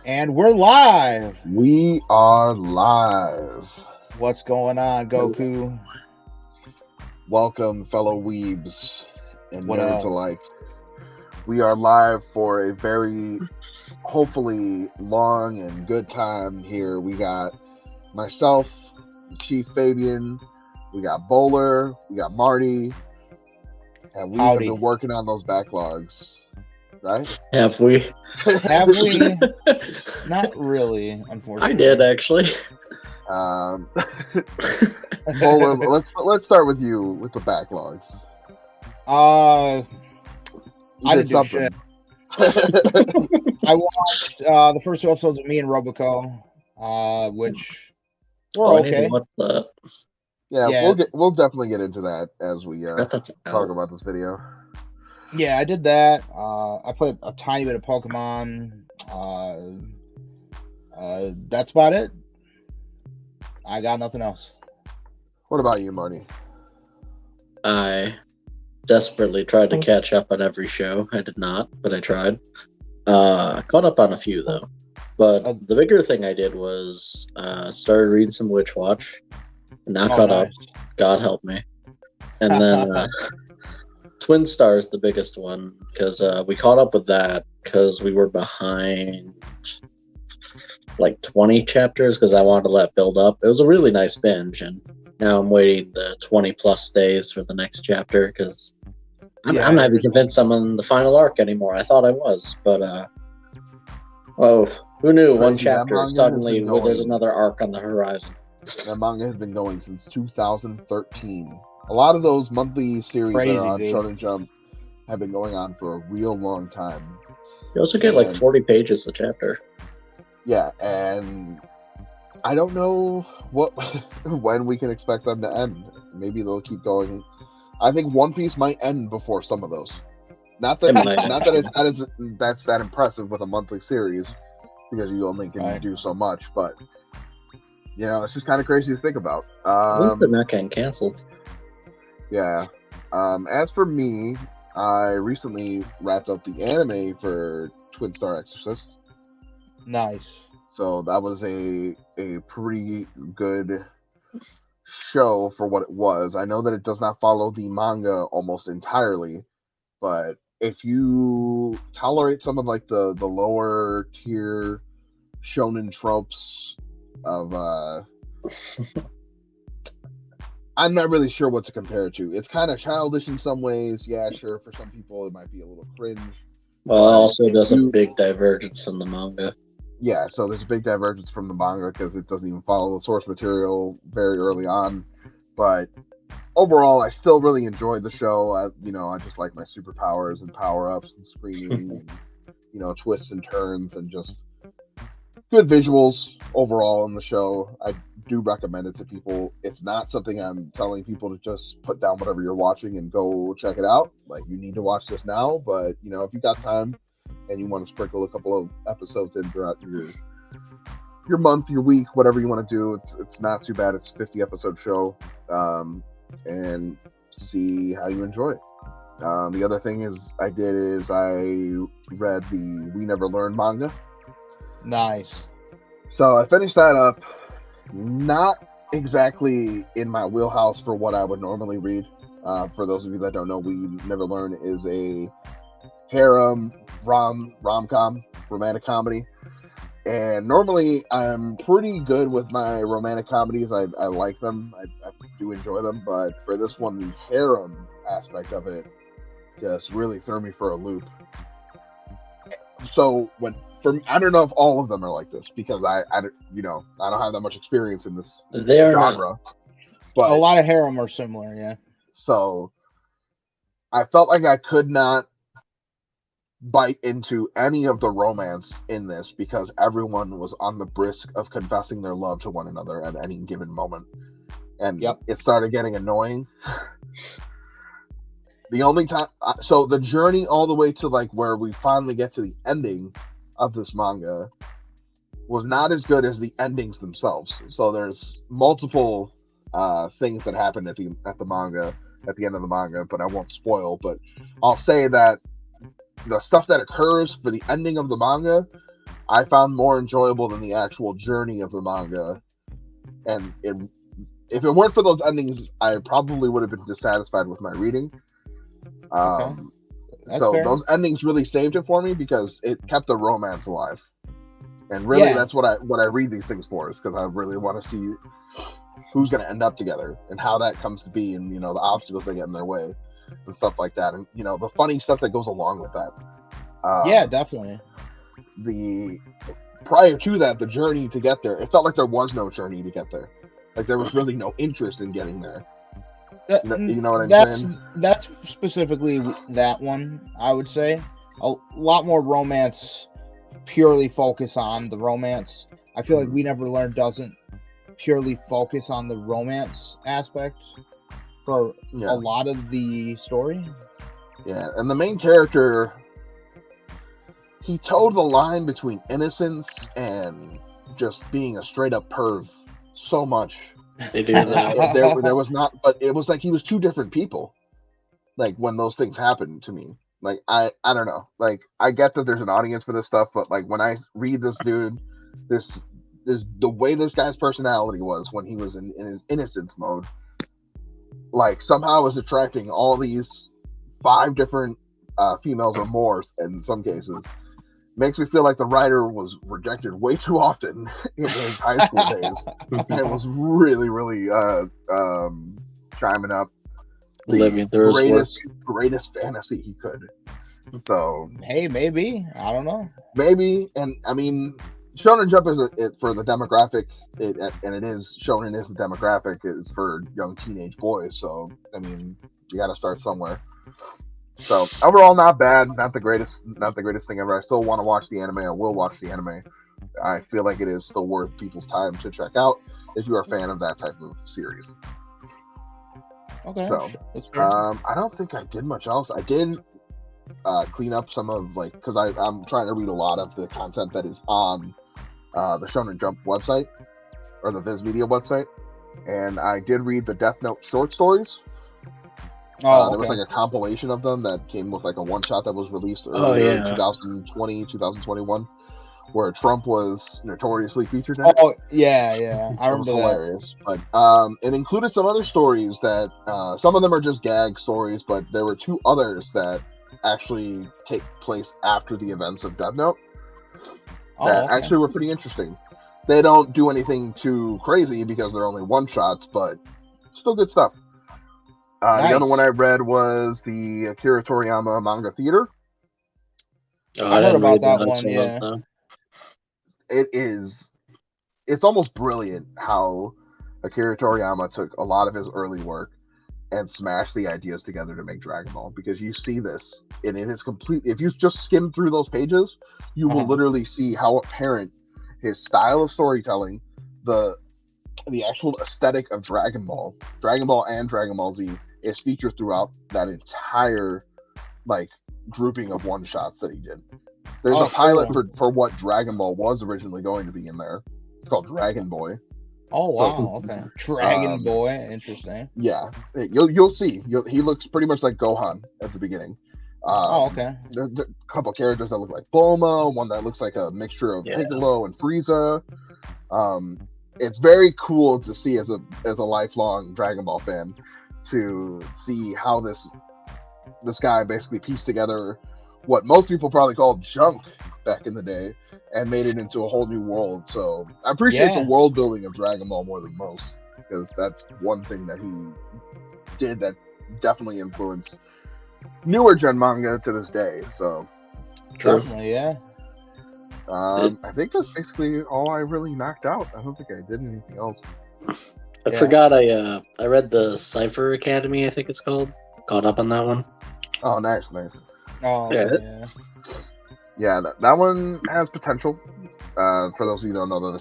And we're live. We are live. What's going on, Goku? Welcome, fellow weebs and What nerds up? alike. We are live for a very, hopefully, long and good time here. We got myself, Chief Fabian, we got Bowler, we got Marty, and we Howdy. have been working on those backlogs, right? Have we? Have we? Not really, unfortunately. I did actually. Bowler, let's start with you with the backlogs. I You didn't do shit. I watched the first 2 episodes of Me and Roboco, which were Oh, I need to okay. watch that. Yeah, we'll definitely get into that as we That's talk about this video. Yeah, I did that. I played a tiny bit of Pokemon. That's about it. I got nothing else. What about you, Marty? I desperately tried to catch up on every show. I did not, but I tried. Caught up on a few though. But the bigger thing I did was started reading some Witch Watch. Now caught up. God help me. And then Twin Stars, the biggest one, because we caught up with that because we were behind like 20 chapters because I wanted to let it build up. It was a really nice binge, and now I'm waiting the 20 plus days for the next chapter because I'm not even convinced I'm on the final arc anymore. I thought I was, but oh, who knew? One chapter suddenly there's another arc on the horizon. That manga has been going since 2013. A lot of those monthly series that are on Shonen Jump have been going on for a real long time. You also get like 40 pages a chapter. Yeah, and I don't know when we can expect them to end. Maybe they'll keep going. I think One Piece might end before some of those. Not that that's that impressive with a monthly series, because you only can do so much. But you know, it's just kind of crazy to think about. They're not getting canceled. Yeah. As for me, I recently wrapped up the anime for Twin Star Exorcist. Nice. So that was a pretty good show for what it was. I know that it does not follow the manga almost entirely, but if you tolerate some of like the lower tier shonen tropes of I'm not really sure what to compare it to. It's kind of childish in some ways. Yeah, sure. For some people, it might be a little cringe. Well, also there's a big divergence from the manga. Yeah, so there's a big divergence from the manga because it doesn't even follow the source material very early on. But overall, I still really enjoyed the show. I just like my superpowers and power-ups and screaming and, twists and turns and just good visuals overall in the show. I do recommend it to people. It's not something I'm telling people to just put down whatever you're watching and go check it out. Like, you need to watch this now, but, if you got time and you want to sprinkle a couple of episodes in throughout your month, your week, whatever you want to do, it's not too bad. It's a 50 episode show, and see how you enjoy it. The other thing I read the We Never Learn manga. Nice. So I finished that up. Not exactly in my wheelhouse for what I would normally read. For those of you that don't know, We Never Learn is a harem rom-com, romantic comedy. And normally I'm pretty good with my romantic comedies. I like them. I do enjoy them. But for this one, the harem aspect of it just really threw me for a loop. So I don't know if all of them are like this because I don't have that much experience in this genre. But a lot of harem are similar, yeah. So I felt like I could not bite into any of the romance in this because everyone was on the brisk of confessing their love to one another at any given moment. And it started getting annoying. The only time, so the journey all the way to like where we finally get to the ending of this manga was not as good as the endings themselves. So there's multiple things that happen at the end of the manga, but I won't spoil. But I'll say that the stuff that occurs for the ending of the manga I found more enjoyable than the actual journey of the manga. And if it weren't for those endings, I probably would have been dissatisfied with my reading. So fair. those endings really saved it for me because it kept the romance alive. And really, that's what I read these things for, is because I really want to see who's going to end up together and how that comes to be, and the obstacles they get in their way and stuff like that, and the funny stuff that goes along with that. Yeah, definitely. Prior to that, the journey to get there, it felt like there was no journey to get there. Like there was really no interest in getting there. You know what I'm saying? That's specifically that one, I would say. A lot more romance, purely focus on the romance. I feel like We Never Learn doesn't purely focus on the romance aspect for a lot of the story. Yeah, and the main character, he towed the line between innocence and just being a straight up perv so much. They do that. There was not, but it was like he was two different people. Like when those things happened to me, like I don't know. Like I get that there's an audience for this stuff, but like when I read this dude, this the way this guy's personality was when he was in his innocence mode, like somehow was attracting all these 5 different females or more in some cases. Makes me feel like the writer was rejected way too often in his high school days. And was really, really chiming up the greatest fantasy he could. So hey, maybe, I don't know. Maybe, and I mean, Shonen Jump is for the demographic, and it is Shonen is the demographic is for young teenage boys. So I mean, you got to start somewhere. So overall, not bad, not the greatest thing ever. I still want to watch the anime. I will watch the anime. I feel like it is still worth people's time to check out if you are a fan of that type of series. Okay. So, I don't think I did much else. I did clean up some of because I'm trying to read a lot of the content that is on the Shonen Jump website or the Viz Media website, and I did read the Death Note short stories. There was like a compilation of them that came with like a one shot that was released earlier in 2020, 2021, where Trump was notoriously featured in. Oh yeah, I remember that. Hilarious. But it included some other stories that some of them are just gag stories, but there were 2 others that actually take place after the events of Death Note that actually were pretty interesting. They don't do anything too crazy because they're only one shots, but still good stuff. Nice. The other one I read was the Akira Toriyama Manga Theater. I heard about that one, yeah. It's almost brilliant how Akira Toriyama took a lot of his early work and smashed the ideas together to make Dragon Ball, because you see this, and it is complete. If you just skim through those pages, you will literally see how apparent his style of storytelling, the actual aesthetic of Dragon Ball and Dragon Ball Z is featured throughout that entire grouping of one shots that he did. There's a pilot for what Dragon Ball was originally going to be in there. It's called Dragon Boy. Oh wow! Okay, Dragon Boy, interesting. Yeah, you'll see. He looks pretty much like Gohan at the beginning. Okay. There's a couple characters that look like Bulma. One that looks like a mixture of Piccolo and Frieza. It's very cool to see as a lifelong Dragon Ball fan, to see how this guy basically pieced together what most people probably called junk back in the day and made it into a whole new world. So I appreciate the world building of Dragon Ball more than most, because that's one thing that he did that definitely influenced newer gen manga to this day. So definitely, yeah. I think that's basically all I really knocked out. I don't think I did anything else. I forgot I read the Cypher Academy, I think it's called. Caught up on that one. Oh, nice. Oh, yeah. Yeah, that one has potential. For those of you who don't know,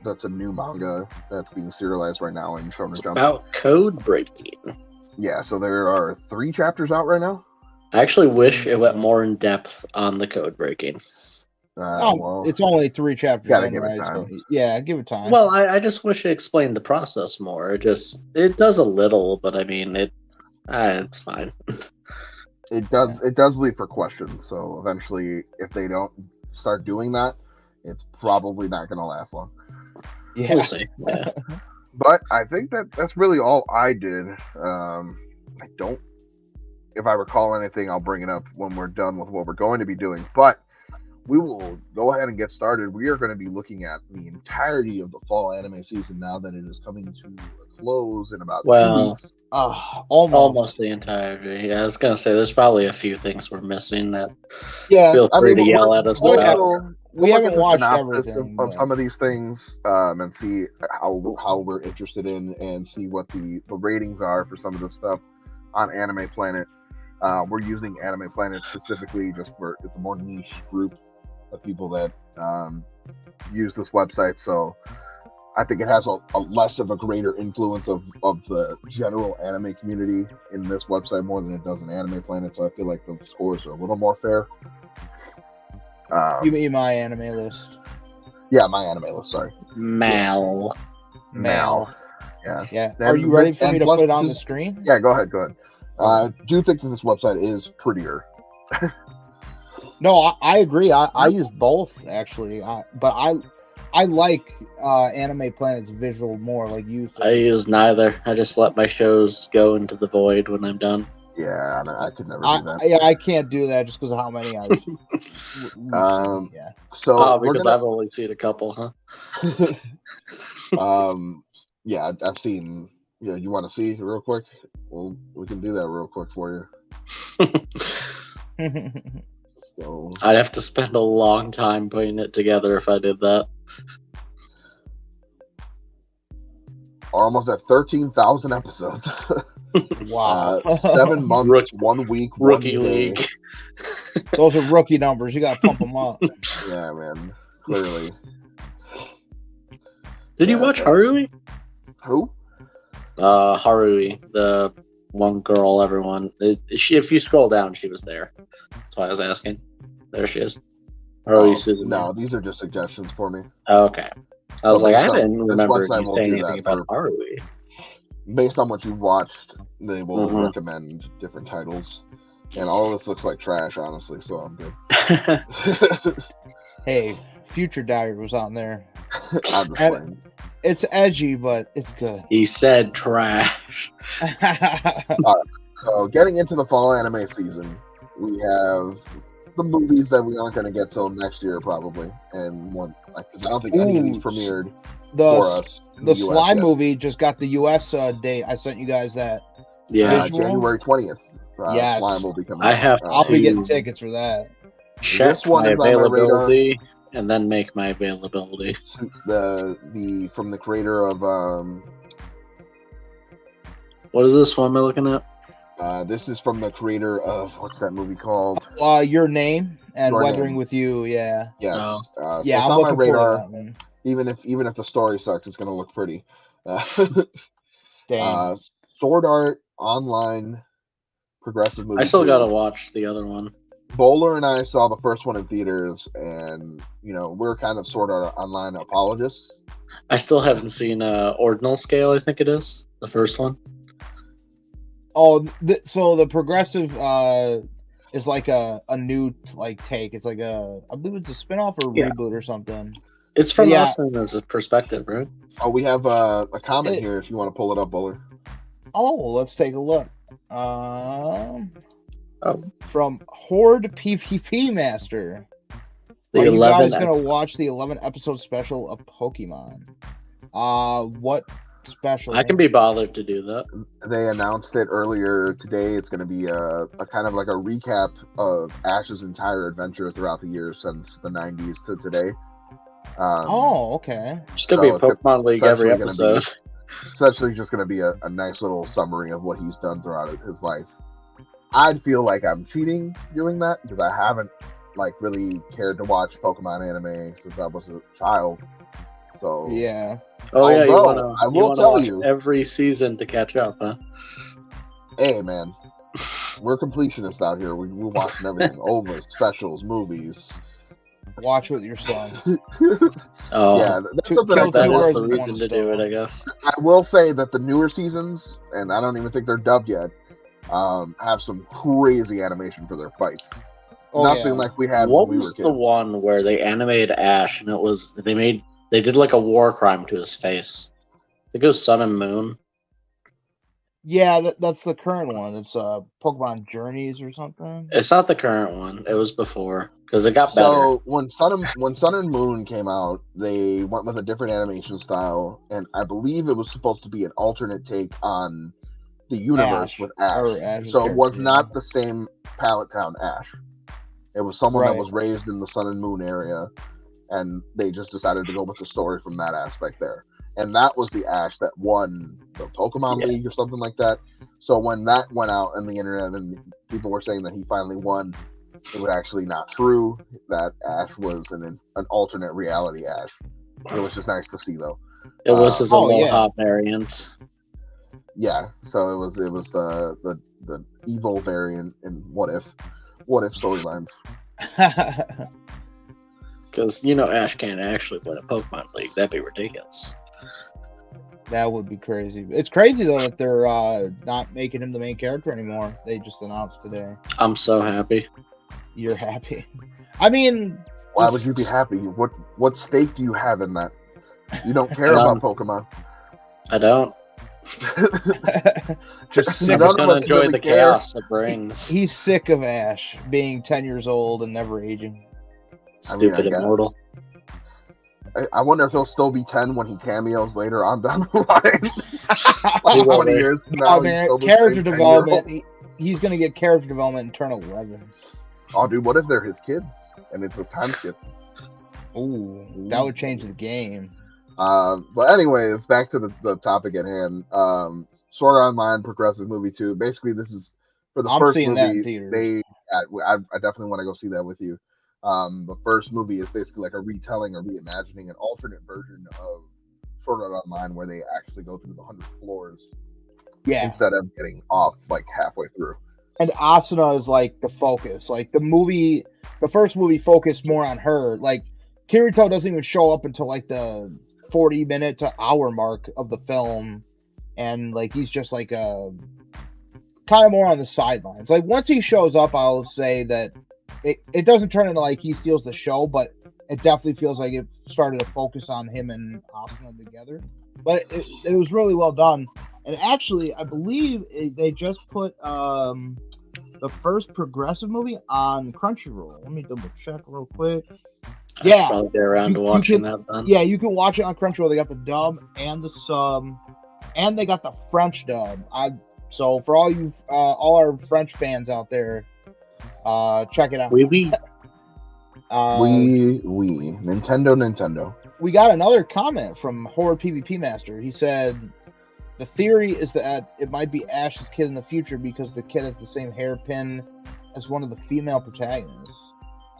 that's a new manga that's being serialized right now in Shonen Jump. About code breaking. Yeah, so there are 3 chapters out right now. I actually wish it went more in depth on the code breaking. Well, it's only 3 chapters. Gotta give it time. So, give it time. Well, I just wish it explained the process more. It does a little, but I mean it's fine. It does leave for questions. So eventually, if they don't start doing that, it's probably not going to last long. Yeah. We'll see. Yeah. But I think that's really all I did. I don't, if I recall anything, I'll bring it up when we're done with what we're going to be doing. But we will go ahead and get started. We are going to be looking at the entirety of the fall anime season now that it is coming to a close in about 2 weeks. Almost the entirety. Yeah, I was gonna say there's probably a few things we're missing that. Yeah, Feel free to yell at us about. We haven't watched synopsis everything of some of these things, and see how we're interested in, and see what the ratings are for some of the stuff on Anime Planet. We're using Anime Planet specifically just for it's a more niche group of people that use this website, so I think it has a less of a greater influence of the general anime community in this website more than it does in Anime Planet, so I feel like the scores are a little more fair. You mean my anime list? Yeah, my anime list, sorry. Mal. Yeah. Yeah. Are you ready for me to put it on the screen? Yeah, go ahead. I do think that this website is prettier. No, I agree. I use both actually, but I like Anime Planet's visual more, like you said. I use neither. I just let my shows go into the void when I'm done. Yeah, I could never do that. Yeah, I can't do that just because of how many I. Yeah. So because I've only seen a couple, huh? Yeah, I've seen. Yeah, you want to see real quick? Well, we can do that real quick for you. So I'd have to spend a long time putting it together if I did that. Almost at 13,000 episodes. Wow. 7 months, 1 week, Rookie 1 day. league. Those are rookie numbers. You gotta pump them up. Yeah, man. Clearly. Did you watch Harui? Who? Harui, the one girl everyone. If you scroll down, she was there. That's why I was asking. There she is. Harui Suzuki. No, these are just suggestions for me. Okay. I was like, I didn't this remember website you won't saying do anything that about Harui. Based on what you've watched, they will recommend different titles. And all of this looks like trash, honestly, so I'm good. Hey, Future Diary was on there. I'm just playing. It's edgy, but it's good. He said trash. So, getting into the fall anime season, we have the movies that we aren't going to get till next year, probably. And because I don't think any of these premiered for us. The Slime movie just got the U.S. Date. I sent you guys that. Yeah, January 20th. Yes. Slime will be coming. I'll be getting tickets for that. Check my availability and then make my availability. The from the creator of what is this one am I looking at? This is from the creator of what's that movie called? Your Name and Your Weathering Name. with You. Yeah. Yes. So yeah, I'm it's on my looking radar. forward to that one. Even if the story sucks, it's gonna look pretty. Dang. Sword Art Online progressive movie. I still gotta watch the other one. Bowler and I saw the first one in theaters, and we're kind of Sword Art Online apologists. I still haven't seen Ordinal Scale. I think it is the first one. Oh, so the progressive is like a new take. It's like I believe it's a spinoff or reboot or something. It's from us and as a perspective, right? Oh, we have a comment here if you want to pull it up, Bowler. Oh, let's take a look. From Horde PvP Master. Are you guys gonna watch the 11 episode special of Pokemon? What special? I can be bothered to do that. They announced it earlier today. It's going to be a kind of like a recap of Ash's entire adventure throughout the years since the 90s to today. Okay. It's going to be a Pokemon League every episode. It's actually just going to be a nice little summary of what he's done throughout his life. I'd feel like I'm cheating doing that because I haven't really cared to watch Pokemon anime since I was a child. So yeah. Oh yeah, I will tell you every season to catch up, huh? Hey man, we're completionists out here. We're watching everything: ovas, specials, movies. Watch with your son. Yeah, that's something that is the reason to do it, I guess. I will say that the newer seasons, and I don't even think they're dubbed yet, have some crazy animation for their fights. Nothing like we had What when we were was kids. the one where they animated Ash and they did like a war crime to his face? I think it was Sun and Moon. Yeah, that's the current one. It's Pokemon Journeys or something. It's not the current one. It was before because it got better. So when Sun and Moon came out, they went with a different animation style, and I believe it was supposed to be an alternate take on the universe with Ash. So it was not the same Pallet Town Ash. It was someone that was raised in the Sun and Moon area, and they just decided to go with the story from that aspect there. And that was the Ash that won the Pokemon League or something like that. So when that went out on the internet and people were saying that he finally won, it was actually not true. That Ash was an alternate reality Ash. It was just nice to see, though. It was his Aloha variant. Yeah, so it was the evil variant in What If storylines. Because Ash can't actually win a Pokemon League. That'd be ridiculous. That would be crazy. It's crazy though that they're not making him the main character anymore. They just announced today. I'm so happy. You're happy. I mean, why would you be happy? What stake do you have in that? You don't care about Pokemon. I don't. Just I'm just gonna enjoy the chaos it brings. He's sick of Ash being 10 years old and never aging. Stupid immortal. I wonder if he'll still be 10 when he cameos later on down the line. 20 years from now, man, character development. He's going to get character development and turn 11. Oh, dude, what if they're his kids and it's his time skip? Ooh, that would change the game. But anyways, back to the topic at hand. Sword Art Online Progressive Movie 2. Basically, this is for the first movie. That in theaters. I definitely want to go see that with you. The first movie is basically like a retelling or reimagining an alternate version of Sword Art Online where they actually go through the 100 floors instead of getting off like halfway through. And Asuna is like the focus. Like the first movie focused more on her. Like Kirito doesn't even show up until like the 40-minute to hour mark of the film, and like he's just like a kind of more on the sidelines. Like once he shows up, I'll say that it doesn't turn into like he steals the show, but it definitely feels like it started to focus on him and Asuna together. But it was really well done. And actually, I believe they just put the first Progressive movie on Crunchyroll. Let me double check real quick. I should probably get around to watching that then. Yeah, you can watch it on Crunchyroll. They got the dub and the sub, and they got the French dub. So for all our French fans out there, check it out. Nintendo. We got another comment from Horror PvP Master. He said, the theory is that it might be Ash's kid in the future because the kid has the same hairpin as one of the female protagonists.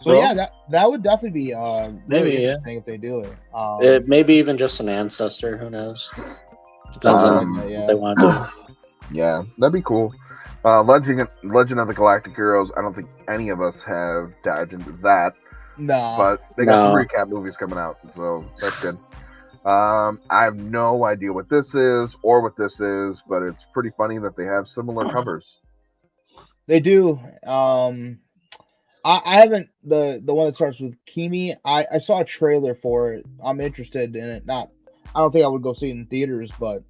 So yeah, that would definitely be really interesting if they do it. Maybe even just an ancestor. Who knows? Depends on what they want to do. Yeah, that'd be cool. Legend of the Galactic Heroes. I don't think any of us have dived into that. No, but they got some recap movies coming out, so that's good. I have no idea what this is or what this is, but it's pretty funny that they have similar covers. They do. I haven't the one that starts with Kimi. I saw a trailer for it. I'm interested in it. I don't think I would go see it in theaters, but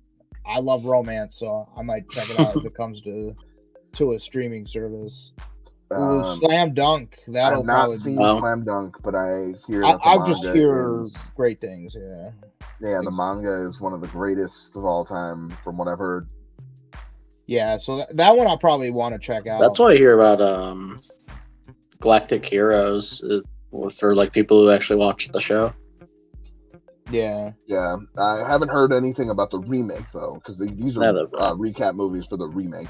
I love romance, so I might check it out if it comes to a streaming service. Slam Dunk. I've not seen Slam Dunk, but I hear I've just hear great things. Yeah. Yeah, the manga is one of the greatest of all time, from what I've heard. Yeah, so that one I'll probably want to check out. That's what I hear about Galactic Heroes for like people who actually watch the show. Yeah. Yeah, I haven't heard anything about the remake though, because these are recap movies for the remake.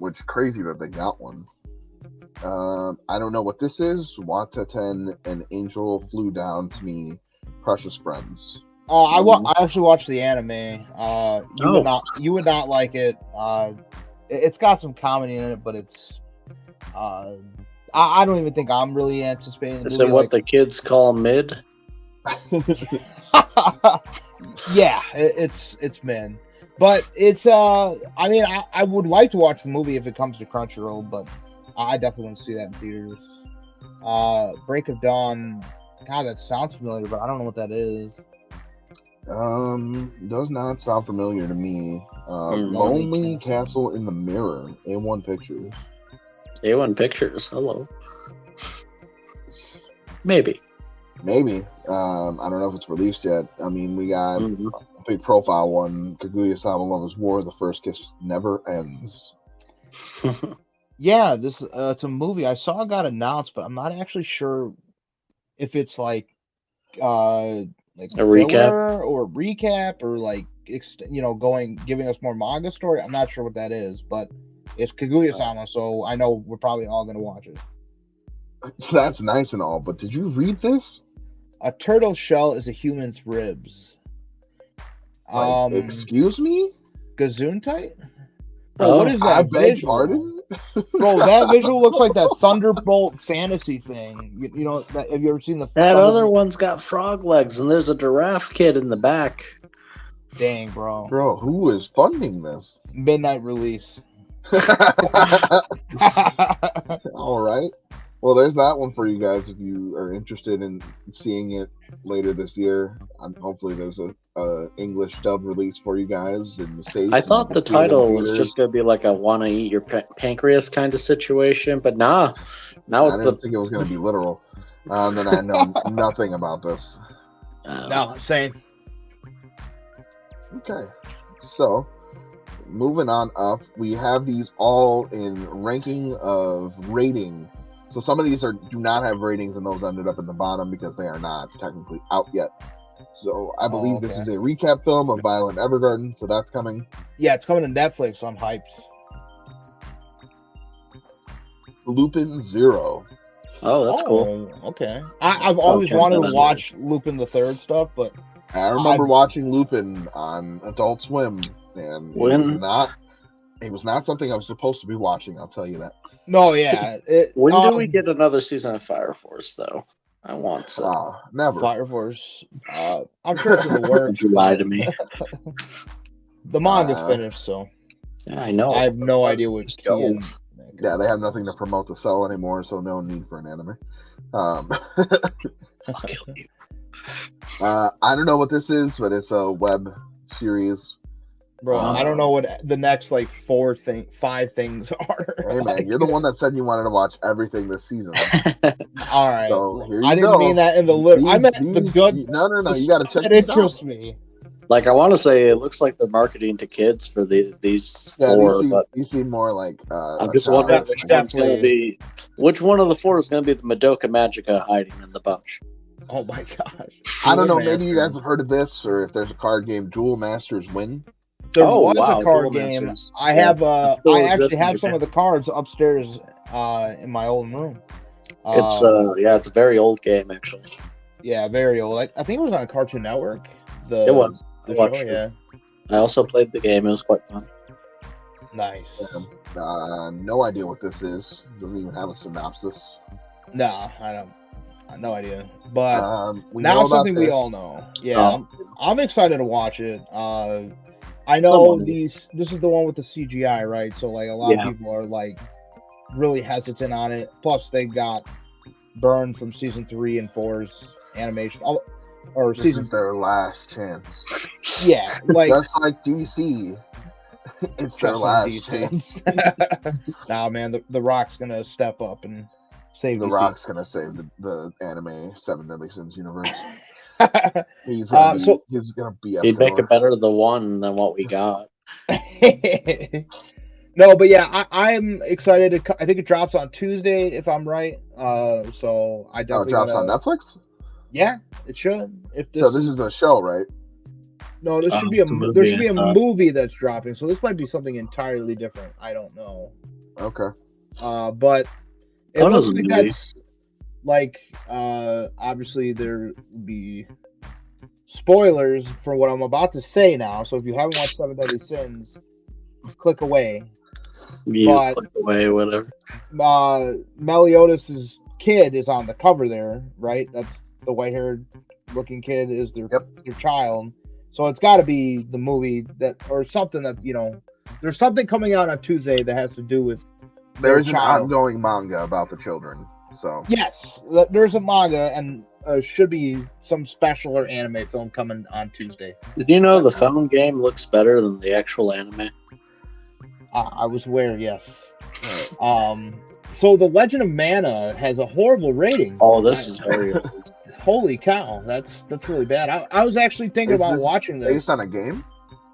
Which crazy that they got one. I don't know what this is. Wataten and Angel flew down to me. Precious Friends. I actually watched the anime. You would not like it. It's got some comedy in it, but it's I don't even think I'm really anticipating. Is it what the kids call mid? Yeah, it's men. But it's I mean I would like to watch the movie if it comes to Crunchyroll, but I definitely want to see that in theaters. Break of Dawn. God, that sounds familiar, but I don't know what that is. Does not sound familiar to me. Lonely Castle in the Mirror. A1 Pictures. A1 Pictures. Hello. Maybe. I don't know if it's released yet. I mean, we got a big profile one. Kaguya-sama Lovers War. The First Kiss Never Ends. Yeah, this it's a movie. I saw it got announced, but I'm not actually sure if it's like a recap or a recap or like giving us more manga story. I'm not sure what that is, but it's Kaguya-sama, so I know we're probably all gonna watch it. That's nice and all, but did you read this? A turtle shell is a human's ribs. Excuse me? Gesundheit? Bro, what is that? I beg visual? pardon? Bro, that visual looks like that Thunderbolt fantasy thing. You know, have you ever seen the? That other one's got frog legs, and there's a giraffe kid in the back. Dang, bro. Bro, who is funding this? Midnight release. All right. Well, there's that one for you guys if you are interested in seeing it later this year. Hopefully, there's a English dub release for you guys in the States. I thought the title was just going to be like a "wanna eat your pancreas" kind of situation, but nah. Now I didn't think it was going to be literal. Then I know nothing about this. No, same. Okay, so moving on up, we have these all in ranking of rating. So some of these do not have ratings, and those ended up in the bottom because they are not technically out yet. So I believe this is a recap film of Violet Evergarden, so that's coming. Yeah, it's coming to Netflix, so I'm hyped. Lupin Zero. Oh, that's cool. Okay. I've always wanted to watch Lupin the Third stuff, but I remember watching Lupin on Adult Swim, and it was not something I was supposed to be watching, I'll tell you that. No, yeah. When do we get another season of Fire Force, though? I want some. Never. Fire Force. I'm sure it's in the works. You lie to me. The manga's finished, so. Yeah, I know. I have no idea what's going. Yeah, they have nothing to promote the cell anymore, so no need for an anime. I'll kill you. I don't know what this is, but it's a web series. Bro, I don't know what the next 5 things are. Hey man, you're the one that said you wanted to watch everything this season. All right. So here you I didn't mean that in the literal. I meant the good. No. You got to check it this interests out. me. Like, I want to say it looks like they're marketing to kids for these 4, but you seem more like. I'm just wondering which one of the 4 is going to be the Madoka Magica hiding in the bunch. Oh my gosh! I don't know. Maybe you guys have heard of this, or if there's a card game, Duel Masters Win. There was a card game. Masters. I actually have some of the cards upstairs in my old room. It's a very old game actually. Yeah, very old. I think it was on Cartoon Network. It was. The show, yeah. I also played the game. It was quite fun. Nice. No idea what this is. Doesn't even have a synopsis. No, I don't. No idea. But now something we all know. Yeah, I'm excited to watch it. I know this is the one with the CGI, right? So a lot of people are really hesitant on it. Plus, they got burned from season 3 and 4's animation. This is their last chance. Yeah, just like DC, it's their last chance. Nah, man, the Rock's gonna step up and save the DC. Rock's gonna save the anime 7 Deadly Sins universe. He's gonna be. He'd make it better the one than what we got. No, but yeah, I'm excited. I think it drops on Tuesday, if I'm right. So I definitely. It drops on Netflix. Yeah, it should. So this is a show, right? No, there should be a movie that's dropping. So this might be something entirely different. I don't know. Okay. But it looks like that's obviously there would be spoilers for what I'm about to say now. So if you haven't watched 7 Deadly Sins, click away. Click away, whatever. Meliodas' kid is on the cover there, right? That's the white-haired looking kid is their child. So it's got to be the movie or something that, there's something coming out on Tuesday that has to do with There's an child. ongoing manga about the children. So Yes, there's a manga and should be some special or anime film coming on Tuesday. Did you know the phone game looks better than the actual anime? I was aware, yes. So the Legend of Mana has a horrible rating. Oh, this is very old. Holy cow, that's really bad. I was actually thinking Is about this watching this. based on a game?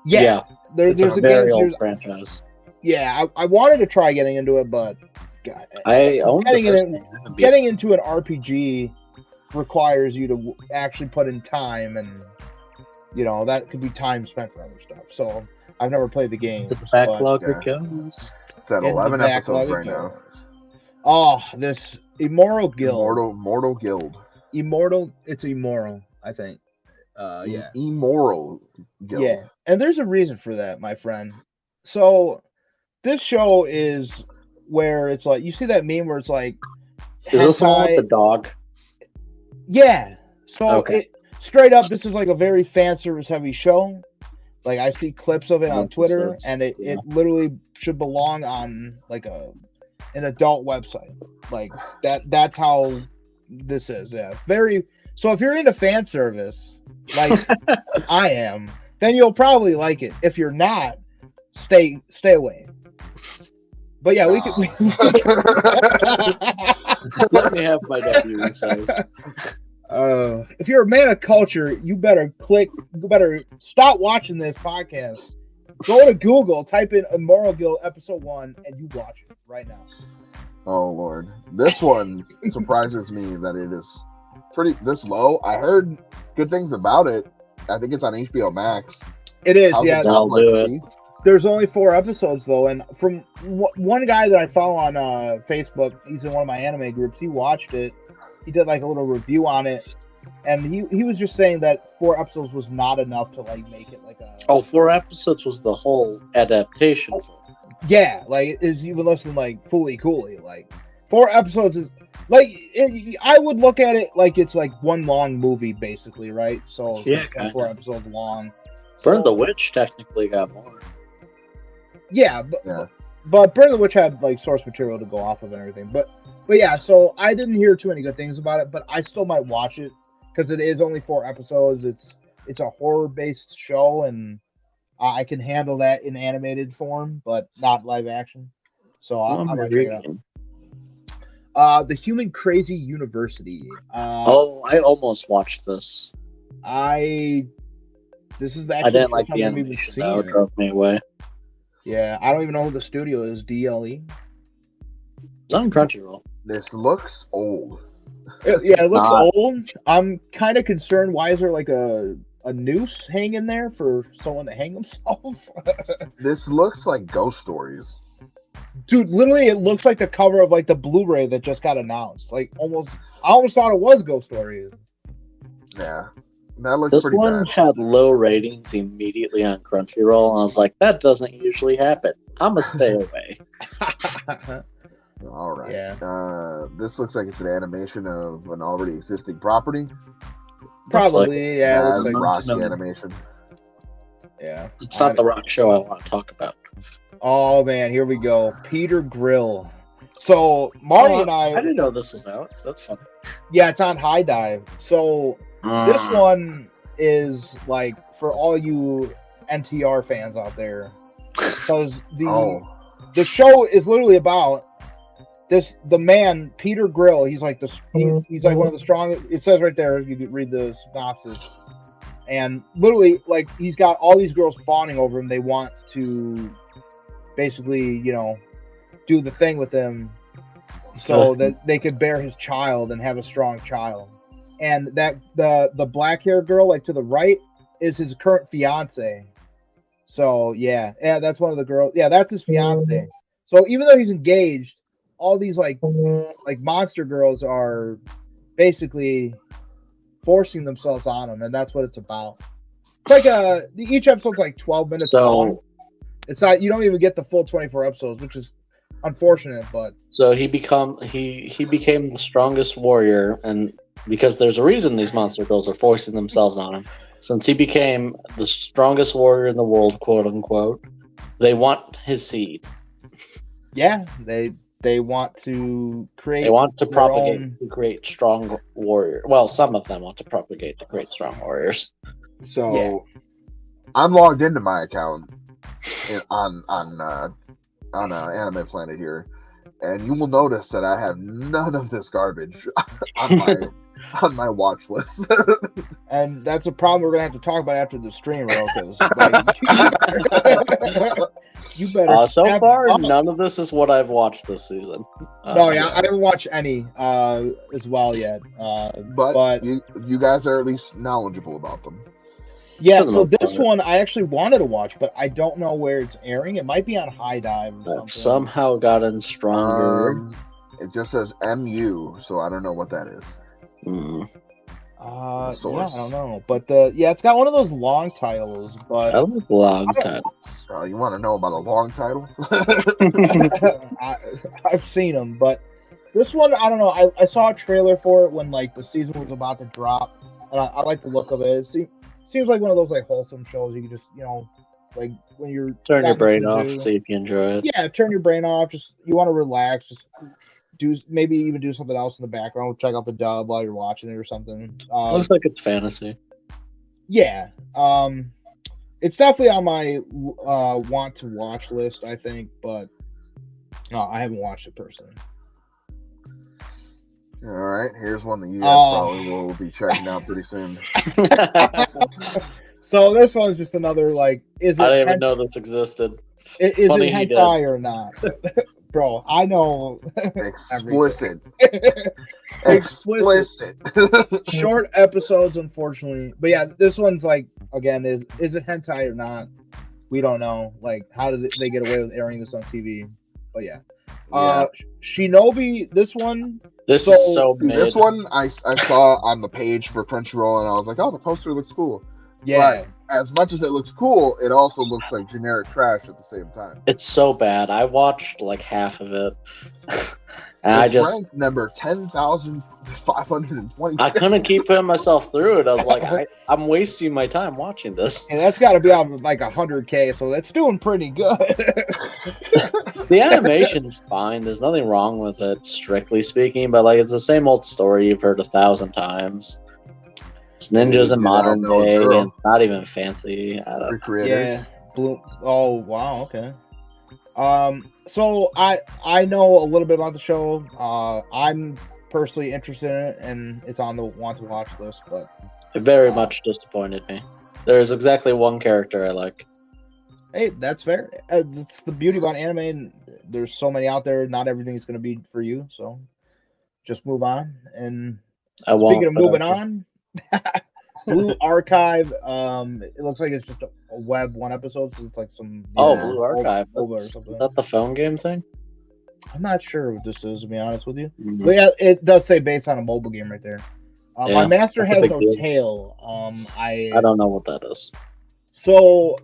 Yeah, It's there's a a very game old series. franchise. Yeah, I wanted to try getting into it, but God, I owned the Getting first in- game and beat getting into an RPG requires you to actually put in time, and that could be time spent for other stuff. So I've never played the game. the backlog Yeah. it goes. It's at 11 episodes right now. Oh, this Immoral Guild. Mortal Guild. Immortal. It's immoral, I think. Yeah. Immoral Guild. Yeah. And there's a reason for that, my friend. So this show is where it's like, you see that meme where it's like, Is this the one with hentai- the dog? Yeah. So Okay. straight up, this is like a very fan service heavy show. Like I see clips of it on Twitter, Episodes, and it yeah. literally should belong on like an adult website. Like that's how this is. Yeah. Very. So if you're into fan service, like I am, then you'll probably like it. If you're not, stay away. But yeah, we could. Let me have my W size. If you're a man of culture, you better stop watching this podcast. Go to Google, type in Immoral Guild episode 1, and you watch it right now. Oh Lord, this one surprises me that it is this low. I heard good things about it. I think it's on HBO Max. It is, How's yeah. it I'll do it. be? There's only 4 episodes though, and from one guy that I follow on Facebook, he's in one of my anime groups. He watched it. He did like a little review on it, and he was just saying that 4 episodes was not enough to like make it like a. Oh, 4 episodes was the whole adaptation. Yeah, like is even listening like fully coolly. Like 4 episodes is like I would look at it like it's like one long movie basically, right? So Yeah, it's got 4 episodes long. Burn the Witch technically got more. Yeah, but Burn the Witch had like source material to go off of and everything. But yeah, so I didn't hear too many good things about it, but I still might watch it because it is only 4 episodes. It's a horror based show, and I can handle that in animated form, but not live action. So I might check it out. The Human Crazy University. I almost watched this. This is I actually didn't the like first the time I've even animation. seen Though. It it. drove me away. Yeah, I don't even know who the studio is. DLE. It's on Crunchyroll. This looks old. Yeah, it looks not. old. I'm kind of concerned. Why is there like a noose hanging there for someone to hang themselves? This looks like Ghost Stories. Dude, literally, it looks like the cover of like the Blu-ray that just got announced. Like I almost thought it was Ghost Story. Yeah, that looks This pretty one bad. had low ratings immediately on Crunchyroll, and I was like, that doesn't usually happen. I'm going to stay away. All right. Yeah. This looks like it's an animation of an already existing property. Probably, yeah. It looks like Rocky no. animation. yeah. It's not the rock show I want to talk about. Oh man, here we go. Peter Grill. So Marty and I I, didn't know this was out. That's fun. yeah, it's on High Dive. So this one is like for all you NTR fans out there, because the show is literally about the man Peter Grill. He's like he's like one of the strongest. It says right there. You could read the synopsis, and literally like he's got all these girls fawning over him. They want to basically, do the thing with him so that they could bear his child and have a strong child. And that the black hair girl like to the right is his current fiance. So yeah, that's one of the girls. Yeah, that's his fiance. So even though he's engaged, all these like monster girls are basically forcing themselves on him, and that's what it's about. It's like each episode's like 12 minutes long. It's not, you don't even get the full 24 episodes, which is unfortunate, but So he became the strongest warrior, and because there's a reason these monster girls are forcing themselves on him. Since he became the strongest warrior in the world, quote unquote, they want his seed. yeah, they They want to create. They want to their propagate own- to create strong warrior. Well, some of them want to propagate to create strong warriors. So Yeah. I'm logged into my account on Anime Planet here, and you will notice that I have none of this garbage on my watch list. And that's a problem we're gonna have to talk about after the stream, bro. Because you better. So step far, up. none of this is what I've watched this season. No, yeah, I haven't watched any as well yet. But you guys are at least knowledgeable about them. Yeah, For the so most this part. one I actually wanted to watch, but I don't know where it's airing. It might be on High Dive or I've something. somehow gotten stronger. It just says MU, so I don't know what that is. Yeah, Source. I don't know, but it's got one of those long titles. But I like long titles. You want to know about a long title? I've seen them, but this one I don't know. I saw a trailer for it when like the season was about to drop, and I like the look of it. It seems like one of those like wholesome shows you can just like when you're Turn your got brain nothing off, to do. see if you enjoy it. Yeah, turn your brain off. Just you want to relax. Just maybe even do something else in the background. Check out the dub while you're watching it or something. Looks like it's fantasy. Yeah. It's definitely on my want to watch list, I think, but no, I haven't watched it personally. All right, here's one that you guys Oh. probably will be checking out pretty soon. So this one's just another like, is it I didn't even know this existed. is Funny it he did. hentai or not? Bro, I know. Explicit. Explicit. Explicit. Short episodes, unfortunately. But yeah, this one's like, again, is it hentai or not? We don't know. Like, how did they get away with airing this on TV? But yeah. Shinobi, this one. This So- is so See, mid. this one I saw on the page for Crunchyroll, and I was like, oh, the poster looks cool. Yeah. Right. As much as it looks cool, it also looks like generic trash at the same time. It's so bad. I watched like half of it. And It's ranked number 10,526. I couldn't keep putting myself through it. I was like, I'm wasting my time watching this. And that's got to be on like 100K, so that's doing pretty good. The animation's fine. There's nothing wrong with it, strictly speaking. But like, it's the same old story you've heard 1,000 times. It's ninjas in Yeah, modern no, day, zero. and it's not even fancy. I don't. Recreators. Yeah. Blue. Oh wow. Okay. So I know a little bit about the show. I'm personally interested in it, and it's on the want to watch list. But It very much disappointed me. There's exactly one character I like. hey, that's fair. It's the beauty about anime. And there's so many out there. Not everything is going to be for you. So just move on. And I won't. speaking of moving on, Blue Archive. It looks like it's just a web one episode. So it's like some Oh, Yeah. Blue Archive. OVA or Is something. that the phone game thing? I'm not sure what this is, to be honest with you. Mhm. But yeah, it does say based on a mobile game right there. Yeah, My master that's a has big no deal. tail. I don't know what that is. So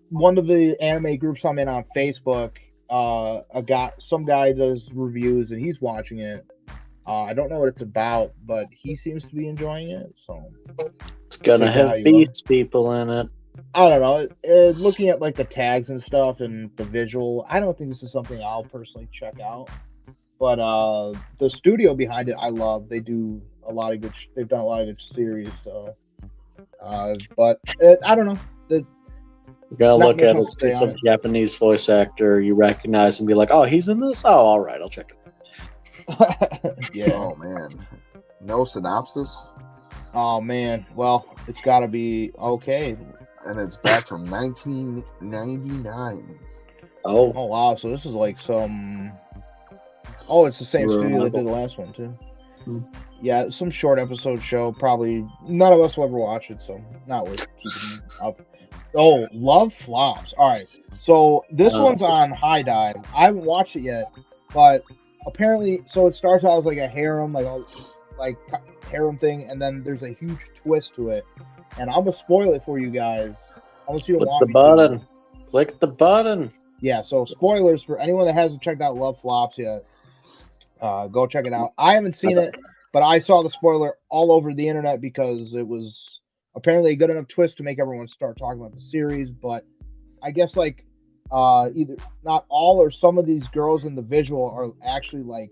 one of the anime groups I'm in on Facebook, some guy does reviews and he's watching it. I don't know what it's about, but he seems to be enjoying it. So It's gonna Check it out, have you will. beats people in it. I don't know. Looking at like the tags and stuff and the visual, I don't think this is something I'll personally check out. But the studio behind it, I love. They do a lot of good. They've done a lot of good series. So, but I don't know. You're gonna Not look much at else it, to say it's on a it. Japanese voice actor you recognize and be like, oh, he's in this? Oh, all right, I'll check it. Yeah. Oh man, no synopsis, Oh man. Well, it's got to be okay. and it's back from 1999. Oh, Oh wow. So this is like some. Oh, it's the same studio that Revival. did the last one too. Hmm. Yeah, some short episode show. Probably none of us will ever watch it, so not worth keeping up. Oh, Love Flops. All right, so this Oh. one's on High Dive. I haven't watched it yet, but apparently, so it starts out as like a harem, like harem thing, and then there's a huge twist to it. And I'm gonna spoil it for you guys, unless you don't click want the me button. to. Click the button. Yeah, so spoilers for anyone that hasn't checked out Love Flops yet. Go check it out. I haven't seen it, but I saw the spoiler all over the internet because it was apparently a good enough twist to make everyone start talking about the series. But I guess like either not all or some of these girls in the visual are actually like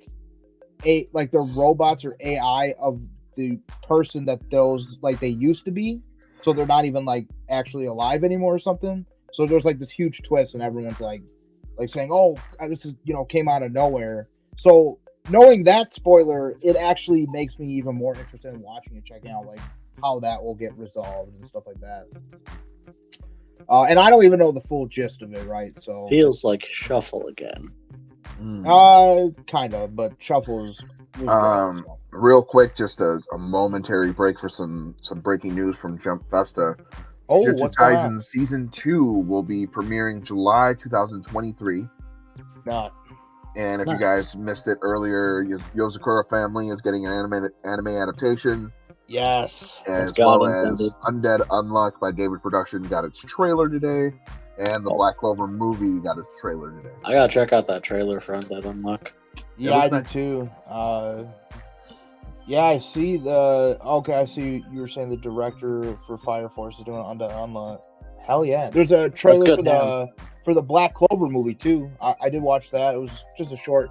they're robots or AI of the person that those like they used to be, so they're not even like actually alive anymore or something. So there's like this huge twist, and everyone's like saying, "Oh, this is came out of nowhere." So knowing that spoiler, it actually makes me even more interested in watching and checking out like how that will get resolved and stuff like that. And I don't even know the full gist of it, right? So feels like Shuffle again. Kind of, but Shuffle is great, so. Real quick, just a momentary break for some breaking news from Jump Festa. Oh, Jujutsu what's going on? Kaisen Season 2 will be premiering July 2023. Not. And if Nice. you guys missed it earlier, Yozakura Family is getting an anime adaptation, Yes. as God well as intended. Undead Unluck by David Production got its trailer today, and the Black Clover movie got its trailer today. I gotta check out that trailer for Undead Unluck. Yeah, I looks do nice. too. Yeah, I see the. Okay, I see you were saying the director for Fire Force is doing Undead Unlock. Hell yeah! There's a trailer good for the Black Clover movie too. I did watch that. It was just a short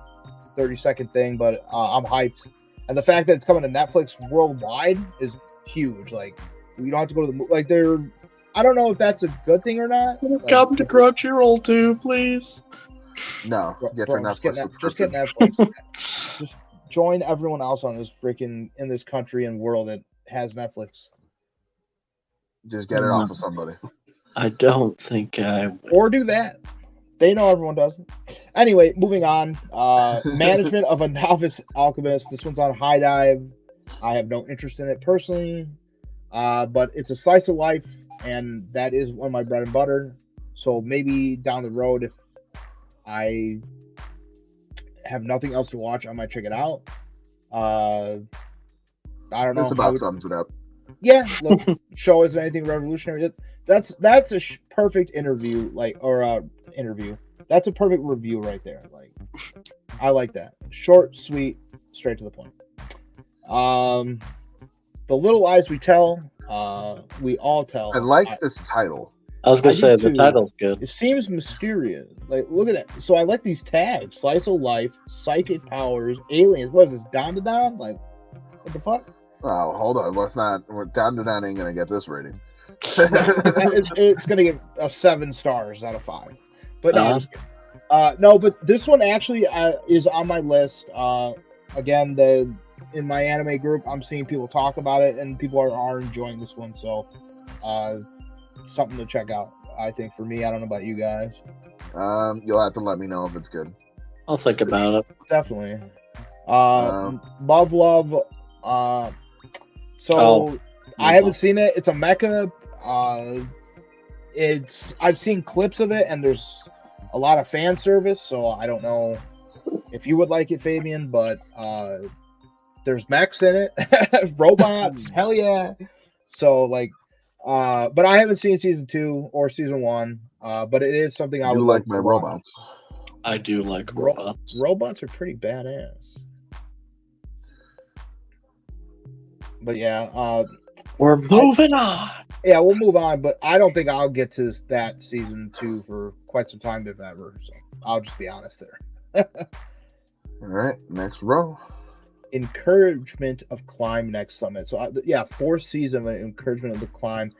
30-second thing, but I'm hyped. And the fact that it's coming to Netflix worldwide is huge. Like, you don't have to go to the like they're. I don't know if that's a good thing or not. Like, Come to Crunchyroll too, please. No, get bro, your just get Netflix just get subscription. Netflix. Just join everyone else on this freaking in this country and world that has Netflix. Just get it off of somebody. I don't think I. Or do that. They know everyone does it. Anyway, moving on. Management of a Novice Alchemist. This one's on High Dive. I have no interest in it personally, but it's a slice of life, and that is one of my bread and butter. So maybe down the road, if I have nothing else to watch, I might check it out. I don't know. This about sums it up. Yeah, look, show isn't anything revolutionary. That's a perfect interview, interview. That's a perfect review right there. Like, I like that. Short, sweet, straight to the point. The Little Lies We Tell, we all tell. I like this title. I was gonna I say do the too. title's good. It seems mysterious. Like, look at that. So I like these tags: slice of life, psychic powers, aliens. What is this? Down to down? Like, what the fuck? Oh, hold on. Let's not. Down to Down ain't gonna get this rating. It's gonna get 7 stars out of 5. But no, Uh-huh. I'm just kidding. No, but this one actually is on my list. Again, in my anime group, I'm seeing people talk about it, and people are enjoying this one. So, something to check out. I think for me, I don't know about you guys. You'll have to let me know if it's good. I'll think about it. Definitely. Um, Love. So I haven't seen it. It's a mecha. I've seen clips of it, and there's a lot of fan service. So I don't know if you would like it, Fabian, but there's mechs in it, robots. Hell yeah! So like, but I haven't seen season 2 or season 1. But it is something I would you like like my to watch. robots. I do like robots. Robots are pretty badass. But yeah, We're moving on. yeah, we'll move on. But I don't think I'll get to that season 2 for quite some time, if ever. So I'll just be honest there. All right, next row. Encouragement of Climb Next Summit. So yeah, 4th season of Encouragement of the Climb.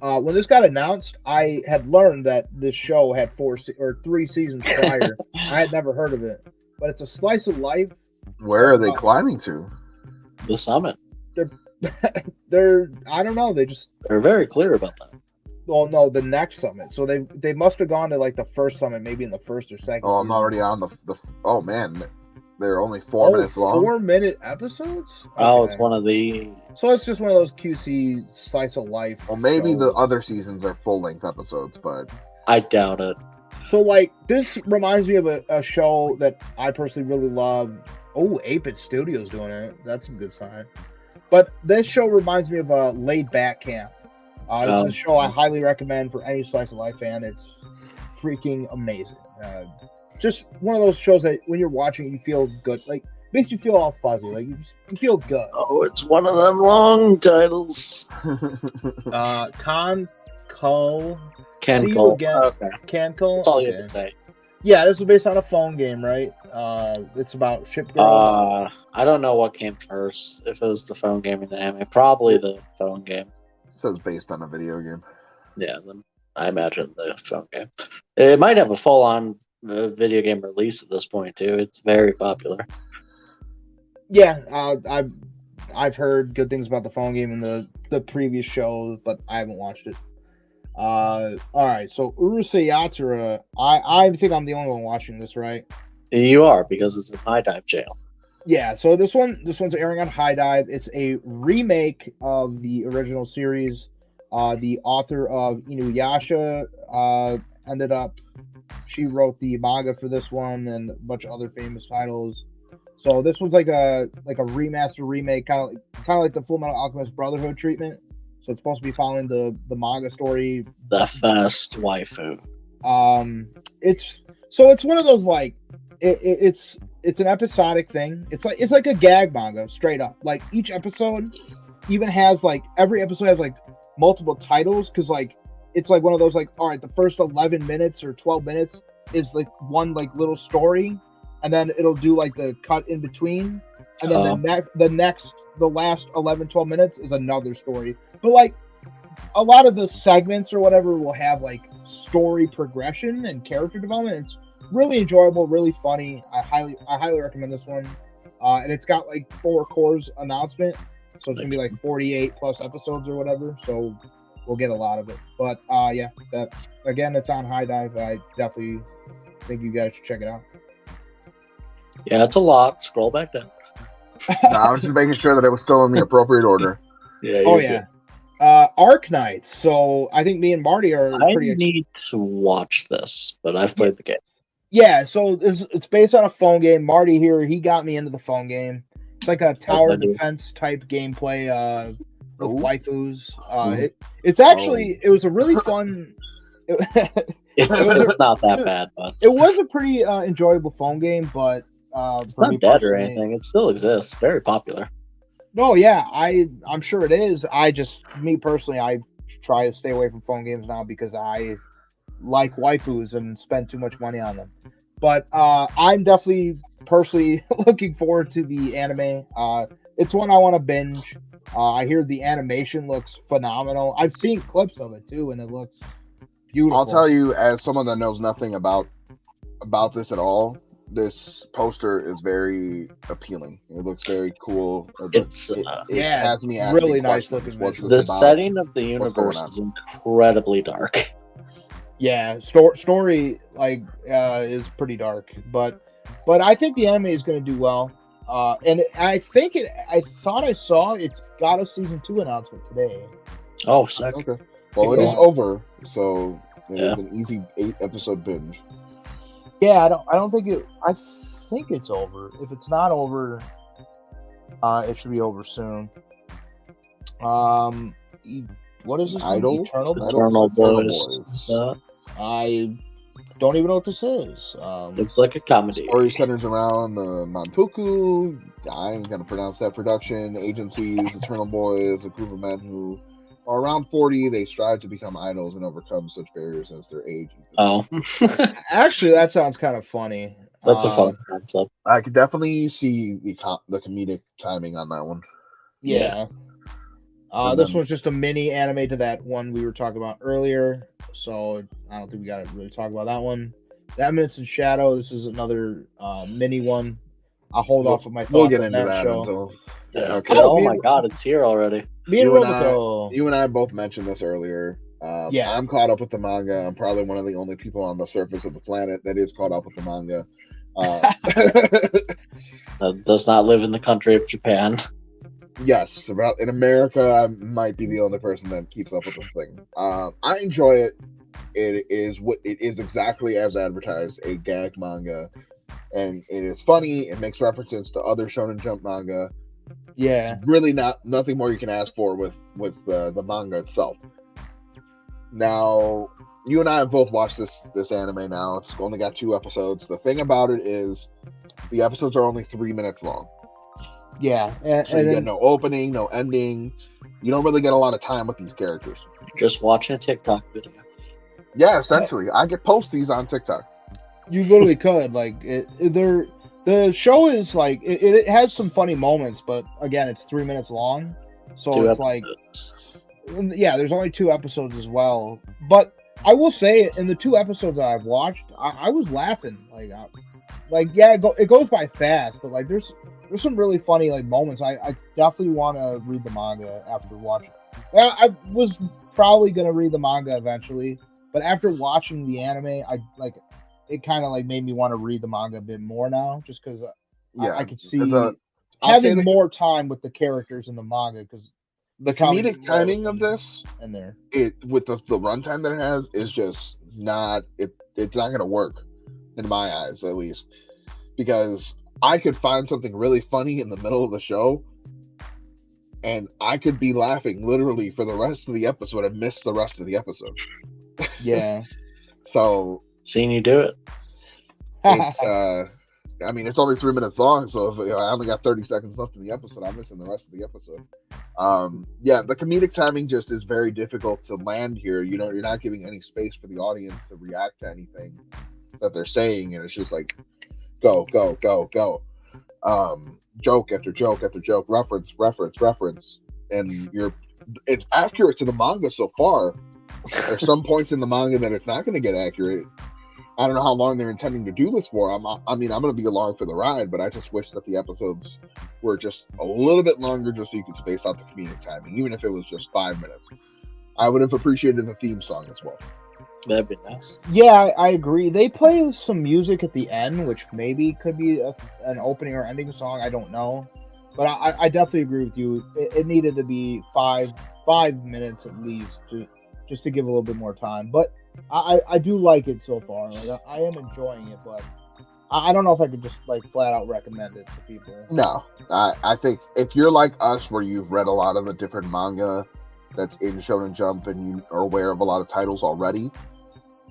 When this got announced, I had learned that this show had 3 seasons prior. I had never heard of it, but it's a slice of life. Where are they climbing to? The summit. They're I don't know. They're very clear about that. Well, no, the next summit. So they must have gone to like the first summit, maybe in the first or second. Oh, I'm season. already on the. Oh man, they're only 4 minutes long. 4-minute episodes. Oh, Okay. it's one of the. So it's just one of those QC slice of life. Well, maybe the shows. other seasons are full length episodes, but I doubt it. So like this reminds me of a show that I personally really love. Oh, 8-Bit Studios doing it. That's a good sign. But this show reminds me of a Laid Back Camp. This is a show I highly recommend for any slice of life fan. It's freaking amazing. Just one of those shows that when you're watching it, you feel good. Like, makes you feel all fuzzy. Like, you feel good. Oh, it's one of them long titles. Kan Ko Ken See you Cole. again. Okay. Cancel. That's all you Okay. have to say. Yeah, this is based on a phone game, right? It's about ship girls. I don't know what came first. If it was the phone game or the anime, probably the phone game. It says based on a video game. Yeah, then I imagine the phone game. It might have a full-on video game release at this point too. It's very popular. Yeah, I've heard good things about the phone game and the previous shows, but I haven't watched it. All right, so Urusei Yatsura, I think I'm the only one watching this, right? You are, because it's in High Dive jail. Yeah, so this one's airing on High Dive. It's a remake of the original series. The author of Inuyasha she wrote the manga for this one and a bunch of other famous titles. So this one's like a remaster remake, kind of like the Full Metal Alchemist Brotherhood treatment. So it's supposed to be following the manga story. The best waifu. It's one of those like it's an episodic thing. It's like a gag manga straight up. Like each episode even has like every episode has like multiple titles because like it's like one of those like, all right, the first 11 minutes or 12 minutes is like one like little story, and then it'll do like the cut in between, and then the last 11-12 minutes is another story. But like a lot of the segments or whatever will have like story progression and character development. It's really enjoyable, really funny. I highly recommend this one. And it's got like 4 cores announcement, so it's gonna be like 48 plus episodes or whatever. So we'll get a lot of it. But yeah, that again, it's on High Dive. I definitely think you guys should check it out. Yeah, it's a lot. Scroll back down. No, I was just making sure that it was still in the appropriate order. Yeah. Oh yeah. Arc Knights. So I think me and Marty are pretty. I need to watch this, but I've played the game. Yeah, so it's based on a phone game. Marty here, he got me into the phone game. It's like a tower defense type gameplay with waifus. It's actually it was a really fun. It's not that bad, but it was a pretty enjoyable phone game. But it's not dead or anything. It still exists. Very popular. No, yeah, I'm sure it is. Me personally, I try to stay away from phone games now because I like waifus and spend too much money on them. But I'm definitely personally looking forward to the anime. It's one I want to binge. I hear the animation looks phenomenal. I've seen clips of it too, and it looks beautiful. I'll tell you, as someone that knows nothing about this at all, this poster is very appealing. It looks very cool. It has me asking really nice looking. The setting of the universe is incredibly dark. Yeah, story like is pretty dark, but I think the anime is going to do well. And I thought I saw it's got a season 2 announcement today. Oh, sick. Okay. Well, it is over, so it is an easy 8-episode binge. Yeah, I don't think it. I think it's over. If it's not over, it should be over soon. What is this? Idol? Eternal Boys. I don't even know what this is. Looks like a comedy. Story centers around the Manpuku. I ain't gonna pronounce that production. Agencies, Eternal Boys, a group of men who are around 40. They strive to become idols and overcome such barriers as their age. Oh, actually, that sounds kind of funny. That's a fun concept. I could definitely see the comedic timing on that one. Yeah. This one's just a mini anime to that one we were talking about earlier, so I don't think we got to really talk about that one. That Minutes in Shadow. This is another mini one. I'll hold off of my thoughts. We'll get on into that show. until. Yeah. Okay. Oh my god, it's here already. You and I both mentioned this earlier. Yeah, I'm caught up with the manga. I'm probably one of the only people on the surface of the planet that is caught up with the manga. Does not live in the country of Japan. Yes, in America, I might be the only person that keeps up with this thing. I enjoy it. It is exactly as advertised, a gag manga, and it is funny. It makes references to other Shonen Jump manga. Yeah, really nothing more you can ask for with the manga itself. Now, you and I have both watched this anime now. It's only got 2 episodes. The thing about it is, the episodes are only 3 minutes long. Yeah, so you get no opening, no ending. You don't really get a lot of time with these characters. Just watching a TikTok video. Yeah, essentially, I could post these on TikTok. You literally could. Like, the show is like it has some funny moments, but again, it's 3 minutes long, so Two it's like, episodes. yeah, there's only 2 episodes as well. But I will say, in the 2 episodes that I've watched, I was laughing. Like yeah, it goes by fast, but like there's some really funny like moments. I definitely want to read the manga after watching. Well, I was probably gonna read the manga eventually, but after watching the anime, it kind of like made me want to read the manga a bit more now, just because Yeah, I could see I'll say having that more time with the characters in the manga, because the comedic timing of this, in there, with the runtime that it has, is just not it's not gonna work in my eyes, at least, because I could find something really funny in the middle of the show, and I could be laughing literally for the rest of the episode and miss the rest of the episode. yeah. So Seen you do it. it's I mean, it's only 3 minutes long, so if I only got 30 seconds left in the episode, I'm missing the rest of the episode. Yeah, the comedic timing just is very difficult to land here. You know, you're not giving any space for the audience to react to anything that they're saying, and it's just like go, go, go, go. Joke after joke after joke, reference, and it's accurate to the manga so far. There's some points in the manga that it's not going to get accurate. I don't know how long they're intending to do this for. I'm going to be along for the ride, but I just wish that the episodes were just a little bit longer, just so you could space out the comedic timing, even if it was just 5 minutes. I would have appreciated the theme song as well. That'd be nice. Yeah, I agree. They play some music at the end, which maybe could be an opening or ending song. I don't know, but I definitely agree with you. It needed to be five minutes at least just to give a little bit more time. But I do like it so far. Like I am enjoying it, but I don't know if I could just like flat out recommend it to people. No, I think if you're like us, where you've read a lot of the different manga that's in Shonen Jump and you are aware of a lot of titles already,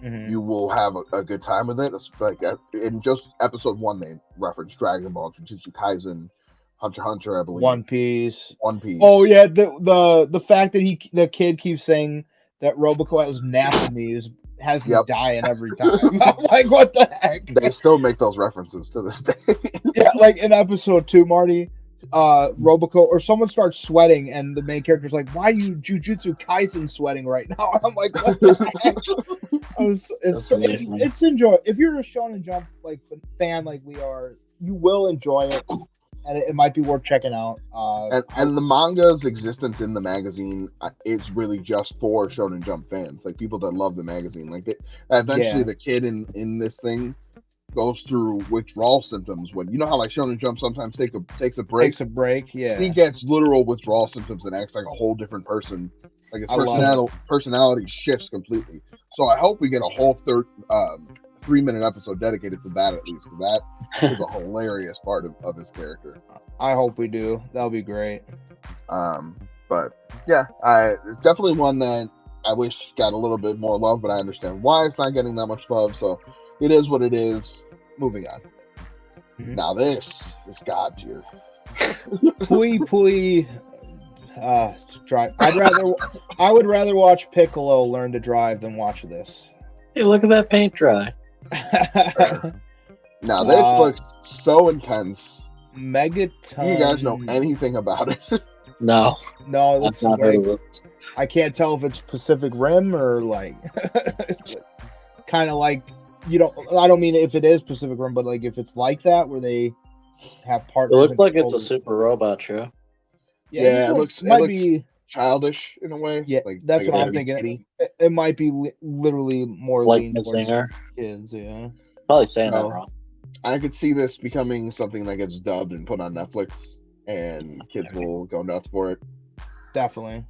you will have a good time with it. It's like in just episode 1, they referenced Dragon Ball, Jujutsu Kaisen, Hunter x Hunter, I believe. One Piece. Oh yeah, the fact that the kid keeps saying that Roboco has Napamies has me dying every time. I'm like, what the heck? They still make those references to this day. Yeah, like in episode 2, Marty, Roboco or someone starts sweating, and the main character's like, "Why are you Jujutsu Kaisen sweating right now?" I'm like, "What the heck?" It's enjoy. If you're a Shonen Jump like fan like we are, you will enjoy it, and it might be worth checking out. And the manga's existence in the magazine is really just for Shonen Jump fans, like people that love the magazine. Like eventually, the kid in this thing goes through withdrawal symptoms. When you know how like Shonen Jump sometimes takes a break. Yeah. He gets literal withdrawal symptoms and acts like a whole different person. Like his personality shifts completely. So I hope we get a whole 3-minute episode dedicated to that, at least. That is a hilarious part of his character. I hope we do. That'll be great. But yeah, it's definitely one that I wish got a little bit more love, but I understand why it's not getting that much love. So it is what it is. Moving on. Now this is God tier. Pui. Drive. I would rather watch Piccolo learn to drive than watch this. Hey, look at that paint dry. Now this looks so intense. Megaton. You guys know anything about it? No. No, it's not heard of it. I can't tell if it's Pacific Rim or like kind of like, I don't mean if it is Pacific Rim, but like if it's like that where they have partners. It looks like it's a super robot show. Yeah, it looks be childish in a way. Yeah, that's what I'm thinking. It might be literally more like lean towards singer. Kids. Yeah, probably saying that wrong. I could see this becoming something that gets dubbed and put on Netflix, and kids will go nuts for it. Definitely.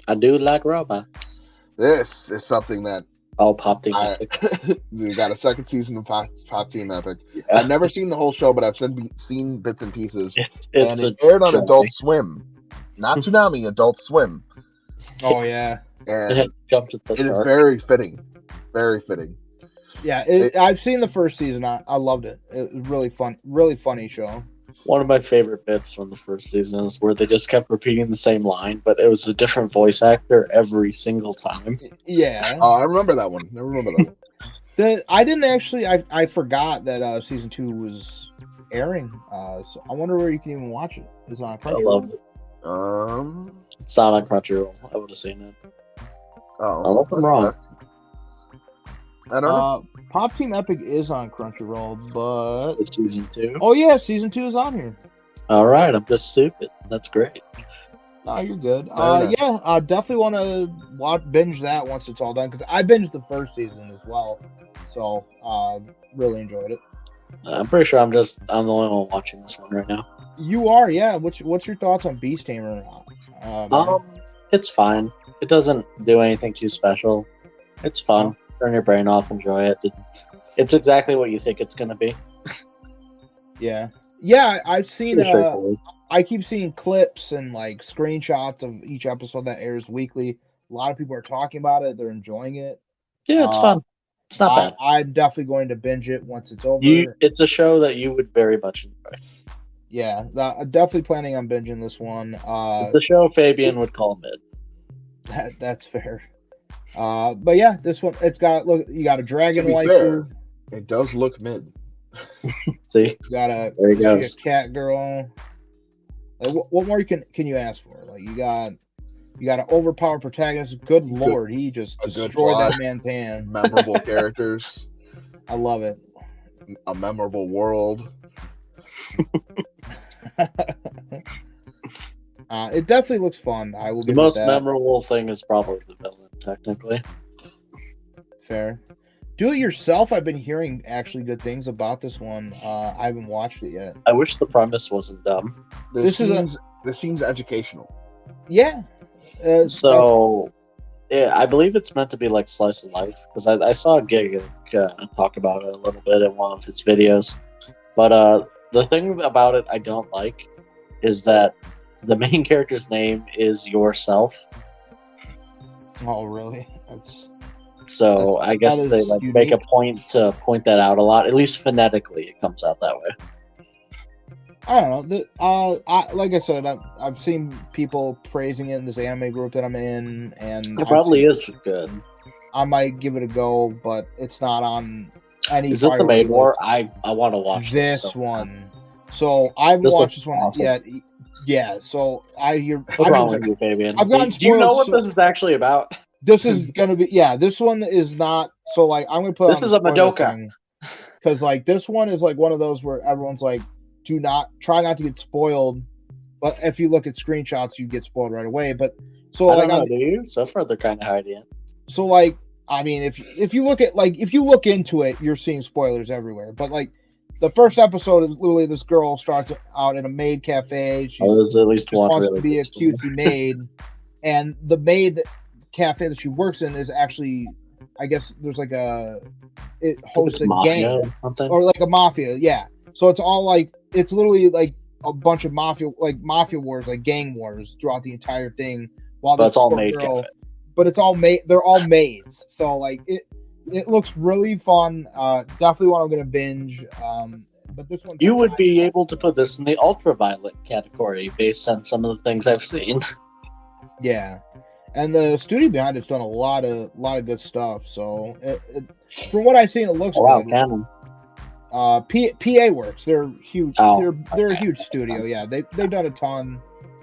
I do like robots. This is something that Pop Team Epic. We got a second season of Pop Team Epic. Yeah. I've never seen the whole show, but I've seen bits and pieces. It's and it aired on Adult Swim, not Toonami. Adult Swim. Oh yeah. And it is very fitting. Very fitting. Yeah, I've seen the first season. I loved it. It was really fun, really funny show. One of my favorite bits from the first season is where they just kept repeating the same line, but it was a different voice actor every single time. Yeah. Oh, I remember that one. I didn't actually. I forgot that season 2 was airing. So I wonder where you can even watch it. Is it on I Crunchyroll? love it. It's not on Crunchyroll. I would have seen it. Unless I'm wrong. I don't know. Pop Team Epic is on Crunchyroll, but It's season 2. oh yeah, season 2 is on here. All right, I'm just stupid. That's great. No, you're good. Fair enough. Yeah, I definitely want to binge that once it's all done because I binged the first season as well, so really enjoyed it. I'm pretty sure I'm the only one watching this one right now. You are, yeah. What's your thoughts on Beast Tamer? It's fine. It doesn't do anything too special. It's fun. Turn your brain off, enjoy it. It's exactly what you think it's gonna be. Yeah, I've seen. I keep seeing clips and like screenshots of each episode that airs weekly. A lot of people are talking about it. They're enjoying it. Yeah, it's fun. It's not bad. I'm definitely going to binge it once it's over. It's a show that you would very much enjoy. Yeah, I'm definitely planning on binging this one. It's a show Fabian would call mid. That's fair. But yeah, this one you got a dragon waifu. It does look mid. See, you got a cat girl. Like, what more can you ask for? Like you got an overpowered protagonist. Good lord, he just destroyed that man's hand. Memorable characters. I love it. A memorable world. It definitely looks fun. I will. The most memorable thing is probably the villain, technically. Fair. Do it yourself. I've been hearing actually good things about this one. I haven't watched it yet. I wish the premise wasn't dumb. This seems educational. Yeah. I believe it's meant to be like slice of life because I saw Gig talk about it a little bit in one of his videos. But the thing about it I don't like is that the main character's name is Yourself. Oh, really? I guess they make a point to point that out a lot. At least phonetically, it comes out that way. I don't know. Like I said, I've seen people praising it in this anime group that I'm in, and it probably is good. I might give it a go, but it's not on any. Is it the Maid War? I want to watch this one. So I haven't watched this one yet. Yeah. So I hear. What's wrong with you, Fabian? Do you know what this is actually about? This is gonna be this one is not so like I'm gonna put this is a Madoka because like this one is like one of those where everyone's like try not to get spoiled, but if you look at screenshots you get spoiled right away. But so I don't know, do you? So far they're kind of hiding it. So like I mean if you look into it you're seeing spoilers everywhere. But like the first episode is literally this girl starts out in a maid cafe. She there's at least one wants really to be a cutesy maid, and the maid cafe that she works in is actually, I guess there's like it hosts a gang or like a mafia, yeah. So it's all like it's literally like a bunch of mafia wars, like gang wars throughout the entire thing. But it's all maid. But it's all maid. They're all maids. So like it looks really fun. Definitely one I'm gonna binge. But this one you would be able to put this in the ultraviolet category based on some of the things I've seen. Yeah. And the studio behind it's done a lot of good stuff. So from what I've seen, it looks good. Canon. PA Works, they're huge. They're a huge studio. Yeah, they've done a ton.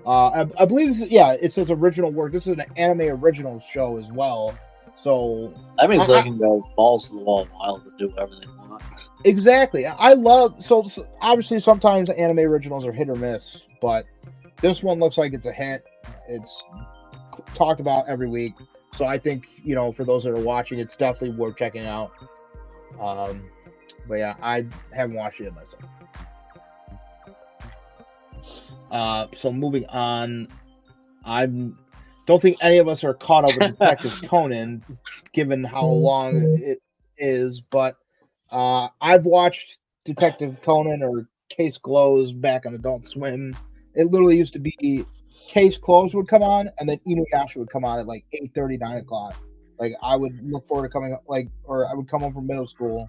I believe it says original work. This is an anime original show as well. So that means they can go balls to the wall wild and do whatever they want. Exactly. I love so obviously sometimes anime originals are hit or miss, but this one looks like it's a hit. It's talked about every week, so I think for those that are watching, it's definitely worth checking out. But yeah, I haven't watched it myself. So moving on, I don't think any of us are caught up with Detective Conan, given how long it is. But I've watched Detective Conan or Case Closed back on Adult Swim. It literally used to be Case Closed would come on, and then Inuyasha would come on at like 8:30, 9 o'clock. Like I would look forward to coming or I would come home from middle school,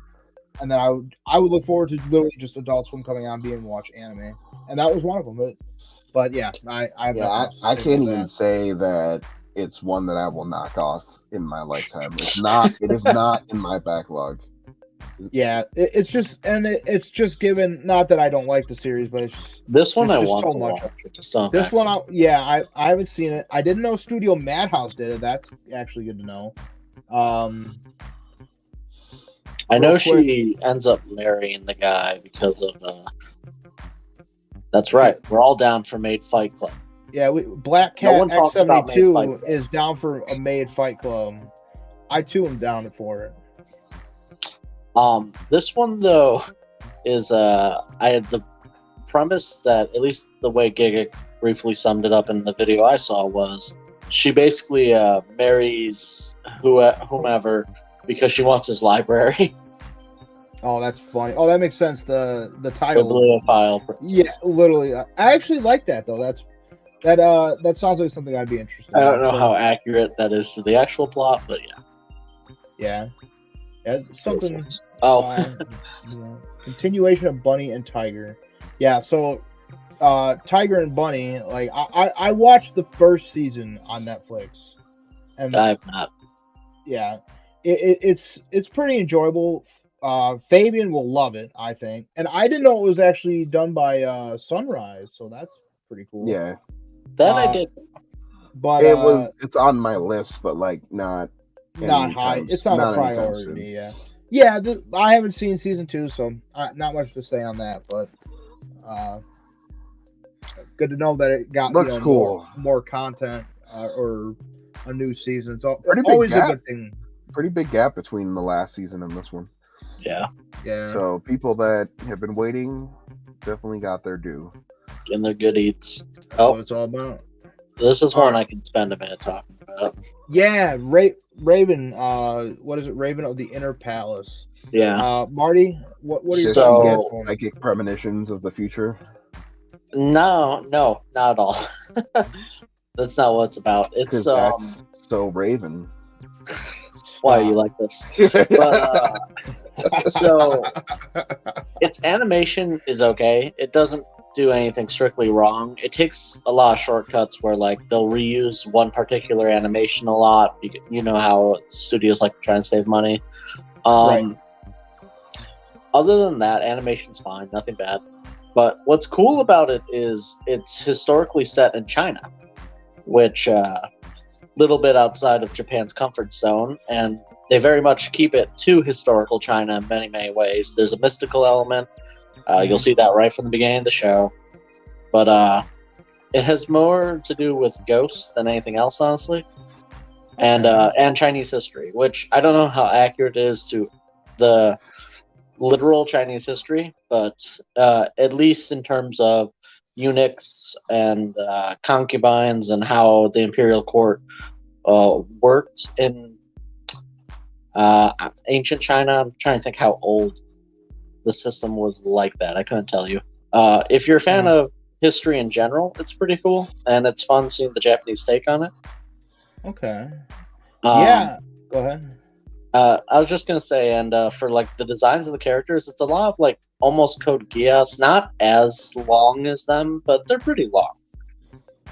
and then I would look forward to literally just Adult Swim coming on, being able to watch anime, and that was one of them. But yeah, I have nothing else to I say can't about even that. say that it's one that I will knock off in my lifetime. It's not. It is not in my backlog. Yeah, it's just given. Not that I don't like the series, but it's just, This one there's I just want so to much. watch. Just on This one, accident. I haven't seen it. I didn't know Studio Madhouse did it. That's actually good to know. I know real quick- she ends up marrying the guy because of. That's right. We're all down for Made Fight Club. Yeah, Black No Cat one talks about Made Fight X72 Club. is down for a Made Fight Club. I too am down for it. This one though is I had the premise that, at least the way Giga briefly summed it up in the video I saw, was she basically marries whomever because she wants his library. Oh, that's funny. Oh, that makes sense. The The title. Bibliophile princess. Yeah, literally. I actually like that though. That sounds like something I'd be interested in. I don't know So, how accurate that is to the actual plot, but yeah. yeah, something. Oh, Continuation of Bunny and Tiger. Yeah, so Tiger and Bunny, like I watched the first season on Netflix, and I've not. yeah, it's pretty enjoyable. Fabian will love it, I think, and I didn't know it was actually done by Sunrise, so that's pretty cool. Yeah, That I did. But it's on my list, but like not high. anytime- It's not a anytime priority. soon. Yeah. I haven't seen season 2, so not much to say on that. But good to know that it got Looks cool. more content or a new season. It's Pretty big always a gap. good thing. Pretty big gap between the last season and this one. Yeah, Yeah. So people that have been waiting definitely got their due. getting their good eats. That's what it's all about. This is one I can spend a minute talking about. Yeah, Raven. What is it? Raven of the Inner Palace. Yeah. Marty, what are your Does So- she thoughts get on it? psychic premonitions of the future? No, not at all. That's not what it's about. Because It's that's so Raven. why you like this. But, so its animation is okay. It doesn't do anything strictly wrong. It takes a lot of shortcuts where like they'll reuse one particular animation a lot. You know how studios like to try and save money. Right. Other than that, animation's fine, nothing bad. But what's cool about it is it's historically set in China, which little bit outside of Japan's comfort zone, and they very much keep it to historical China in many, many ways. There's a mystical element. You'll see that right from the beginning of the show. But it has more to do with ghosts than anything else, honestly. And Chinese history, which I don't know how accurate it is to the literal Chinese history, but at least in terms of eunuchs and concubines and how the imperial court worked in ancient China. I'm trying to think how old the system was like that. I couldn't tell you. If you're a fan of history in general, it's pretty cool, and it's fun seeing the Japanese take on it. Okay. Um, Yeah. Go ahead. I was just gonna say, and for like the designs of the characters, it's a lot of like almost Code Geass, not as long as them, but they're pretty long.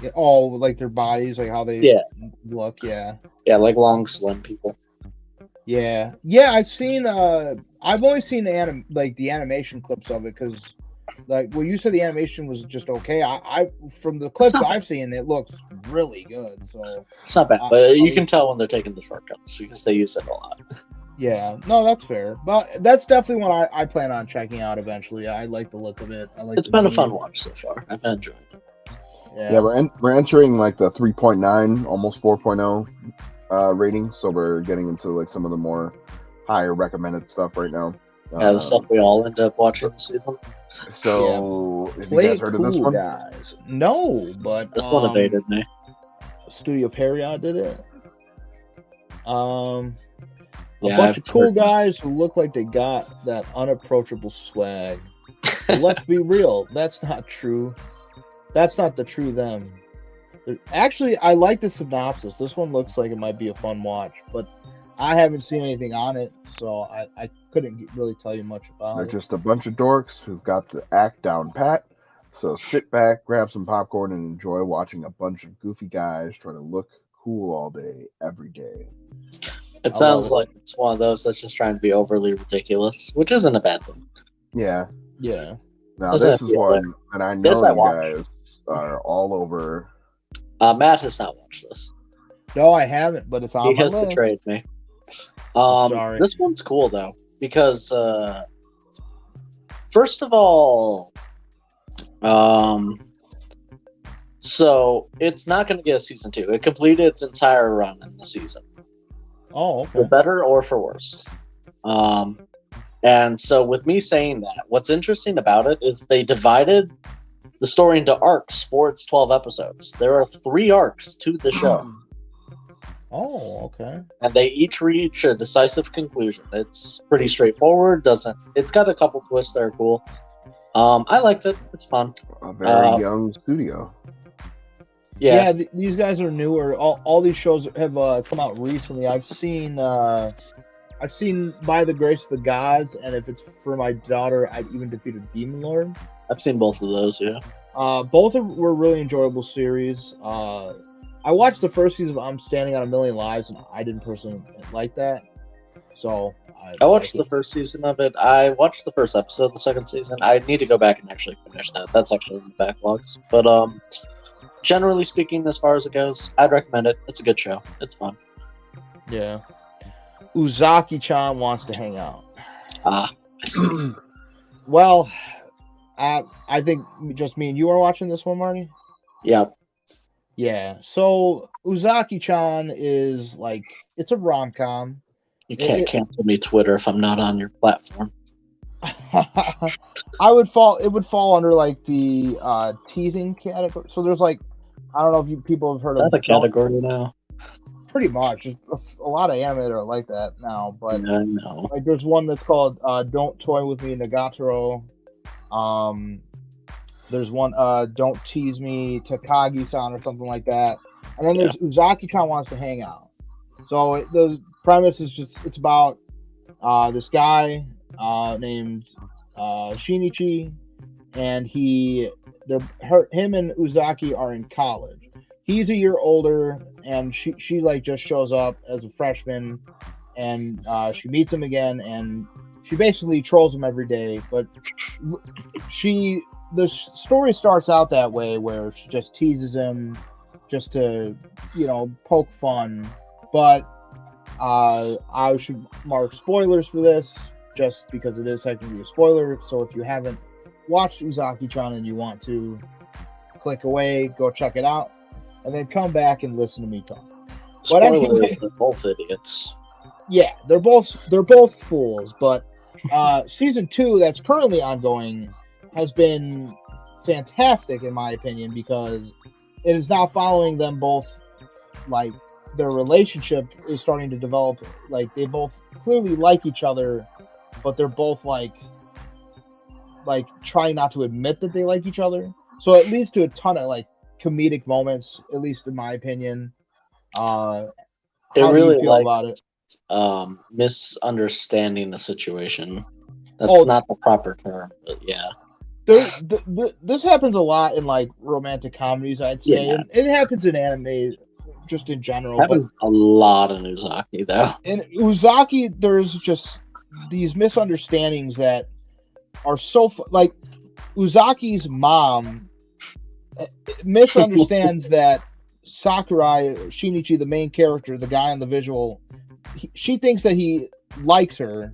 Yeah, oh, like their bodies, like how they look. Yeah. Yeah, like long, slim people. Yeah. I've only seen the animation clips of it because, like, well, you said the animation was just okay. I from the clips I've seen, it looks really good. So It's not bad, but you can tell when they're taking the shortcuts because they use it a lot. yeah, no, that's fair. But that's definitely one I plan on checking out eventually. I like the look of it. It's been a fun watch so far. I've enjoyed it. Yeah, we're entering like the 3.9, almost 4.0 rating, so we're getting into like some of the more higher recommended stuff right now. Yeah, the stuff we all end up watching this season. So, have you Play guys it heard cool, of this one? guys. No, but This one evaded me. Studio Period did it. A Yeah, bunch I've of cool heard- guys who look like they got that unapproachable swag. But let's be real, that's not true. That's not the true them. Actually, I like the synopsis. This one looks like it might be a fun watch, but I haven't seen anything on it, so I couldn't really tell you much about They're it. just a bunch of dorks who've got the act down pat. So sit back, grab some popcorn, and enjoy watching a bunch of goofy guys try to look cool all day, every day. It sounds like it's one of those that's just trying to be overly ridiculous, which isn't a bad thing. Yeah. Yeah. Now this is one that I know you guys are all over. Matt has not watched this. No, I haven't, but it's on my list. He has betrayed me. Sorry. This one's cool though, because first of all, so it's not going to get a season 2. It completed its entire run in the season. Oh, okay. For better or for worse. And so with me saying that, what's interesting about it is they divided the story into arcs for its 12 episodes. There are 3 arcs to the show. Oh, okay. And they each reach a decisive conclusion. It's pretty straightforward. It's got a couple twists that are cool. I liked it. It's fun. A very young studio. Yeah, these guys are newer. All these shows have come out recently. I've seen By the Grace of the Gods, and if it's for my daughter, I've even defeated Demon Lord. I've seen both of those, yeah. Both were really enjoyable series. I watched the first season of I'm Standing on a Million Lives, and I didn't personally like that. So I watched the first season of it. I watched the first episode of the second season. I need to go back and actually finish that. That's actually in the backlogs. But generally speaking, as far as it goes, I'd recommend it. It's a good show. It's fun. Yeah. Uzaki-chan wants to hang out. I see. Well, I think just me and you are watching this one, Marty? Yeah. Yeah. So Uzaki-chan is like, it's a rom-com. You can't cancel me Twitter if I'm not on your platform. It would fall under like the teasing category. So there's like, I don't know if people have heard of that. A category now? Pretty much. There's a lot of anime that are like that now, but I know. Like there's one that's called Don't Toy With Me Nagatoro. There's one Don't Tease Me Takagi-san or something like that. And then there's Uzaki-chan Wants to Hang Out. So the premise is it's about this guy named Shinichi, and him and Uzaki are in college. He's a year older, and she like just shows up as a freshman, and she meets him again, and she basically trolls him every day. But the story starts out that way, where she just teases him, just to poke fun. But I should mark spoilers for this, just because it is technically a spoiler. So if you haven't watched Uzaki-chan and you want to, click away, go check it out, and then come back and listen to me talk. Spoilers, they're both idiots. Yeah, they're both fools. But season 2 that's currently ongoing has been fantastic in my opinion, because it is now following them both. Like, their relationship is starting to develop. Like, they both clearly like each other, but they're both like trying not to admit that they like each other. So it leads to a ton of like comedic moments, at least in my opinion. How do you feel about it? Misunderstanding the situation. That's not the proper term, but yeah. This happens a lot in like romantic comedies, I'd say. Yeah. It happens in anime, just in general. But a lot in Uzaki, though. In Uzaki, there's just these misunderstandings that are so like Uzaki's mom misunderstands that Sakurai, Shinichi, the main character, the guy on the visual, she thinks that he likes her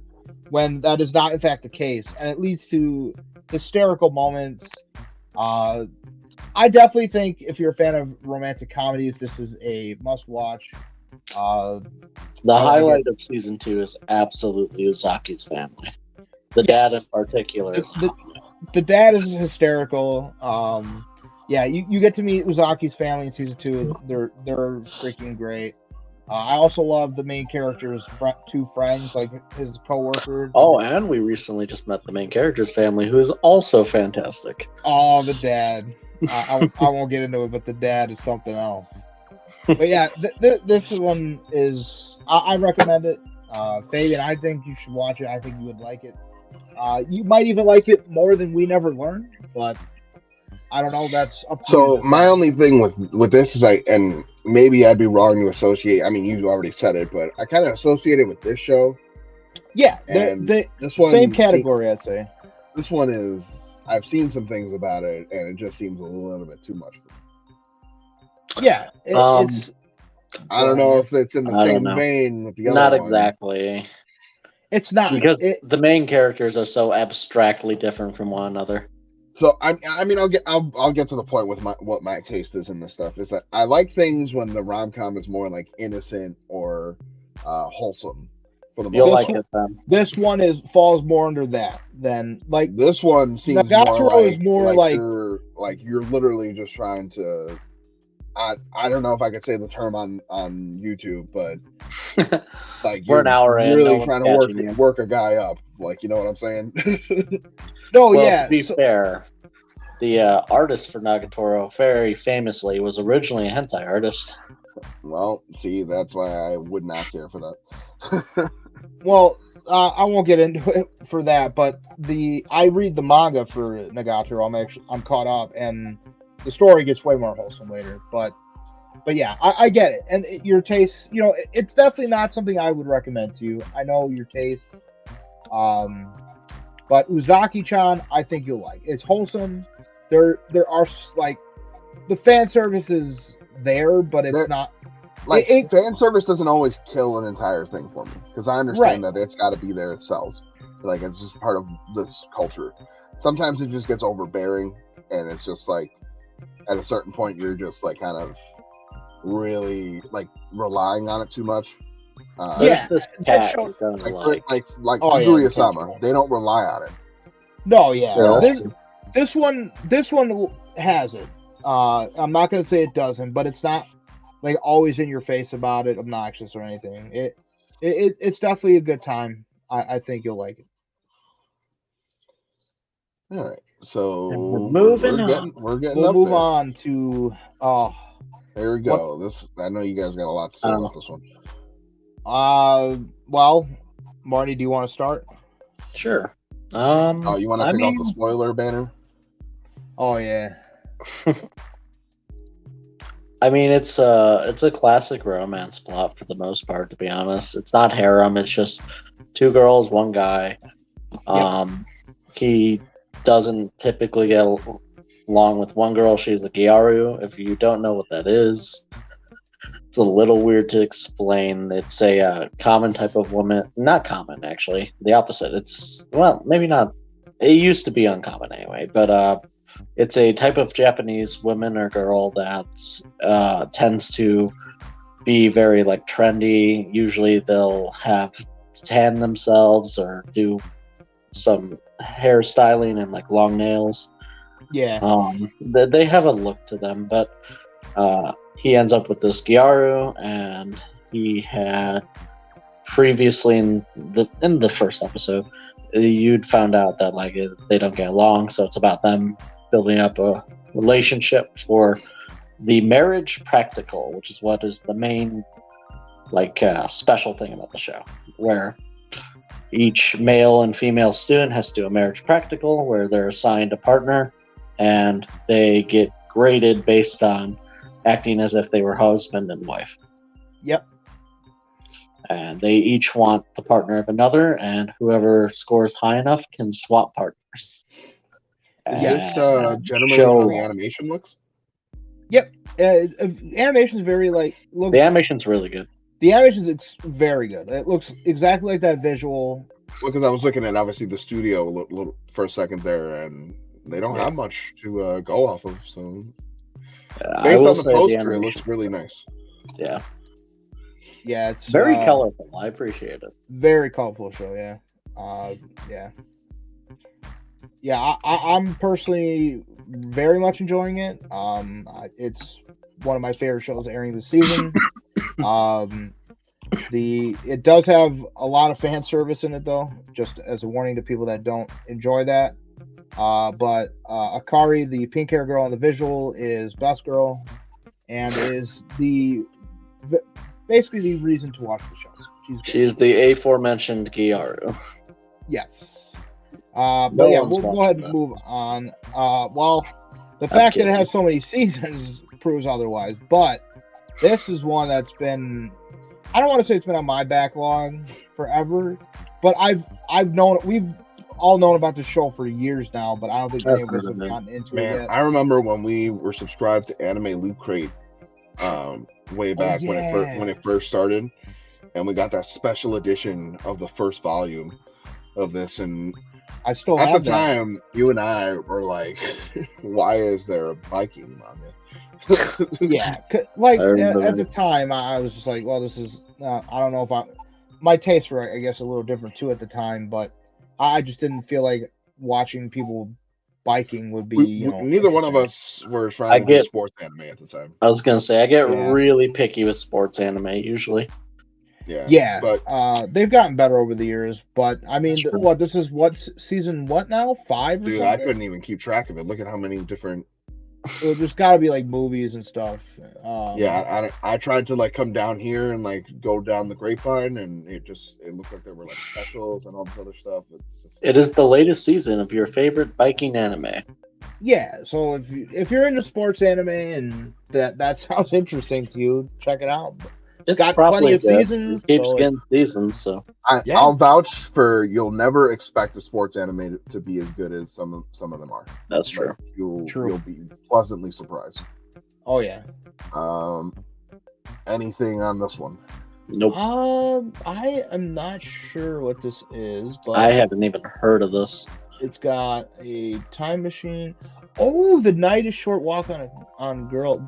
when that is not in fact the case, and it leads to hysterical moments. I definitely think if you're a fan of romantic comedies, this is a must-watch. The highlight of season 2 is absolutely Uzaki's family. The dad in particular is the dad is hysterical. Yeah, you get to meet Uzaki's family in season 2. They're freaking great. I also love the main character's 2 friends, like his co-worker. Oh, and we recently just met the main character's family, who is also fantastic. Oh, the dad. I won't get into it, but the dad is something else. But yeah, this one is I recommend it. Fabian, I think you should watch it. I think you would like it. You might even like it more than We Never Learned, but I don't know. That's up to So you. my only thing with this is and maybe I'd be wrong to associate. I mean, you already said it, but I kind of associate it with this show. Yeah, And the this one same category, I'd say. This one is. I've seen some things about it, and it just seems a little bit too much for me. Yeah, it's. I don't know if it's in the same vein with the other Not one. Exactly. It's not because the main characters are so abstractly different from one another. So I mean, I'll get to the point with what my taste is in this stuff. Is that I like things when the rom-com is more like innocent or wholesome. For the most You'll like it then. This one falls more under that than like this one seems Nagatoro more like, is more like you're literally just trying to. I don't know if I could say the term on YouTube, but like we're an hour in, really trying to work a guy up. Like, you know what I'm saying? No, well, yeah. To be fair, the artist for Nagatoro, very famously, was originally a hentai artist. Well, see, that's why I would not care for that. Well, I won't get into it for that, but I read the manga for Nagatoro. I'm caught up, and the story gets way more wholesome later. But yeah, I get it, and your taste. You know, it's definitely not something I would recommend to you. I know your taste. But Uzaki-chan, I think you'll like. It's wholesome. There are like the fan service is there, but it's not like fan service doesn't always kill an entire thing for me because I understand that it's got to be there. It sells, like it's just part of this culture. Sometimes it just gets overbearing, and it's just like at a certain point you're just like kind of really like relying on it too much. Yeah, like Kaguya-sama, they don't rely on it. No, yeah, this one has it. I'm not gonna say it doesn't, but it's not like always in your face about it, obnoxious or anything. It's definitely a good time. I think you'll like it. All right, so we're getting we'll move on to there we go. I know you guys got a lot to say about this one. Well, Marty, do you want to start? Sure. You want to take off the spoiler banner? Oh yeah. I mean, it's a classic romance plot for the most part. To be honest, it's not harem. It's just two girls, one guy. He doesn't typically get along with one girl. She's a gyaru. If you don't know what that is, it's a little weird to explain. It's a common type of woman. Not common, actually. The opposite. It's, well, maybe not. It used to be uncommon anyway, but it's a type of Japanese woman or girl that tends to be very like trendy. Usually they'll have tan themselves or do some hairstyling and like long nails. Yeah. They have a look to them, but he ends up with this gyaru, and he had previously in the first episode, you'd found out that like they don't get along, so it's about them building up a relationship for the marriage practical, which is what is the main like special thing about the show, where each male and female student has to do a marriage practical where they're assigned a partner and they get graded based on acting as if they were husband and wife. Yep. And they each want the partner of another, and whoever scores high enough can swap partners. Is this generally how the animation looks? Yep. Animation's very the animation's really good. The animation's very good. It looks exactly like that visual. Because I was looking at obviously the studio for a second there, and they don't have much to go off of. So based on the poster, it looks really nice. Yeah. Yeah, it's very colorful. I appreciate it. Very colorful show. Yeah. Yeah. I'm personally very much enjoying it. It's one of my favorite shows airing this season. It does have a lot of fan service in it, though, just as a warning to people that don't enjoy that. But Akari, the pink hair girl on the visual, is best girl, and is basically the reason to watch the show. She's the aforementioned Gyaru. Yes. But yeah, we'll go ahead and move on. Well, the fact that it has so many seasons proves otherwise, but this is one that's been, I don't want to say it's been on my backlog forever, but we've all known about the show for years now, but I don't think any of us have gotten into it yet. I remember when we were subscribed to Anime Loot Crate way back when it first started, and we got that special edition of the first volume of this, and I still at have the time you and I were like, why is there a Viking manga? Yeah, like at the time I was just like, well, this is I don't know if my tastes were, I guess, a little different too at the time, but I just didn't feel like watching people biking would be, neither one of us were trying to do sports anime at the time. I was gonna say I get really picky with sports anime usually. Yeah, but they've gotten better over the years. But I mean, this is season now? 5 or dude, something? I couldn't even keep track of it. Look at how many different. Well, there's got to be like movies and stuff. I tried to like come down here and like go down the grapevine, and it looked like there were like specials and all this other stuff. It is the latest season of your favorite biking anime. Yeah, so if you're into sports anime and that sounds interesting to you, check it out. It's got plenty of seasons. It keeps getting seasons, so I'll vouch for you'll never expect a sports anime to be as good as some of them are. That's true. You'll be pleasantly surprised. Oh yeah. Anything on this one? Nope. I am not sure what this is, but I haven't even heard of this. It's got a time machine. Oh, The Night is Short, Walk on Girl.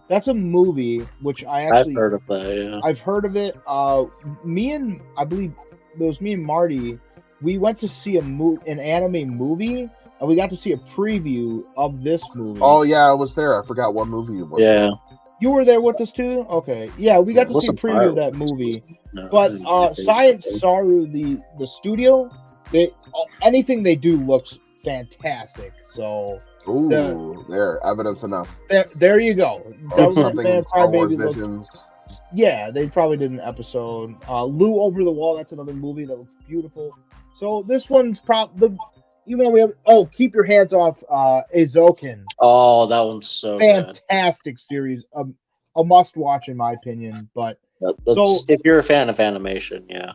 That's a movie which I've heard of that. Yeah, I've heard of it. I believe it was me and Marty. We went to see an anime movie, and we got to see a preview of this movie. Oh yeah, I was there. I forgot what movie it was. Yeah, you were there with us too. Okay, yeah, we got to see a preview of that movie. No, but Science Saru, the studio, anything they do looks fantastic. So. Ooh, there, evidence enough. There you go. Visions. Yeah, they probably did an episode. Lou Over the Wall, that's another movie that looks beautiful. So this one's probably, even though we have, Keep Your Hands Off Eizouken. Oh, that one's so fantastic good. Series. A must watch in my opinion. But if you're a fan of animation, yeah.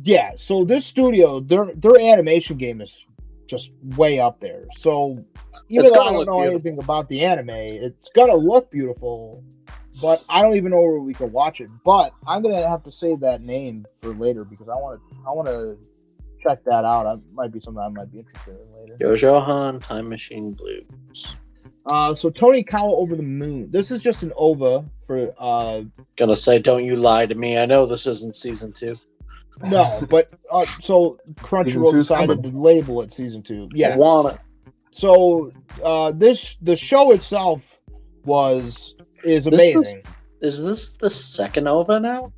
Yeah, so this studio, their animation game is just way up there. So even though I don't know anything about the anime, it's gonna look beautiful, but I don't even know where we can watch it. But I'm gonna have to save that name for later because I want to check that out. That might be something I might be interested in later. Yojohan Time Machine Blues. So Tony Kawa Over the Moon. This is just an OVA for. Gonna say, don't you lie to me. I know this isn't season 2. No, but so Crunchyroll decided to label it season 2. Yeah. I want it. So the show itself is amazing. Is this the second OVA now?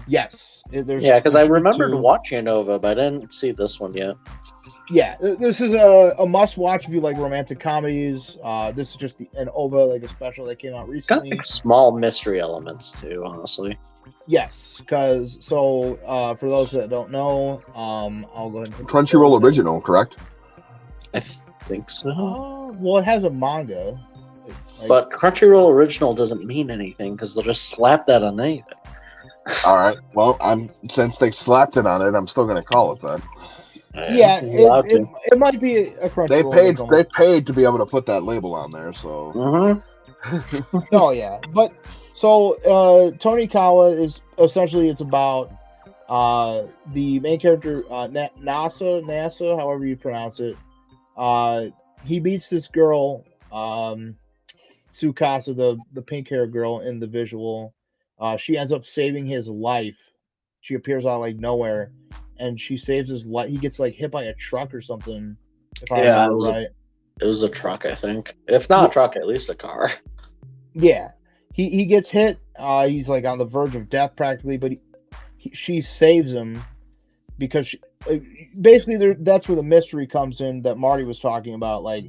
Yes. Because I remembered watching OVA, but I didn't see this one yet. Yeah, this is a must-watch if you like romantic comedies. This is just an OVA, like a special that came out recently. Got small mystery elements too, honestly. Yes, because for those that don't know, I'll go ahead and Crunchyroll original, correct? I think so. Well, it has a manga. But Crunchyroll original doesn't mean anything because they'll just slap that on anything. All right. Well, since they slapped it on it, I'm still going to call it that. Yeah, it might be a Crunchyroll. They paid to be able to put that label on there, so. Mm-hmm. Oh yeah, but so Tony Kawa is essentially it's about the main character NASA, however you pronounce it. He meets this girl, Tsukasa, the pink hair girl in the visual. She ends up saving his life. She appears out of like nowhere, and she saves his life. He gets like hit by a truck or something. If I remember right. It was a truck, I think. If not a truck, at least a car. Yeah, he gets hit. He's like on the verge of death practically, but she saves him because basically that's where the mystery comes in that Marty was talking about. Like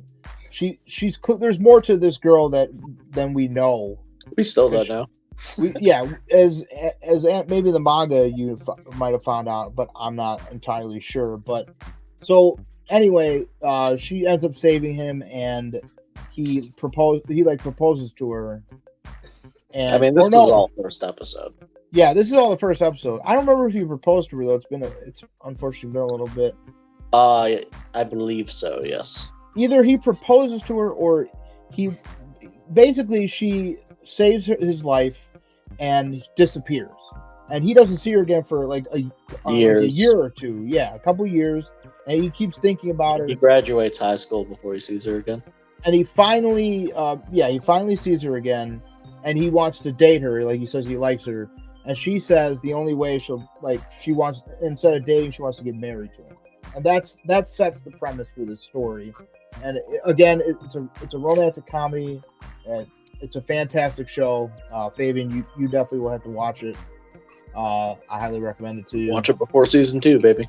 she's there's more to this girl than we know. We still don't know. As maybe the manga you might have found out, but I'm not entirely sure. But so anyway, she ends up saving him, and he proposes to her. And I mean, this is all first episode. Yeah, this is all the first episode. I don't remember if he proposed to her though. It's unfortunately been a little bit. I believe so. Yes. Either he proposes to her, or she saves his life and disappears, and he doesn't see her again for like a year or two. Yeah, a couple years, and he keeps thinking about her. He graduates high school before he sees her again, and he finally sees her again, and he wants to date her. Like, he says he likes her, and she says the only way instead of dating, she wants to get married to him, and that sets the premise for this story. And again, it's a romantic comedy. It's a fantastic show. Fabian, you definitely will have to watch it. I highly recommend it to you. Watch it before season 2, baby.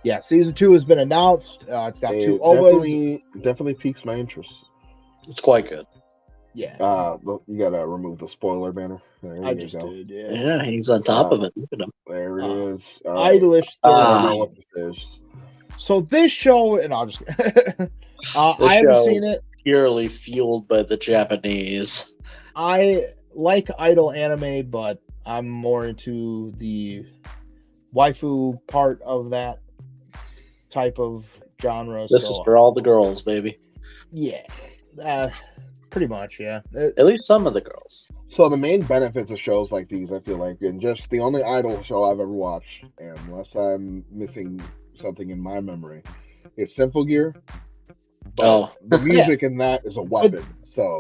Yeah, season 2 has been announced. It's got 2 ovas. Definitely piques my interest. It's quite good. Yeah. You gotta remove the spoiler banner. There I you just go. did, yeah. Yeah, he's on top of it. Look at him. There it is. Idolish 30. I don't know what this is. So this show, and I'll just I haven't seen it. Purely fueled by the Japanese. I like idol anime, but I'm more into the waifu part of that type of genre. This is for all the girls, baby. Yeah, pretty much, yeah. At least some of the girls. So the main benefits of shows like these, I feel like, and just the only idol show I've ever watched, and unless I'm missing something in my memory, is Symphogear. But the music in that is a weapon.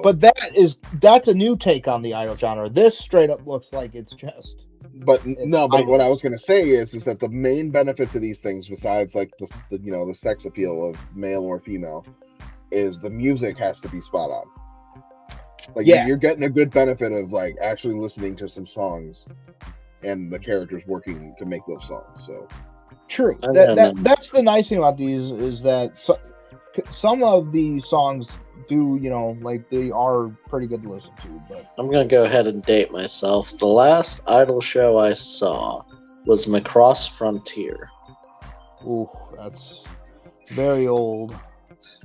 But that's a new take on the idol genre. This straight up looks like it's just. But what I was gonna say is that the main benefit to these things, besides like the sex appeal of male or female, is the music has to be spot on. Like, you're getting a good benefit of like actually listening to some songs, and the characters working to make those songs. So true. That's the nice thing about these, is that some of the songs do, they are pretty good to listen to. But I'm gonna go ahead and date myself. The last idol show I saw was Macross Frontier. Ooh, that's very old.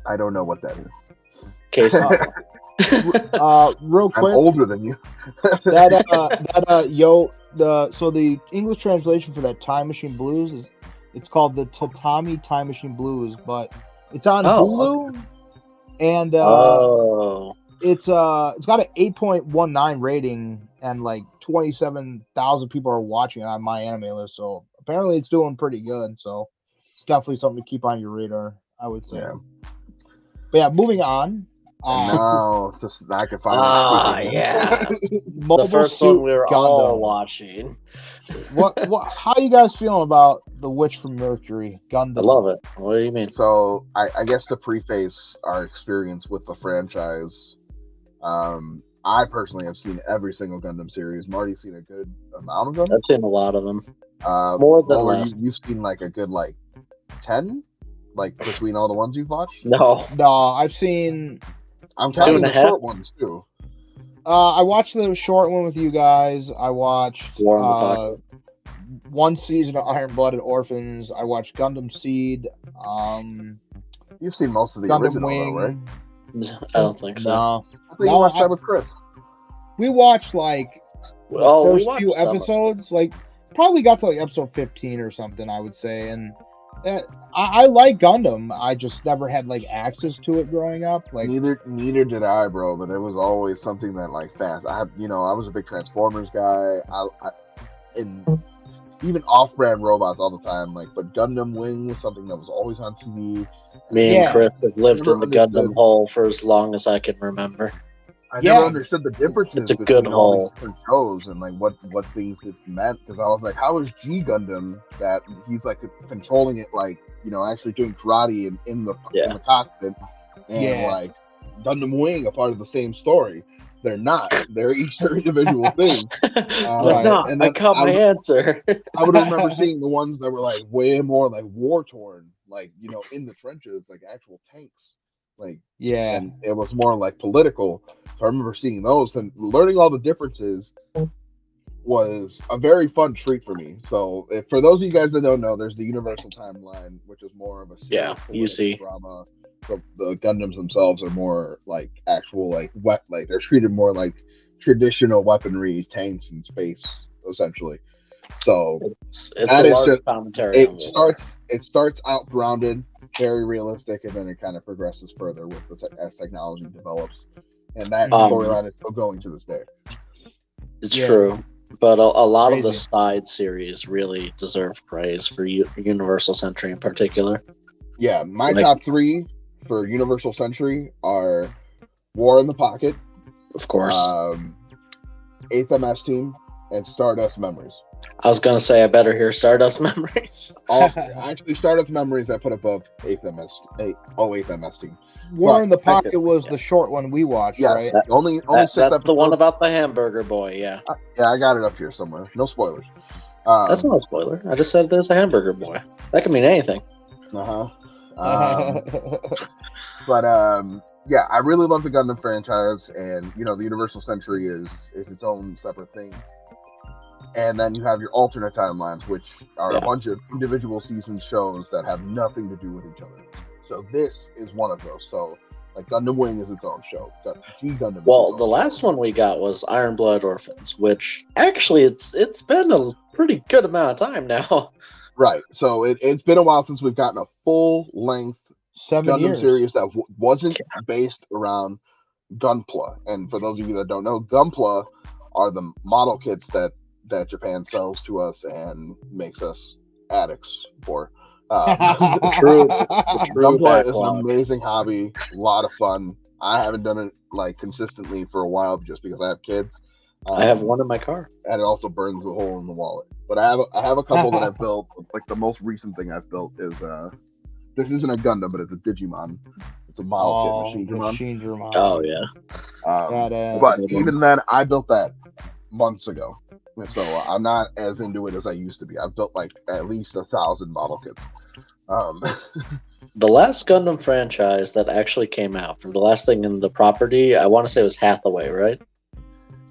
I don't know what that is. Case real quick, I'm older than you. The English translation for that Time Machine Blues it's called the Tatami Time Machine Blues, but it's on Hulu, okay. And it's got an 8.19 rating, and like 27,000 people are watching it on my anime list. So apparently it's doing pretty good. So it's definitely something to keep on your radar, I would say. Yeah. But yeah, moving on. No, just I can find. Yeah. The first one we were all watching. How you guys feeling about The Witch from Mercury Gundam? I love it. What do you mean? So I guess to preface our experience with the franchise, I personally have seen every single Gundam series. Marty's seen a good amount of them. I've seen a lot of them. More than less. You've seen like a good 10, like between all the ones you've watched. No, I've seen. I'm counting the short ones too. I watched the short one with you guys. I watched one season of Iron Blooded Orphans. I watched Gundam Seed. You've seen most of the Gundam original, Wing. though, right? I don't think so. No. I think you watched that with Chris. We watched like the first few episodes. Like, probably got to like episode 15 or something, I would say. And I like Gundam. I just never had like access to it growing up. Like, neither did I, bro. But it was always something that like fast. I was a big Transformers guy. And even off-brand robots all the time. Like, but Gundam Wing was something that was always on TV. Me and Chris have lived in the Gundam hole for as long as I can remember. I never understood the differences it's a between good all hole. these different shows and like what things it meant, because I was like, how is G Gundam that he's like controlling it, like, actually doing karate in the cockpit, and like Gundam Wing a part of the same story? They're not. They're each their individual thing. No, and then my answer. I would remember seeing the ones that were like way more like war torn, like in the trenches, like actual tanks. Like, Yeah. and it was more like political. So I remember seeing those and learning all the differences was a very fun treat for me. So, for those of you guys that don't know, there's the Universal Timeline, which is more of a serious political drama. The Gundams themselves are more like actual like they're treated more like traditional weaponry, tanks in space, essentially. So it's a large commentary. It starts out grounded, very realistic, and then it kind of progresses further with as technology develops. And that storyline is still going to this day. It's true. But a lot of the side series really deserve praise for Universal Century in particular. Yeah, my top 3 for Universal Century are War in the Pocket, of course, 8th MS Team, and Stardust Memories. I was gonna say I better hear Stardust Memories. Actually, Stardust Memories I put above 8th MS Team. War in the Pocket was the short one we watched, right? Only 6 episodes. That's the one about the hamburger boy, yeah. I got it up here somewhere. No spoilers. That's not a spoiler. I just said there's a hamburger boy. That can mean anything. But yeah, I really love the Gundam franchise, and the Universal Century is its own separate thing. And then you have your alternate timelines, which are a bunch of individual season shows that have nothing to do with each other. So this is one of those. So like Gundam Wing is its own show. G Gundam. Well, the last one we got was Iron Blood Orphans, which actually it's been a pretty good amount of time now. Right. So it's been a while since we've gotten a full length 7 Gundam years series that wasn't based around Gunpla. And for those of you that don't know, Gunpla are the model kits that Japan sells to us and makes us addicts for. True Gunpla is an amazing hobby, a lot of fun. I haven't done it like consistently for a while just because I have kids. I have one in my car, and it also burns a hole in the wallet. But I have a couple that I've built. Like the most recent thing I've built is this isn't a Gundam, but it's a Digimon. It's a model kit, Machine Dramon. Oh yeah. But even then, I built that months ago. So I'm not as into it as I used to be. I've built like at least 1,000 model kits. The last Gundam franchise that actually came out, from the last thing in the property, I want to say it was Hathaway, right?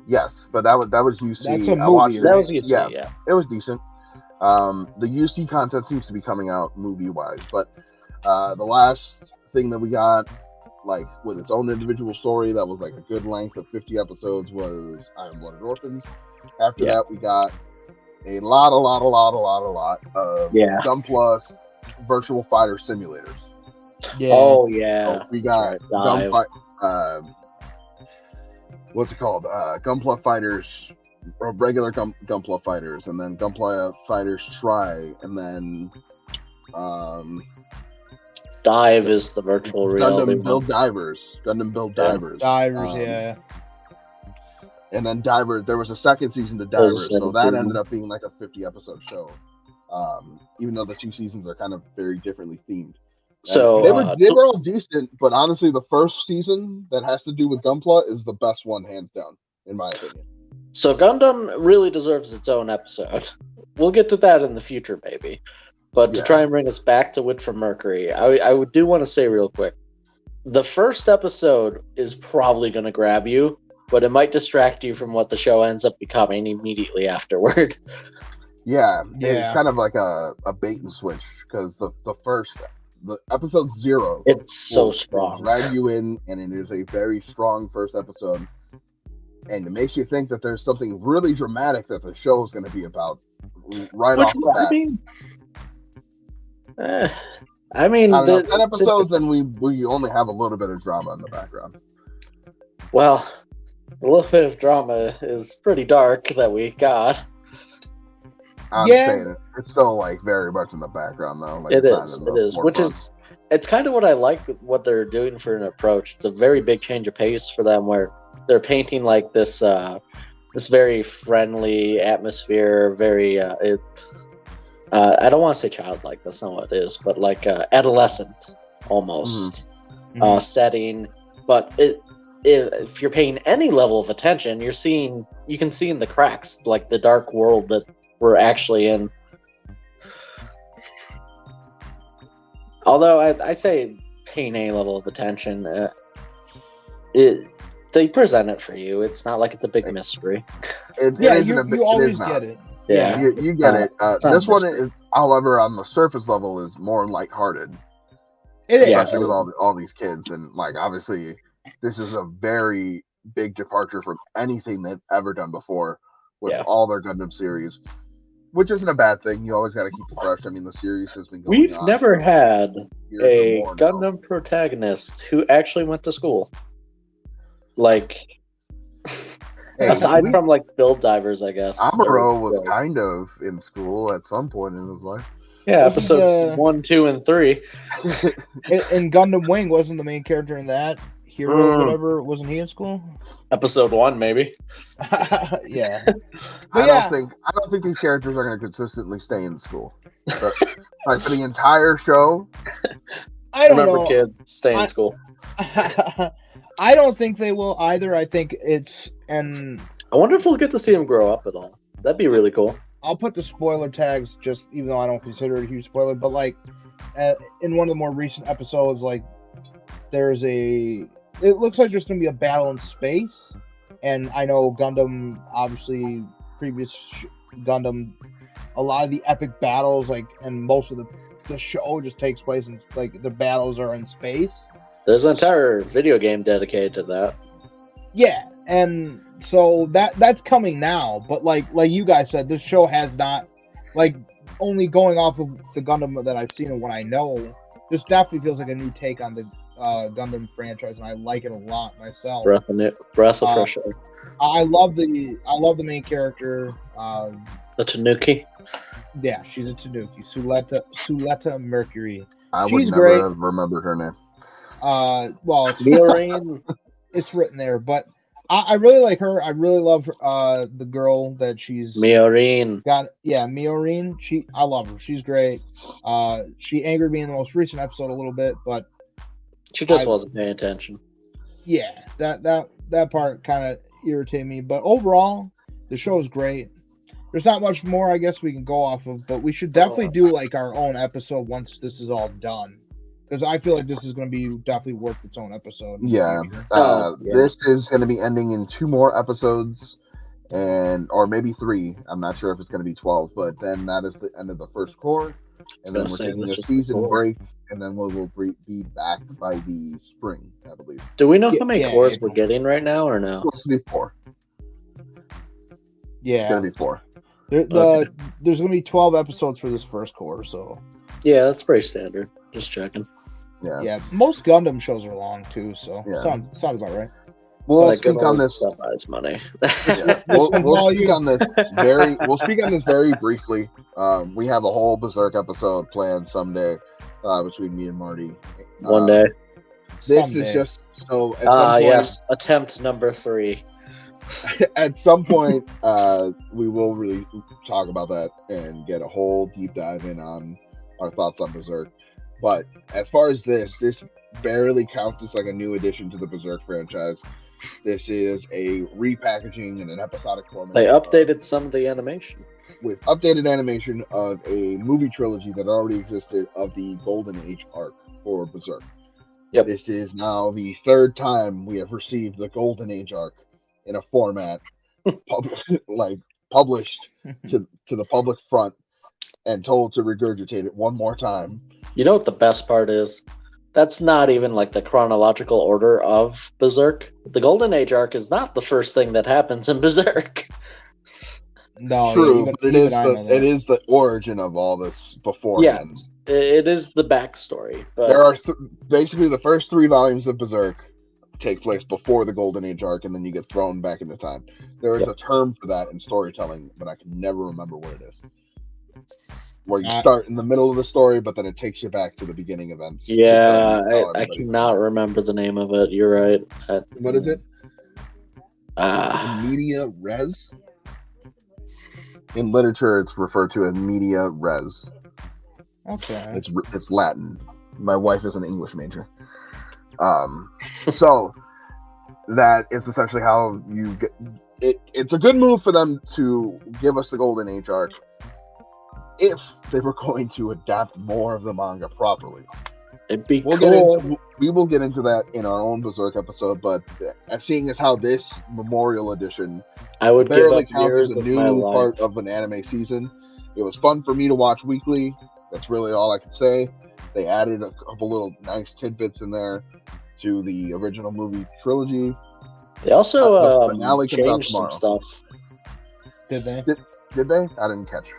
Yes, but that was UC. That's a movie, I watched that was UC, yeah. It was decent. The UC content seems to be coming out movie-wise, but the last thing that we got, like with its own individual story, that was like a good length of 50 episodes, was Iron Blooded Orphans. After that, we got a lot of Gunpla Virtual Fighter simulators. Yeah. Oh yeah. So we got what's it called? Gunpla Fighters, or regular Gunpla Fighters, and then Gunpla Fighters Try, and then Dive is the virtual reality. Gundam Build Divers. Divers. And then Diver, there was a second season to Divers, so that ended up being like a 50-episode show. Even though the 2 seasons are kind of very differently themed. So they were all decent, but honestly, the first season that has to do with Gunpla is the best one, hands down, in my opinion. So Gundam really deserves its own episode. We'll get to that in the future, maybe. But to try and bring us back to Wit from Mercury, I do want to say real quick, the first episode is probably going to grab you, but it might distract you from what the show ends up becoming immediately afterward. Yeah. It's kind of like a bait and switch, because the episode 0, it's so strong, drag you in, and it is a very strong first episode, and it makes you think that there's something really dramatic that the show is going to be about off the bat. I mean, 10 episodes, and we only have a little bit of drama in the background. Well, a little bit of drama is pretty dark that we got. I'm saying it's still like very much in the background though. Like, it is, which is, it's kind of what I like with what they're doing for an approach. It's a very big change of pace for them, where they're painting like this very friendly atmosphere, very I don't want to say childlike, that's not what it is, but like adolescent almost setting. But if you're paying any level of attention, you can see in the cracks like the dark world that we're actually in. Although I say paying any level of attention. They present it for you. It's not like it's a big mystery. You always get it. Yeah, you get it. This one mystery. is, however, on the surface level, is more lighthearted. It is. Especially with all these kids, and like obviously, this is a very big departure from anything they've ever done before with all their Gundam series, which isn't a bad thing. You always got to keep it fresh. I mean, the series has been going We've on never had years a or more Gundam protagonist who actually went to school. Like, Hey, aside from like build divers, I guess. Amuro was kind of in school at some point in his life. Yeah, episodes 1, 2, and 3. In Gundam Wing, wasn't the main character in that hero, whatever? Wasn't he in school? Episode 1, maybe. Yeah. I don't think these characters are going to consistently stay in school. But, like for the entire show. I don't Remember, know. kids, stay in school. I don't think they will either. I think I wonder if we'll get to see him grow up at all. That'd be really cool. I'll put the spoiler tags, just even though I don't consider it a huge spoiler, but like in one of the more recent episodes, like it looks like there's going to be a battle in space. And I know Gundam, obviously, previous Gundam, a lot of the epic battles, like, and most of the show just takes place in, like, the battles are in space. There's an entire video game dedicated to that. Yeah, and so that's coming now. But like you guys said, this show has not, like, only going off of the Gundam that I've seen and what I know, this definitely feels like a new take on the Gundam franchise, and I like it a lot myself. Breath of fresh air. I love the main character. The Tanuki. Yeah, she's a Tanuki. Suletta Mercury. I She's would never great. have remembered her name. Well, Miorine. it's written there, but I really like her. I really love the girl that she's Miorine. got. Yeah, Miorine. I love her. She's great. She angered me in the most recent episode a little bit, but She just wasn't paying attention. yeah, that part kind of irritated me. But overall, the show is great. There's not much more, I guess, we can go off of, but we should definitely do like our own episode once this is all done, because I feel like this is going to be definitely worth its own episode. Yeah. This is going to be ending in 2 more episodes, or maybe 3. I'm not sure if it's going to be 12, but then that is the end of the first core, and then we're taking a season break, and then we'll be back by the spring, I believe. Do we know how many cores we're getting right now, or no? It's going to be 4. Yeah, It's going to be 4. There's going to be 12 episodes for this first core, so Yeah, that's pretty standard. Just checking. Yeah. Most Gundam shows are long too, so Yeah. sounds about right. We'll Like, speak on this. Stuff buys money. Yeah, we'll speak on this very briefly. We have a whole Berserk episode planned someday between me and Marty. One day. This Someday. is just so. At some point, Yes. Attempt number 3. at some point, we will really talk about that and get a whole deep dive in on our thoughts on Berserk. But as far as this barely counts as like a new addition to the Berserk franchise. This is a repackaging in an episodic format. They updated some of the animation. With updated animation of a movie trilogy that already existed of the Golden Age arc for Berserk. Yep. This is now the 3rd time we have received the Golden Age arc in a format published to the public front and told to regurgitate it one more time. You know what the best part is? That's not even like the chronological order of Berserk. The Golden Age arc is not the first thing that happens in Berserk. No, True, but it is the origin of all this beforehand. Yeah, it is the backstory. But there are basically the first 3 volumes of Berserk take place before the Golden Age arc, and then you get thrown back into time. There is a term for that in storytelling, but I can never remember what it is. Where you start in the middle of the story, but then it takes you back to the beginning events. Yeah, I cannot remember the name of it. You're right. What is it? Media res? In literature, it's referred to as media res. Okay. It's Latin. My wife is an English major. So that is essentially how you get it. It's a good move for them to give us the Golden Age arc if they were going to adapt more of the manga properly. It'd be we will get into that in our own Berserk episode, but seeing as how this Memorial Edition I would barely give up counts years as a of my new life. part of an anime season, it was fun for me to watch weekly. That's really all I can say. They added a couple little nice tidbits in there to the original movie trilogy. They also the finale comes out changed some tomorrow. stuff. Did they? Did they? I didn't catch.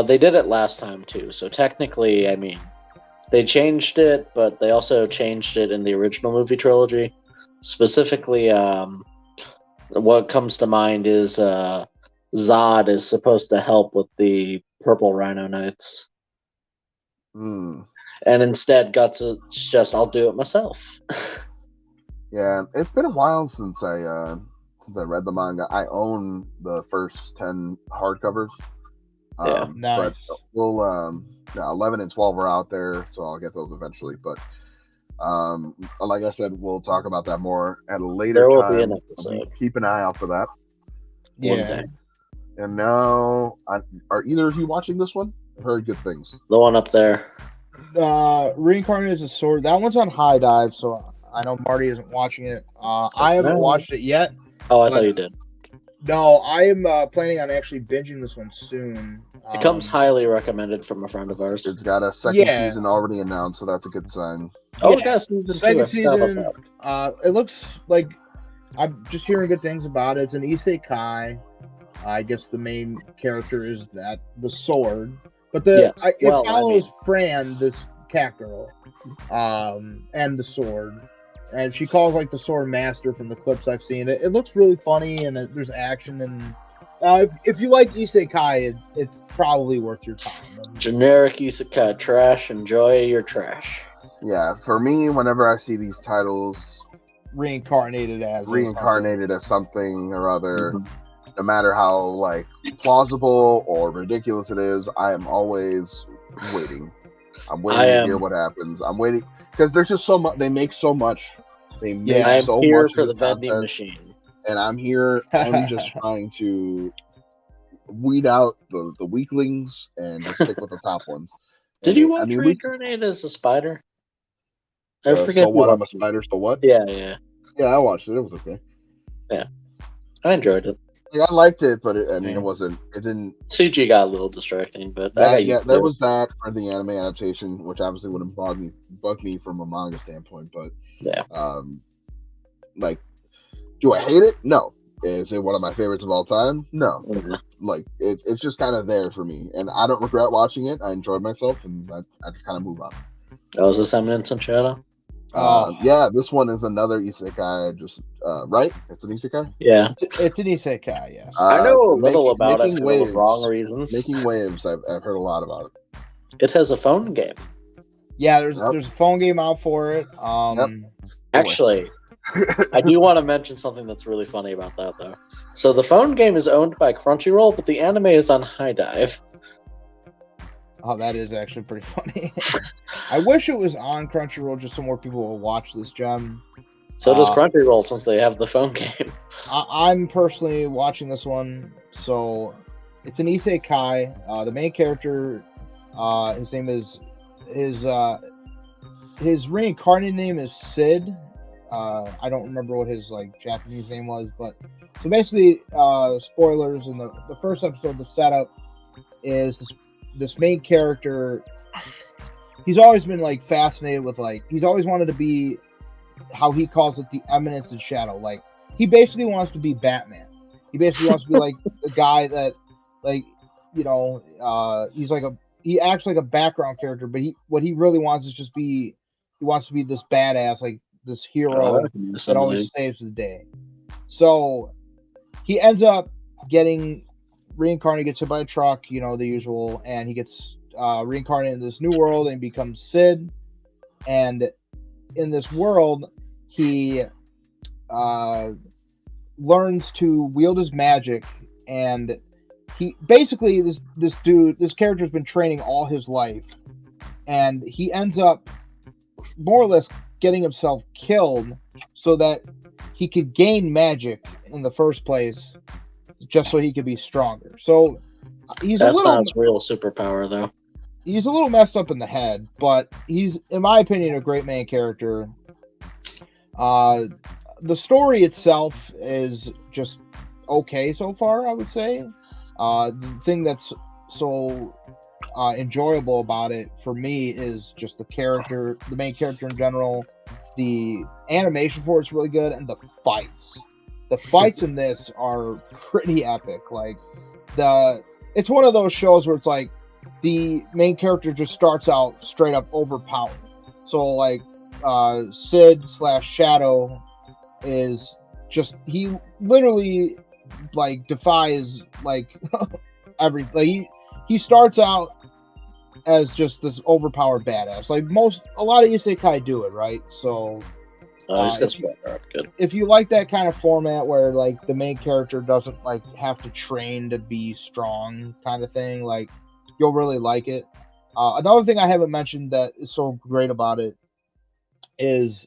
They did it last time too, so technically, I mean, they changed it, but they also changed it in the original movie trilogy. Specifically, what comes to mind is Zod is supposed to help with the Purple Rhino Knights, and instead Guts is just, I'll do it myself. Yeah, it's been a while since I read the manga. I own the first 10 hardcovers. Yeah, nice. But we'll 11 and 12 are out there, so I'll get those eventually. But like I said, we'll talk about that more at a later there will time. be an episode. Keep an eye out for that. One Yeah. day. And now, are either of you watching this one? I've heard good things. The one up there. Reincarnated as a Sword. That one's on High Dive, so I know Marty isn't watching it. I haven't watched it yet. Oh, I thought you did. No, I am planning on actually binging this one soon. It comes highly recommended from a friend of ours. It's got a second Yeah. season already announced, so that's a good sign. Oh, Yeah. we got season 2. Second I forgot about season. that. It looks like I'm just hearing good things about it. It's an isekai. I guess the main character is the sword, but it follows Fran, this cat girl, and the sword, and she calls like the sword master from the clips I've seen. It looks really funny, and there's action, and if you like isekai, it's probably worth your time. Generic isekai trash. Enjoy your trash. Yeah, for me, whenever I see these titles Reincarnated as something or other, Mhm. no matter how like plausible or ridiculous it is, I am always waiting. I'm waiting to hear what happens. I'm waiting because there's just so much. They make so much. They make I am so here much for of the this vending content, machine. and I'm here. I'm just trying to weed out the weaklings and just stick with the top ones. Did you watch Reincarnated as a Spider? I forget. So what? I'm a spider. So what? Yeah. Yeah, I watched it. It was okay. I enjoyed it. Like, I liked it, but it didn't. CG got a little distracting, but There was that for the anime adaptation, which obviously wouldn't bug me from a manga standpoint. But yeah, like, do I hate it? No. Is it one of my favorites of all time? No. Mm-hmm. Like, it's just kind of there for me, and I don't regret watching it. I enjoyed myself, and I just kind of move on. Oh, is this Eminence in Shadow? Yeah, this one is another isekai. Just right? It's an isekai. Yeah, it's an isekai. Yes, I know a little about it for waves, the wrong reasons. Making waves. I've heard a lot about it. It has a phone game. Yeah, there's a phone game out for it. Actually, I do want to mention something that's really funny about that, though. So the phone game is owned by Crunchyroll, but the anime is on High Dive. Oh, that is actually pretty funny. I wish it was on Crunchyroll just so more people will watch this gem. So does Crunchyroll, since they have the phone game. I'm personally watching this one. So it's an isekai. The main character, his name is his reincarnated name is Sid. I don't remember what his Japanese name was, but so basically, spoilers in the first episode. The setup is this main character. He's always been fascinated with he's always wanted to be, how he calls it, the Eminence in Shadow. He basically wants to be Batman. He basically wants to be the guy that he's he acts like a background character, but what he really wants is just he wants to be this badass, this hero that always saves the day. So he ends up getting reincarnated, gets hit by a truck, the usual, and he gets reincarnated in this new world and becomes Sid. And in this world, he learns to wield his magic, and he basically this character's been training all his life, and he ends up more or less getting himself killed so that he could gain magic in the first place, just so he could be stronger. So he's that sounds real superpower, though. he's a little messed up in the head, but he's, in my opinion, a great main character. The story itself is just okay so far, I would say. The thing that's so enjoyable about it for me is just the main character in general. The animation for it's really good, and the fights. The fights in this are pretty epic. Like it's one of those shows where it's like the main character just starts out straight up overpowered. So like Sid/Shadow is just, he literally like defies like everything. Like, he starts out as just this overpowered badass. Like a lot of isekai do it, right? So if you like that kind of format where like the main character doesn't like have to train to be strong kind of thing, like you'll really like it. Another thing I haven't mentioned that is so great about it is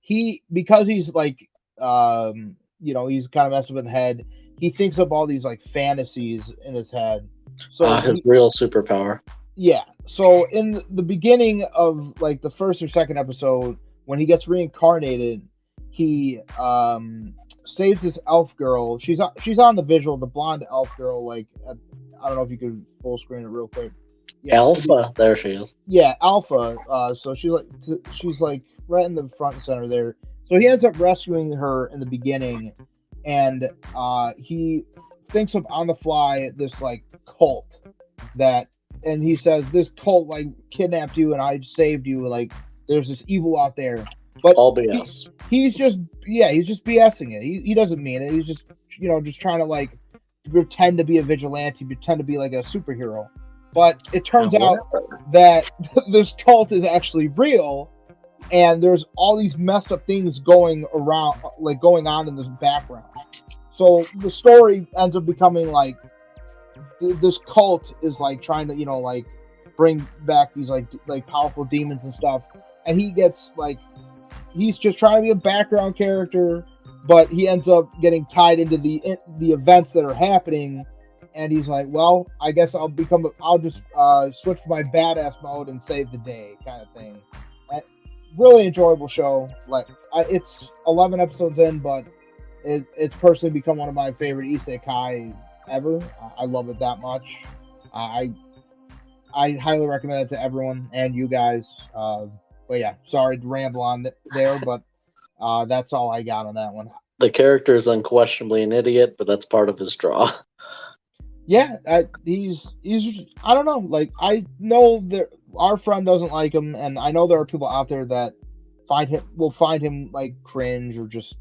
because he's like he's kind of messed with the head, he thinks of all these like fantasies in his head. So his real superpower. Yeah. So in the beginning of like the first or second episode, when he gets reincarnated, he saves this elf girl. She's on the visual, the blonde elf girl. Like I don't know if you could full screen it real quick. Yeah, Alpha, there she is. Yeah, Alpha. So she's like right in the front and center there. So he ends up rescuing her in the beginning, and he thinks of on the fly this like cult and he says this cult like kidnapped you and I saved you. Like there's this evil out there, but all BS. He's just BSing it. He doesn't mean it. He's just just trying to like pretend to be a vigilante, pretend to be like a superhero. But it turns out that this cult is actually real, and there's all these messed up things going on in this background. So the story ends up becoming like this cult is like trying to like bring back these like powerful demons and stuff, and he gets like, he's just trying to be a background character, but he ends up getting tied into the events that are happening, and he's like, well, I guess I'll just switch to my badass mode and save the day kind of thing. Really enjoyable show. Like it's 11 episodes in, but it's personally become one of my favorite isekai ever. I love it that much. I highly recommend it to everyone and you guys. But yeah, sorry to ramble on there, but that's all I got on that one. The character is unquestionably an idiot, but that's part of his draw. Yeah, he's I don't know. Like I know that our friend doesn't like him, and I know there are people out there that will find him like cringe or just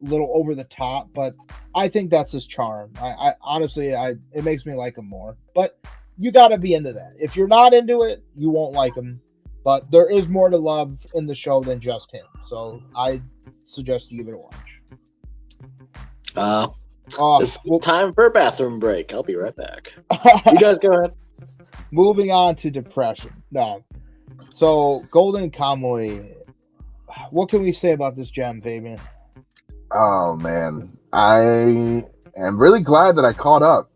a little over the top, but I think that's his charm. I honestly, it makes me like him more. But you got to be into that. If you're not into it, you won't like him. But there is more to love in the show than just him. So I suggest you give it a watch. It's time for a bathroom break. I'll be right back. You guys go ahead. Moving on to depression. No. So Golden Kamuy. What can we say about this gem, Fabian? Oh man, I am really glad that I caught up,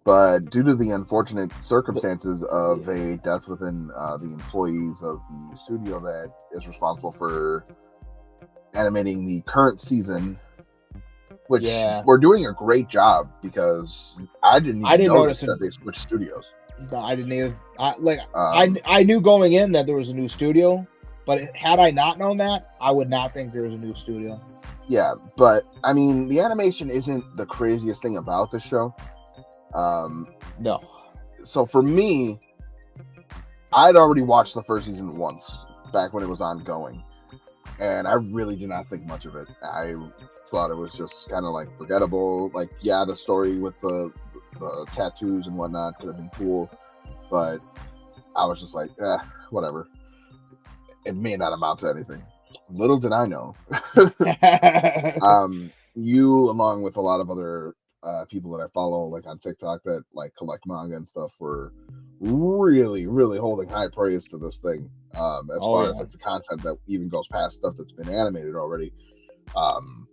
but due to the unfortunate circumstances of a death within the employees of the studio that is responsible for animating the current season, which we're doing a great job, because I didn't notice that they switched studios. No, I didn't either. I knew going in that there was a new studio, but had I not known that, I would not think there was a new studio. Yeah, but I mean, the animation isn't the craziest thing about the show. No. So for me, I'd already watched the first season once back when it was ongoing, and I really did not think much of it. I thought it was just kind of like forgettable. Like, yeah, the story with the tattoos and whatnot could have been cool, but I was just like, whatever. It may not amount to anything. Little did I know. You, along with a lot of other people that I follow, like on TikTok, that like collect manga and stuff, were really, really holding high praise to this thing. As far as like the content that even goes past stuff that's been animated already. And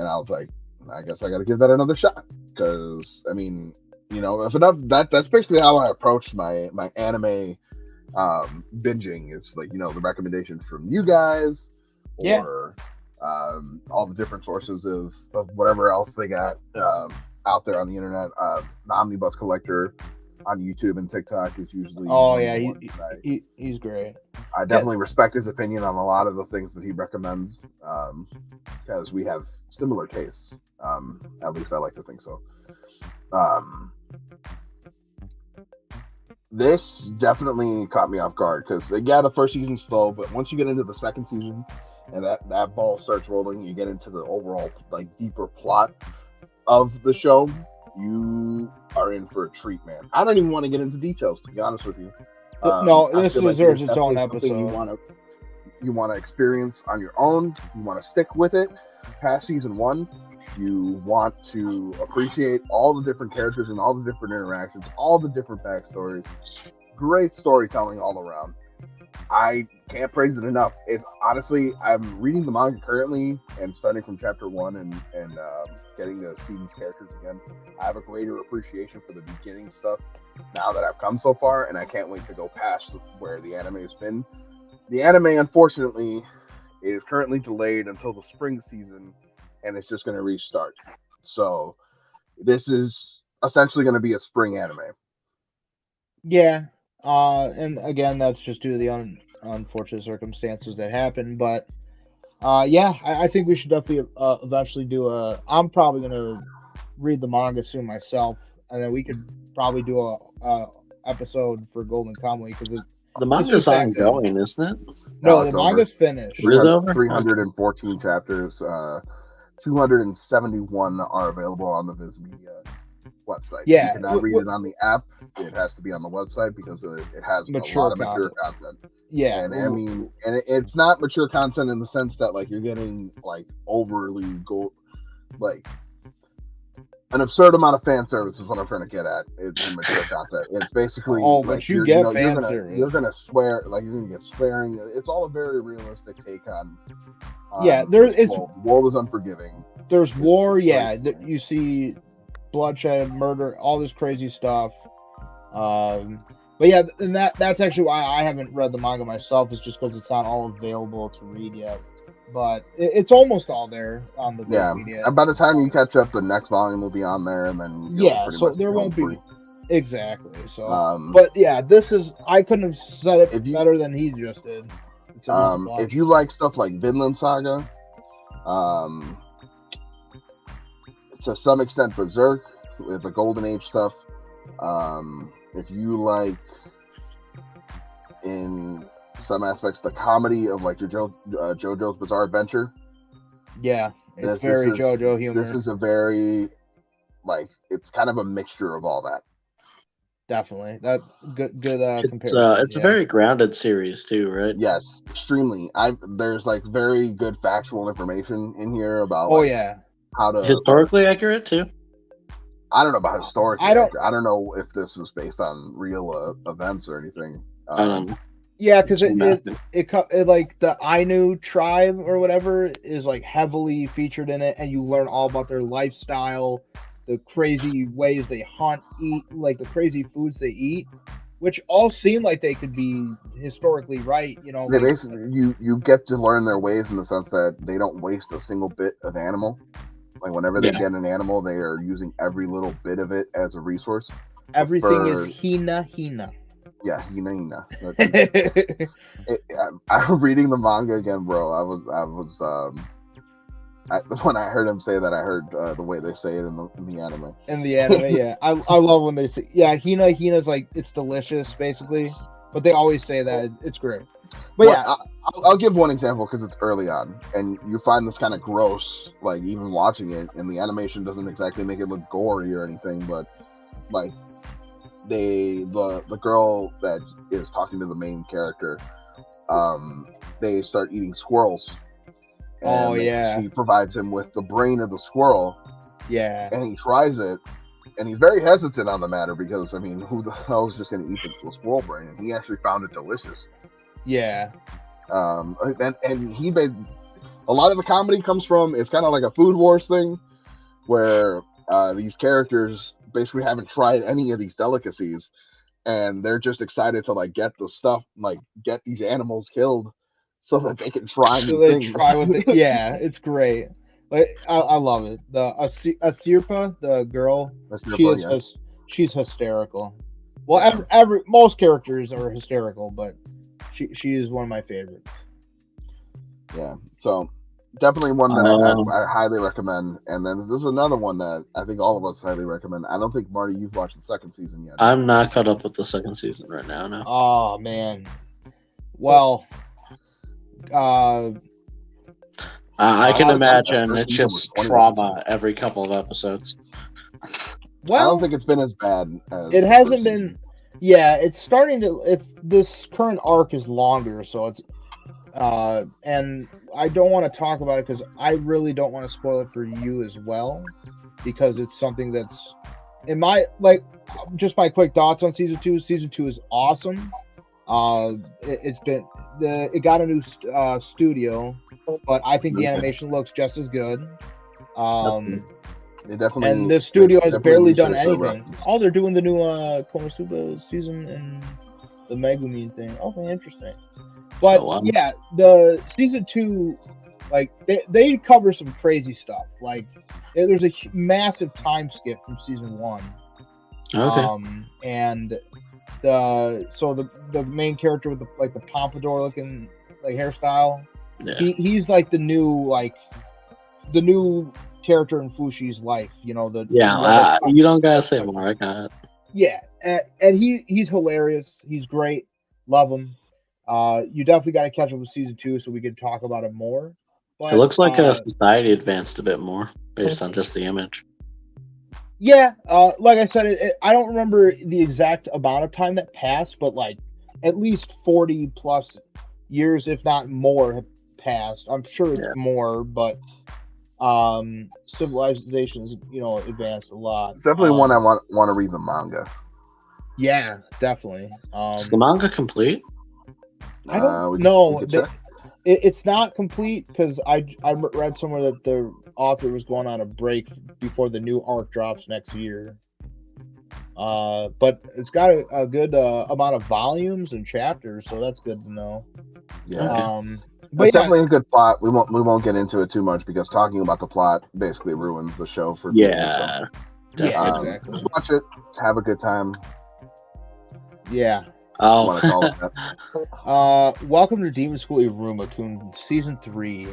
I was like, I guess I got to give that another shot, because I mean, if enough, that's basically how I approached my anime binging. Is like, the recommendations from you guys, or all the different sources of whatever else they got out there on the internet. The Omnibus Collector on YouTube and TikTok is usually he's great. I definitely respect his opinion on a lot of the things that he recommends, because we have similar tastes. At least I like to think so. This definitely caught me off guard because the first season's slow, but once you get into the second season and that ball starts rolling, you get into the overall deeper plot of the show. You are in for a treat, man. I don't even want to get into details, to be honest with you. No, this deserves its own episode. You want to experience on your own. You want to stick with it past season 1. You want to appreciate all the different characters and all the different interactions, all the different backstories. Great storytelling all around. I can't praise it enough. It's honestly, I'm reading the manga currently and starting from chapter 1 and getting to see these characters again. I have a greater appreciation for the beginning stuff now that I've come so far, and I can't wait to go past where the anime has been. The anime, unfortunately, is currently delayed until the spring season, and it's just going to restart. So this is essentially going to be a spring anime. Yeah. And again, that's just due to the unfortunate circumstances that happened. But I think we should definitely eventually do I'm probably going to read the manga soon myself, and then we could probably do a episode for Golden Kamuy, because the manga's ongoing, isn't it? No, the manga's finished. 314 chapters. 271 are available on the Viz Media website. Yeah, you cannot read it on the app. It has to be on the website because it has a lot of mature content. Yeah, and I mean, and it's not mature content in the sense that you're getting overly an absurd amount of fan service is what I'm trying to get at. It's mature content. It's basically but you get fan service. You're gonna swear, you're gonna get swearing. It's all a very realistic take on. The world is unforgiving. There's war. You see bloodshed, murder, all this crazy stuff. But yeah, and that's actually why I haven't read the manga myself, is just because it's not all available to read yet. But it's almost all there on the media. And by the time you catch up, the next volume will be on there, and then so there won't be exactly. So, but yeah, I couldn't have said it better than he just did. If you like stuff like Vinland Saga, to some extent Berserk with the Golden Age stuff, if you like in some aspects the comedy of JoJo's Bizarre Adventure. Yeah, it's very JoJo humor. This is a very it's kind of a mixture of all that. Definitely, that good comparison. It's a very grounded series too, right? Yes, extremely. There's very good factual information in here about how to historically accurate too. I don't know about historically. I don't know if this is based on real events or anything. Yeah, because it the Ainu tribe or whatever is heavily featured in it, and you learn all about their lifestyle, the crazy ways they hunt, eat, the crazy foods they eat, which all seem like they could be historically right. They basically you get to learn their ways in the sense that they don't waste a single bit of animal. Whenever they get an animal, they are using every little bit of it as a resource. Everything is hina. Yeah, hina. I'm reading the manga again, bro. When I heard him say that, I heard the way they say it in the anime. In the anime, yeah. I love when they say, hina's it's delicious, basically. But they always say that. It's great. But I'll give one example because it's early on, and you find this kind of gross, even watching it, and the animation doesn't exactly make it look gory or anything, but the girl that is talking to the main character, they start eating squirrels. And she provides him with the brain of the squirrel. Yeah. And he tries it, and he's very hesitant on the matter because, who the hell is just going to eat the squirrel brain? And he actually found it delicious. Yeah. And he made a lot of the comedy comes from, it's kind of like a Food Wars thing where these characters basically haven't tried any of these delicacies, and they're just excited to like get the stuff, like get these animals killed, so that they can try So new they things. try with it. Yeah, it's great. Like I love it. The Asirpa, the girl, That's she your is point, she's hysterical. Well, every most characters are hysterical, but she is one of my favorites. yeah. So definitely one that I highly recommend. And then there's another one that I think all of us highly recommend. I don't think, Marty, you've watched the second season yet. I'm not caught up with the second season right now. No. Oh man. Well, I can the imagine first it's season was just 20 trauma episodes. every couple of episodes. well, I don't think it's been as bad as it the hasn't first been. season. Yeah, it's starting to. It's this current arc is longer, so it's. And I don't want to talk about it because I really don't want to spoil it for you as well, because it's something that's in my just my quick thoughts on season 2. Season 2 is awesome. It got a new studio, but I think the animation looks just as good. They definitely, And the studio they has definitely barely used done it for anything. reference. Oh, they're doing the new Konosuba season and the Megumin thing. Okay, interesting. But Oh, wow. yeah, the season 2, like they cover some crazy stuff. Like there's a massive time skip from season 1. Okay. And the main character with the pompadour looking like hairstyle, Yeah. he's like the new character in Fushi's life, you know, You don't gotta say more. I got it. yeah, and he's hilarious. He's great. Love him. You definitely got to catch up with season 2 so we can talk about it more. But It looks like society advanced a bit more based on just the image. yeah, like I said, I don't remember the exact amount of time that passed, but like at least 40 plus years, if not more, have passed. I'm sure it's more, but civilizations, advanced a lot. It's definitely one I want to read the manga. Yeah, definitely. Is the manga complete? I don't know. It's not complete because I read somewhere that the author was going on a break before the new arc drops next year. But it's got a good amount of volumes and chapters, so that's good to know. Yeah. But it's definitely a good plot. We won't get into it too much because talking about the plot basically ruins the show for people. Yeah. So, exactly. Just watch it, have a good time. Yeah. Oh. Want to call it that. Welcome to Demon School Iruma-kun, season 3.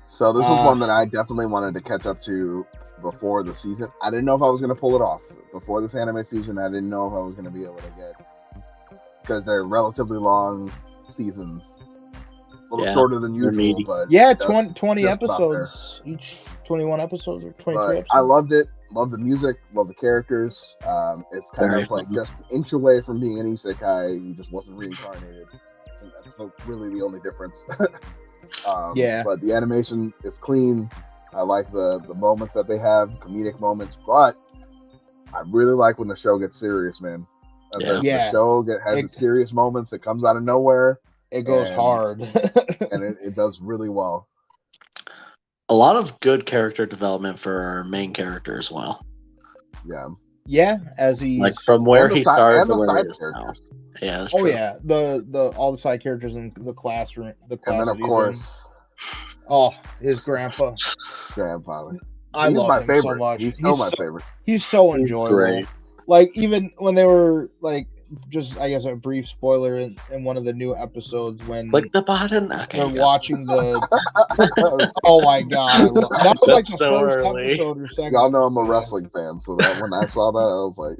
So this was one that I definitely wanted to catch up to before the season. I didn't know if I was going to pull it off before this anime season. I didn't know if I was going to be able to get, because they're relatively long seasons, a little shorter than usual. But yeah, 20 episodes each, 21 episodes or 23 episodes. I loved it. Love the music. Love the characters. It's kind of like just an inch away from being an isekai. He just wasn't reincarnated. And that's really the only difference. But the animation is clean. I like the moments that they have, comedic moments. But I really like when the show gets serious, man. The show has its serious moments. It comes out of nowhere. It goes hard. And it does really well. A lot of good character development for our main character as well. Yeah. Yeah, as he from where he started and to the where side he is characters. now. Yeah, that's true. Oh yeah, the all the side characters in the classroom. And then of course, his grandfather. I love him so much. He's still my favorite. He's so enjoyable. Great. Like even when they were like, just I guess a brief spoiler in one of the new episodes when click the button. Okay, they're watching the. Oh my god, that was like the so first early. episode or second. Y'all know I'm a wrestling fan, so that when I saw that, I was like,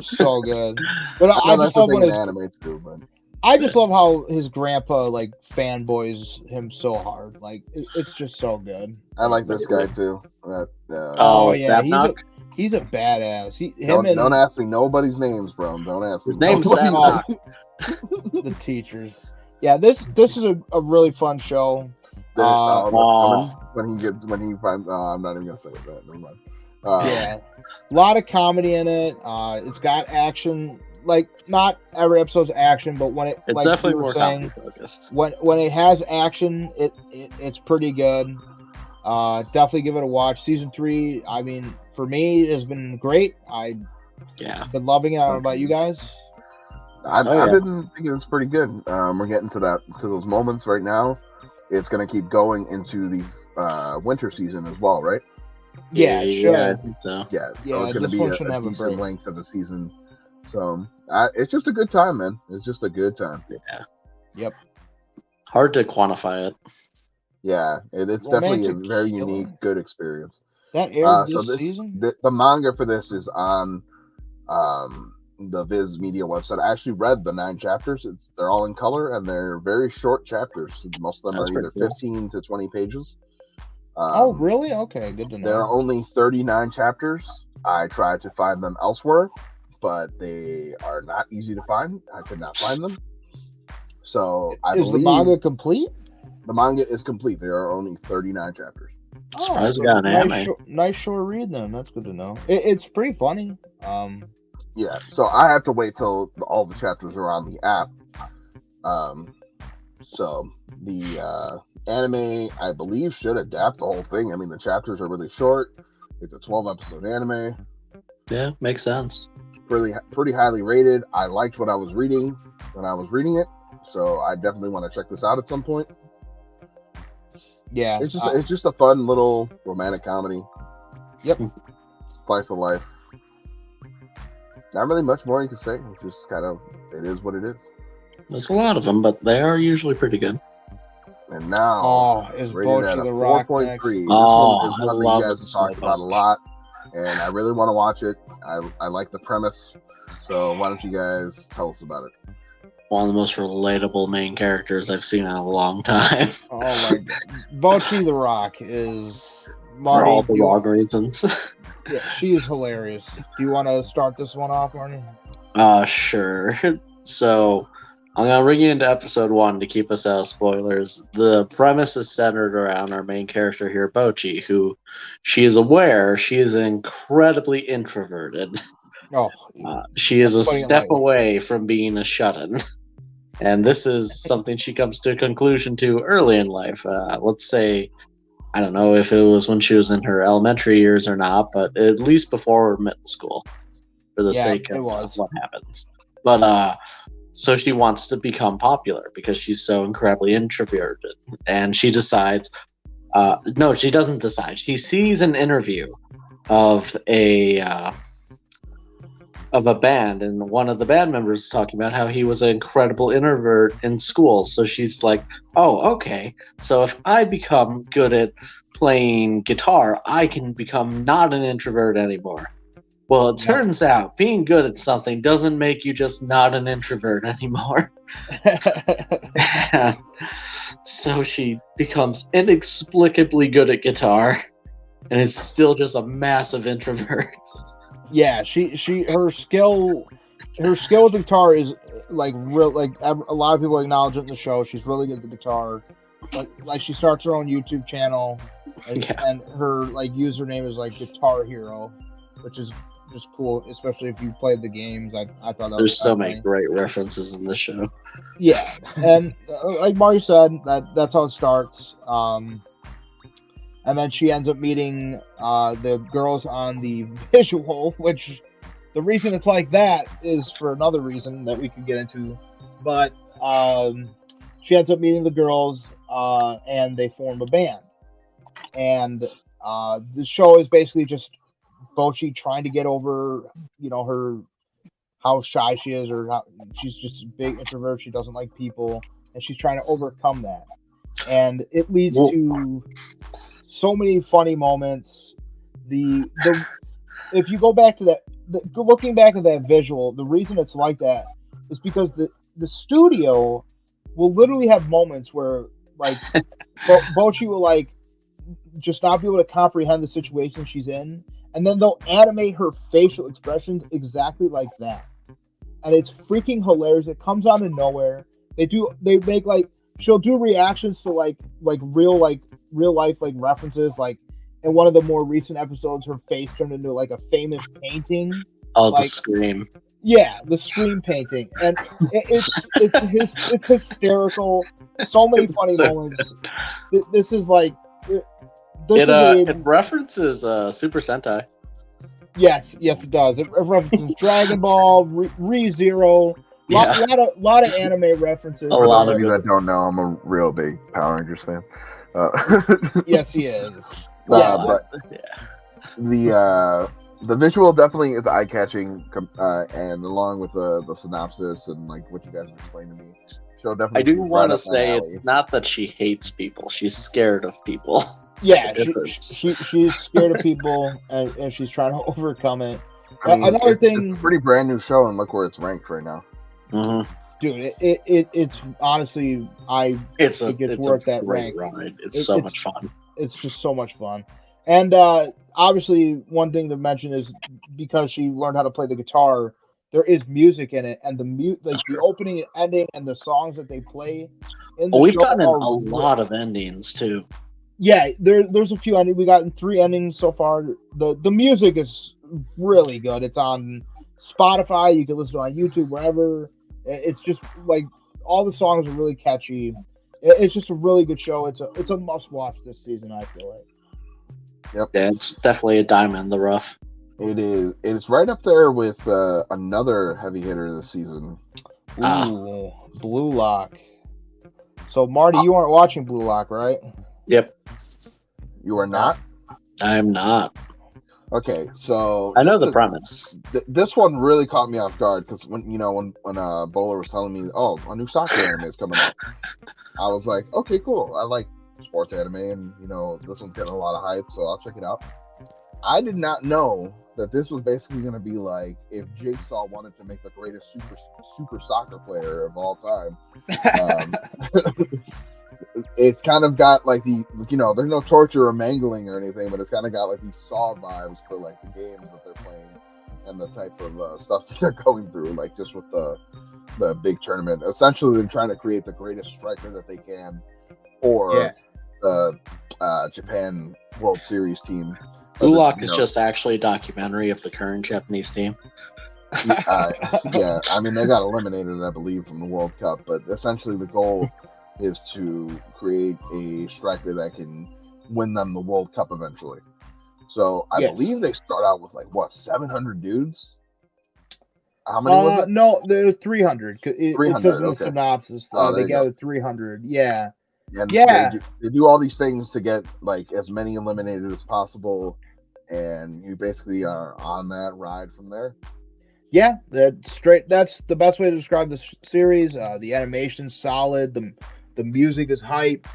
so good. But I just love when his anime too. But I just love how his grandpa like fanboys him so hard. Like it's just so good. I like this guy too. He's a badass. Don't ask me nobody's names, bro. Don't ask me. Name's Sam. The teachers. Yeah, this is a really fun show. When he finds, I'm not even gonna say that. Never mind. A lot of comedy in it. It's got action. Like not every episode's action, but when it's like definitely we were more saying, focused. When it has action, it's pretty good. Definitely give it a watch. Season 3, I mean, for me, has been great. I've been loving it. I don't know about you guys. I've been thinking it's pretty good. We're getting to those moments right now. It's going to keep going into the winter season as well, right? Yeah, it should. I think so. Yeah, so it's going to be a decent length of a season. So it's just a good time, man. It's just a good time. Yeah. Yep. Hard to quantify it. Yeah, it's definitely a very unique, good experience. That aired this season? The manga for this is on the Viz Media website. I actually read the 9 chapters. They're all in color, and they're very short chapters. Most of them are either 15 to 20 pages. Oh, really? Okay, good to know. There are only 39 chapters. I tried to find them elsewhere, but they are not easy to find. I could not find them. So Is the manga complete? The manga is complete. There are only 39 chapters. Surprised got an anime. Nice short read, then. That's good to know. It's pretty funny. Yeah, so I have to wait till all the chapters are on the app. So the anime, I believe, should adapt the whole thing. I mean, the chapters are really short. It's a 12-episode anime. Yeah, makes sense. Pretty highly rated. I liked what I was reading when I was reading it, so I definitely want to check this out at some point. Yeah, it's just a fun little romantic comedy. Yep. Slice of life. Not really much more you can say. It's just it is what it is. There's a lot of them, but they are usually pretty good. And now, is rated at a 4.3. This one is one that you guys have talked about a lot, and I really want to watch it. I like the premise, so why don't you guys tell us about it? One of the most relatable main characters I've seen in a long time. Oh my god. Bocchi the Rock is Marty. For all the wrong reasons. Yeah, she is hilarious. Do you want to start this one off, Marty? Sure. So, I'm going to bring you into episode 1 to keep us out of spoilers. The premise is centered around our main character here, Bocchi, who she is aware she is incredibly introverted. Oh, she is a step away from being a shut-in. And this is something she comes to a conclusion to early in life. Let's say, I don't know if it was when she was in her elementary years or not, but at least before middle school, for the sake of what happens. But so she wants to become popular because she's so incredibly introverted. And she decides, no, she doesn't decide. She sees an interview of a band, and one of the band members is talking about how he was an incredible introvert in school. So she's like, oh, okay, so if I become good at playing guitar, I can become not an introvert anymore. Well, it turns out being good at something doesn't make you just not an introvert anymore. So she becomes inexplicably good at guitar and is still just a massive introvert. Yeah, her skill with the guitar is like real. Like a lot of people acknowledge it in the show. She's really good at the guitar. Like she starts her own YouTube channel, and her like username is like Guitar Hero, which is just cool, especially if you played the games. I thought that there's so many great references in this show. Yeah, and like Mario said, that's how it starts. And then she ends up meeting the girls on the visual, which the reason it's like that is for another reason that we could get into. But she ends up meeting the girls, and they form a band. And the show is basically just Bocchi trying to get over, her how shy she is, or how she's just a big introvert. She doesn't like people, and she's trying to overcome that. And it leads to so many funny moments. If you go back to that, looking back at that visual, the reason it's like that is because the studio will literally have moments where like Bocchi will like just not be able to comprehend the situation she's in, and then they'll animate her facial expressions exactly like that, and it's freaking hilarious. It comes out of nowhere. They make like she'll do reactions to like real life like references. Like in one of the more recent episodes, her face turned into like a famous painting. Oh, the Scream. Yeah, the Scream painting, and it's hysterical. So many funny moments. This is like it references Super Sentai. Yes, it does. It references Dragon Ball, ReZero, Yeah. lot of anime references. A For lot those of of you it. that don't know, I'm a real big Power Rangers fan. Yes, he is. Well, but the visual definitely is eye catching, and along with the synopsis and like what you guys have explained to me, show definitely. I do seems want right to up my say alley. it's not that she hates people; she's scared of people. Yeah, There's a difference. she's scared of people, and she's trying to overcome it. I mean, Another it's thing, a pretty brand new show, and look where it's ranked right now. Mhm. dude, it's honestly, I think it's worth that great rank. ride. It's so much fun. It's just so much fun. And obviously, one thing to mention is because she learned how to play the guitar, there is music in it, and the opening and ending and the songs that they play in the We've show gotten are a lot of endings too. Yeah, there's a few endings. We gotten 3 endings so far. The music is really good. It's on Spotify. You can listen to it on YouTube, wherever. It's just like all the songs are really catchy. It's just a really good show. It's a must watch this season, I feel like. Yep. Yeah, it's definitely a diamond in the rough. It is. It's right up there with another heavy hitter this season. Ooh, Blue Lock. So Marty, you aren't watching Blue Lock, right? Yep. You are not? I'm not. Okay, so I know the premise. This one really caught me off guard because when Bowler was telling me, oh, a new soccer anime is coming out, I was like, okay, cool. I like sports anime, and this one's getting a lot of hype, so I'll check it out. I did not know that this was basically going to be like if Jigsaw wanted to make the greatest super soccer player of all time. It's kind of got like there's no torture or mangling or anything, but it's kind of got like these Saw vibes for like the games that they're playing and the type of stuff that they're going through, like just with the big tournament. Essentially, they're trying to create the greatest striker that they can for the Japan World Series team. Blue Lock is just actually a documentary of the current Japanese team. Yeah, I mean they got eliminated, I believe, from the World Cup, but essentially the goal is to create a striker that can win them the World Cup eventually. So I believe they start out with 700 dudes. How many was it? No, there's 300. 300. It says in the synopsis they gathered 300. Yeah. And they do all these things to get as many eliminated as possible, and you basically are on that ride from there. Yeah, that's the best way to describe the series. The animation's solid. The music is hype.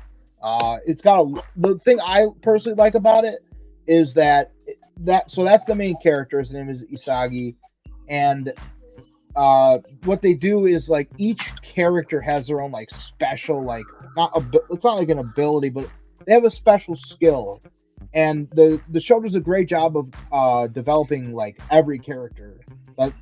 It's got the thing I personally like about it is that's the main character. His name is Isagi, and what they do is each character has their own special it's not like an ability, but they have a special skill, and the show does a great job of developing every character.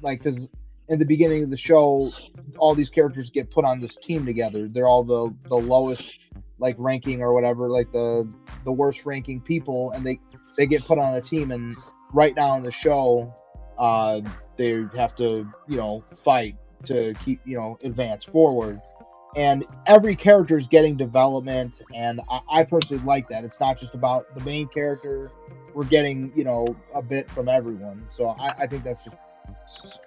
Because in the beginning of the show, all these characters get put on this team together. They're all the lowest ranking or whatever, the worst ranking people, and they get put on a team. And right now in the show, they have to fight to keep advance forward. And every character is getting development, and I personally like that. It's not just about the main character. We're getting a bit from everyone. So I think that's just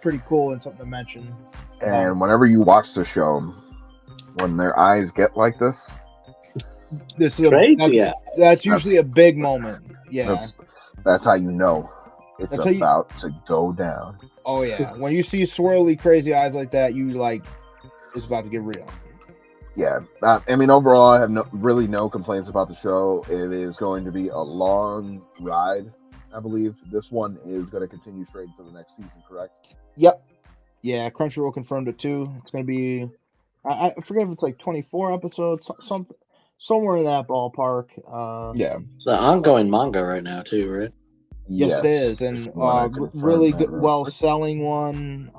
pretty cool and something to mention. And whenever you watch the show, when their eyes get like this is that's usually a big moment. Yeah, that's how you know it's about to go down. Oh yeah, when you see swirly crazy eyes like that, it's about to get real. Yeah, I mean overall, I have really no complaints about the show. It is going to be a long ride. I believe this one is going to continue straight into the next season, correct? Yep. Yeah, Crunchyroll confirmed it too. It's going to be, I forget if it's 24 episodes, somewhere in that ballpark. Yeah. It's an ongoing manga right now too, right? Yes, it is, and really good, well-selling one.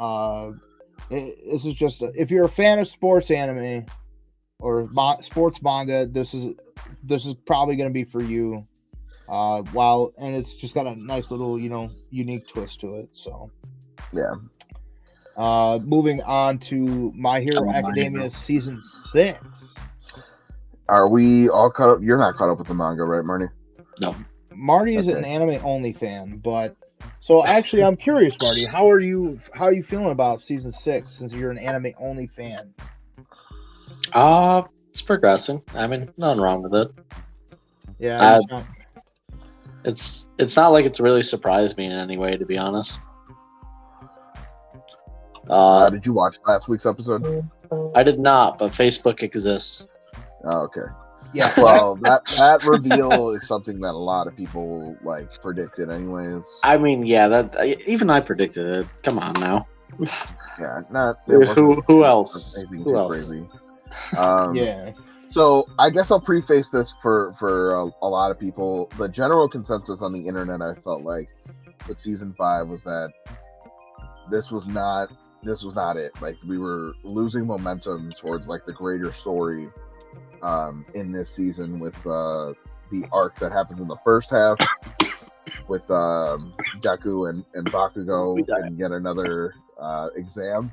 This is just if you're a fan of sports anime or sports manga, this is probably going to be for you. And it's just got a nice little, unique twist to it. So, yeah. Moving on to My Hero Academia season 6. Are we all caught up? You're not caught up with the manga, right, Marty? No. Marty is an anime only fan, but So actually, I'm curious, Marty. How are you feeling about season 6 since you're an anime only fan? It's progressing. I mean, nothing wrong with it. Yeah, It's not like it's really surprised me in any way, to be honest. Did you watch last week's episode? I did not, but Facebook exists. Oh, okay. yeah. Well, that reveal is something that a lot of people predicted, anyways. I mean, yeah, even I predicted it. Come on now. Yeah, who else? Anything Who too else? crazy. Yeah. So I guess I'll preface this for a lot of people. The general consensus on the internet, I felt like, with season 5 was that this was not it. Like, we were losing momentum towards the greater story in this season with the arc that happens in the first half with Deku and Bakugo and yet another exam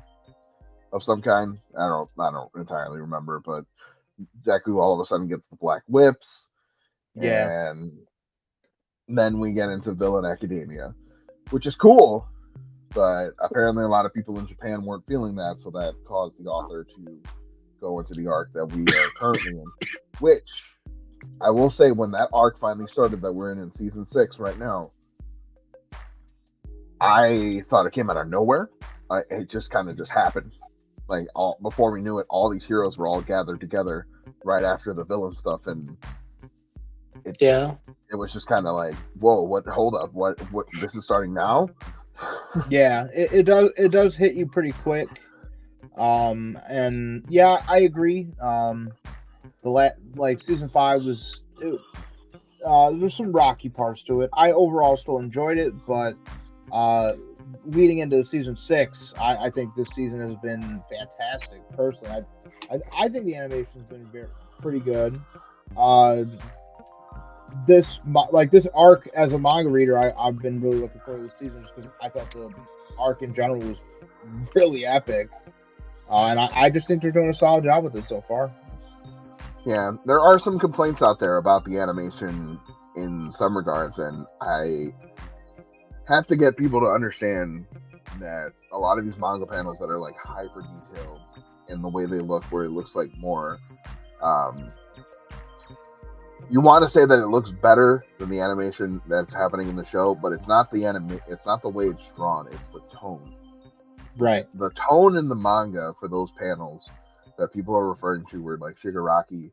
of some kind. I don't entirely remember, but Deku all of a sudden gets the black whips. Yeah. And then we get into Villain Academia, which is cool, but apparently a lot of people in Japan weren't feeling that, so that caused the author to go into the arc that we are currently in, which I will say, when that arc finally started that we're in season 6 right now, I thought it came out of nowhere. It just kind of just happened. Before we knew it, all these heroes were all gathered together right after the villain stuff, and it was just kind of like, whoa, what? Hold up, what? This is starting now? Yeah, it does hit you pretty quick. And yeah, I agree. Season 5 was there's some rocky parts to it. I overall still enjoyed it, but leading into season 6, I think this season has been fantastic. Personally, I think the animation's been pretty good. This arc, as a manga reader, I've been really looking forward to this season just because I thought the arc in general was really epic. And I just think they're doing a solid job with it so far. Yeah, there are some complaints out there about the animation in some regards, and I have to get people to understand that a lot of these manga panels that are hyper detailed in the way they look, where it looks like more, you want to say that it looks better than the animation that's happening in the show, but it's not it's not the way it's drawn, it's the tone. Right. The tone in the manga for those panels that people are referring to, where Shigaraki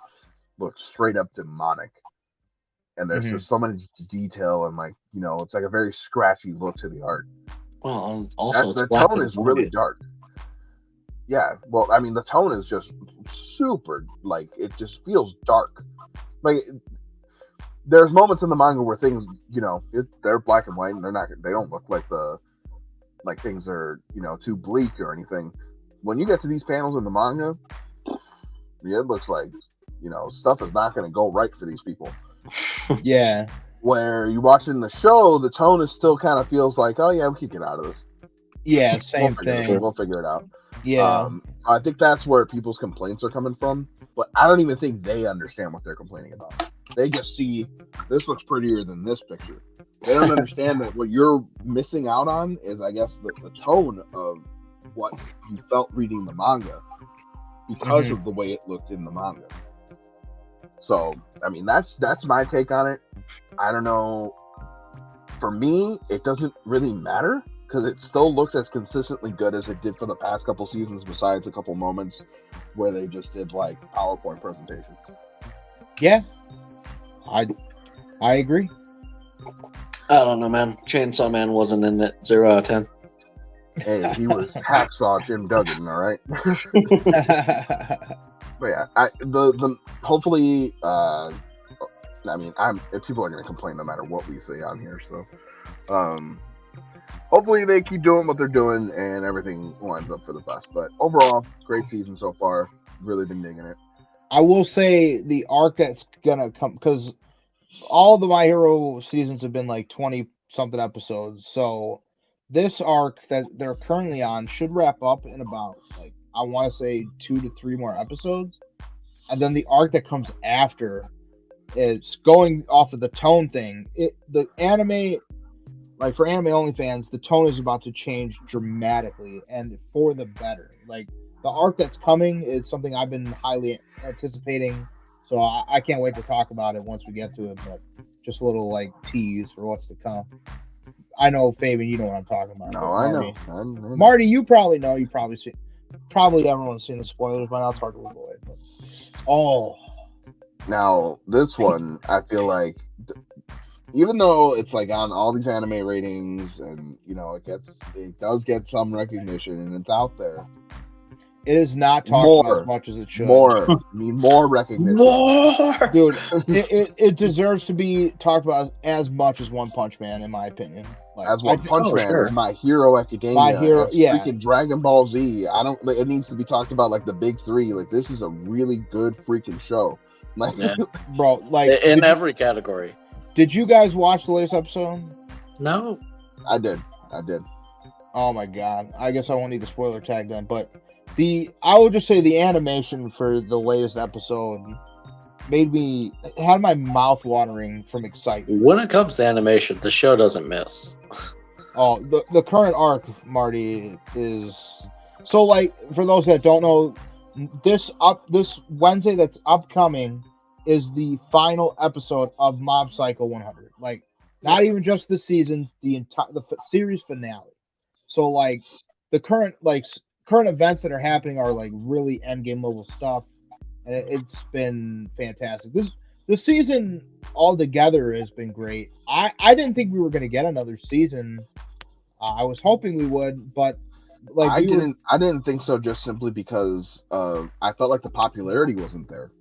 looks straight up demonic, and there's just so much detail, and it's a very scratchy look to the art. Well, also the tone is really dark. Yeah, well, I mean, the tone is just super, it just feels dark. There's moments in the manga where things, they're black and white, and they don't look like things are, too bleak or anything. When you get to these panels in the manga, it looks like, stuff is not going to go right for these people. Yeah. Where you watch it in the show, the tone is still kind of feels like, oh yeah, we can get out of this. Yeah, same thing. We'll figure it out. Yeah. I think that's where people's complaints are coming from, but I don't even think they understand what they're complaining about. They just see, this looks prettier than this picture. They don't understand that what you're missing out on is, I guess, the tone of what you felt reading the manga because of the way it looked in the manga. So, I mean, that's my take on it. I don't know. For me, it doesn't really matter because it still looks as consistently good as it did for the past couple seasons, besides a couple moments where they just did PowerPoint presentations. Yeah, I agree. I don't know, man. Chainsaw Man wasn't in it. 0 out of 10. Hey, he was Hacksaw Jim Duggan, all right. But yeah, the hopefully, I mean, people are gonna complain no matter what we say on here, so hopefully they keep doing what they're doing and everything lines up for the best. But overall, great season so far. Really been digging it. I will say the arc that's gonna come, because all the My Hero seasons have been 20 something episodes, so this arc that they're currently on should wrap up in about I want to say 2 to 3 more episodes, and then the arc that comes after, it's going off of the tone thing. The anime like for anime only fans, the tone is about to change dramatically and for the better. Like the arc that's coming is something I've been highly anticipating. So I can't wait to talk about it once we get to it. But just a little like tease for what's to come. I know, Fabian, you know what I'm talking about. No, I know. Marty, you probably know. You probably see. Probably everyone's seen the spoilers by now. It's hard to avoid. But, oh. Now this one, I feel like, even though it's like on all these anime ratings, and you know it does get some recognition, and it's out there. It is not talked about as much as it should. More recognition. Dude, it deserves to be talked about as much as One Punch Man, in my opinion. Like, as One Punch Man, as My Hero Academia, freaking Dragon Ball Z. It needs to be talked about like the big three. Like this is a really good freaking show. Like, bro, like in every category. Did you guys watch the latest episode? No, I did. Oh my god! I guess I won't need the spoiler tag then, but. I will just say the animation for the latest episode had my mouth watering from excitement. When it comes to animation, the show doesn't miss. Oh, the current arc, Marty, is so like for those that don't know, this Wednesday that's upcoming is the final episode of Mob Psycho 100. Like not even just the season, the series finale. So like the current events that are happening are like really endgame level stuff, and it's been fantastic. This season altogether has been great. I didn't think we were going to get another season. I was hoping we would, but like I didn't think so, just simply because I felt like the popularity wasn't there.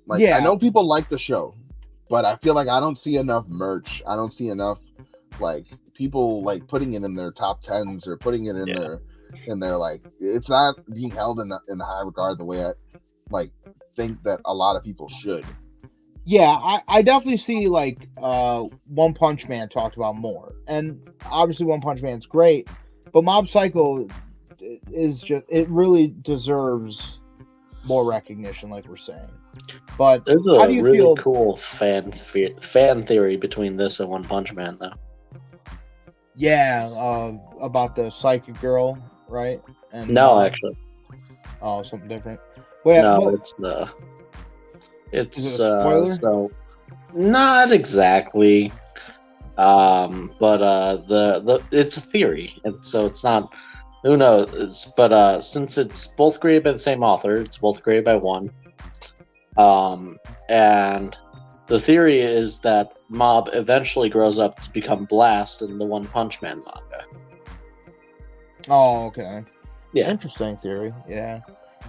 Like I know people like the show, but I feel like I don't see enough merch. I don't see enough like people like putting it in their top 10s or putting it in their. And they're like, it's not being held in high regard the way I like think that a lot of people should. Yeah, I definitely see like One Punch Man talked about more, and obviously One Punch Man's great, but Mob Psycho is it really deserves more recognition, like we're saying. But there's a really cool fan theory between this and One Punch Man, though. Yeah, about the psychic girl. Right? And no, actually. Oh, something different. Well, no, it's so not exactly. But it's a theory, and so it's not. Who knows? But since it's both created by the same author, it's both created by one. And the theory is that Mob eventually grows up to become Blast in the One Punch Man manga. Oh, okay. Yeah. Interesting theory. Yeah.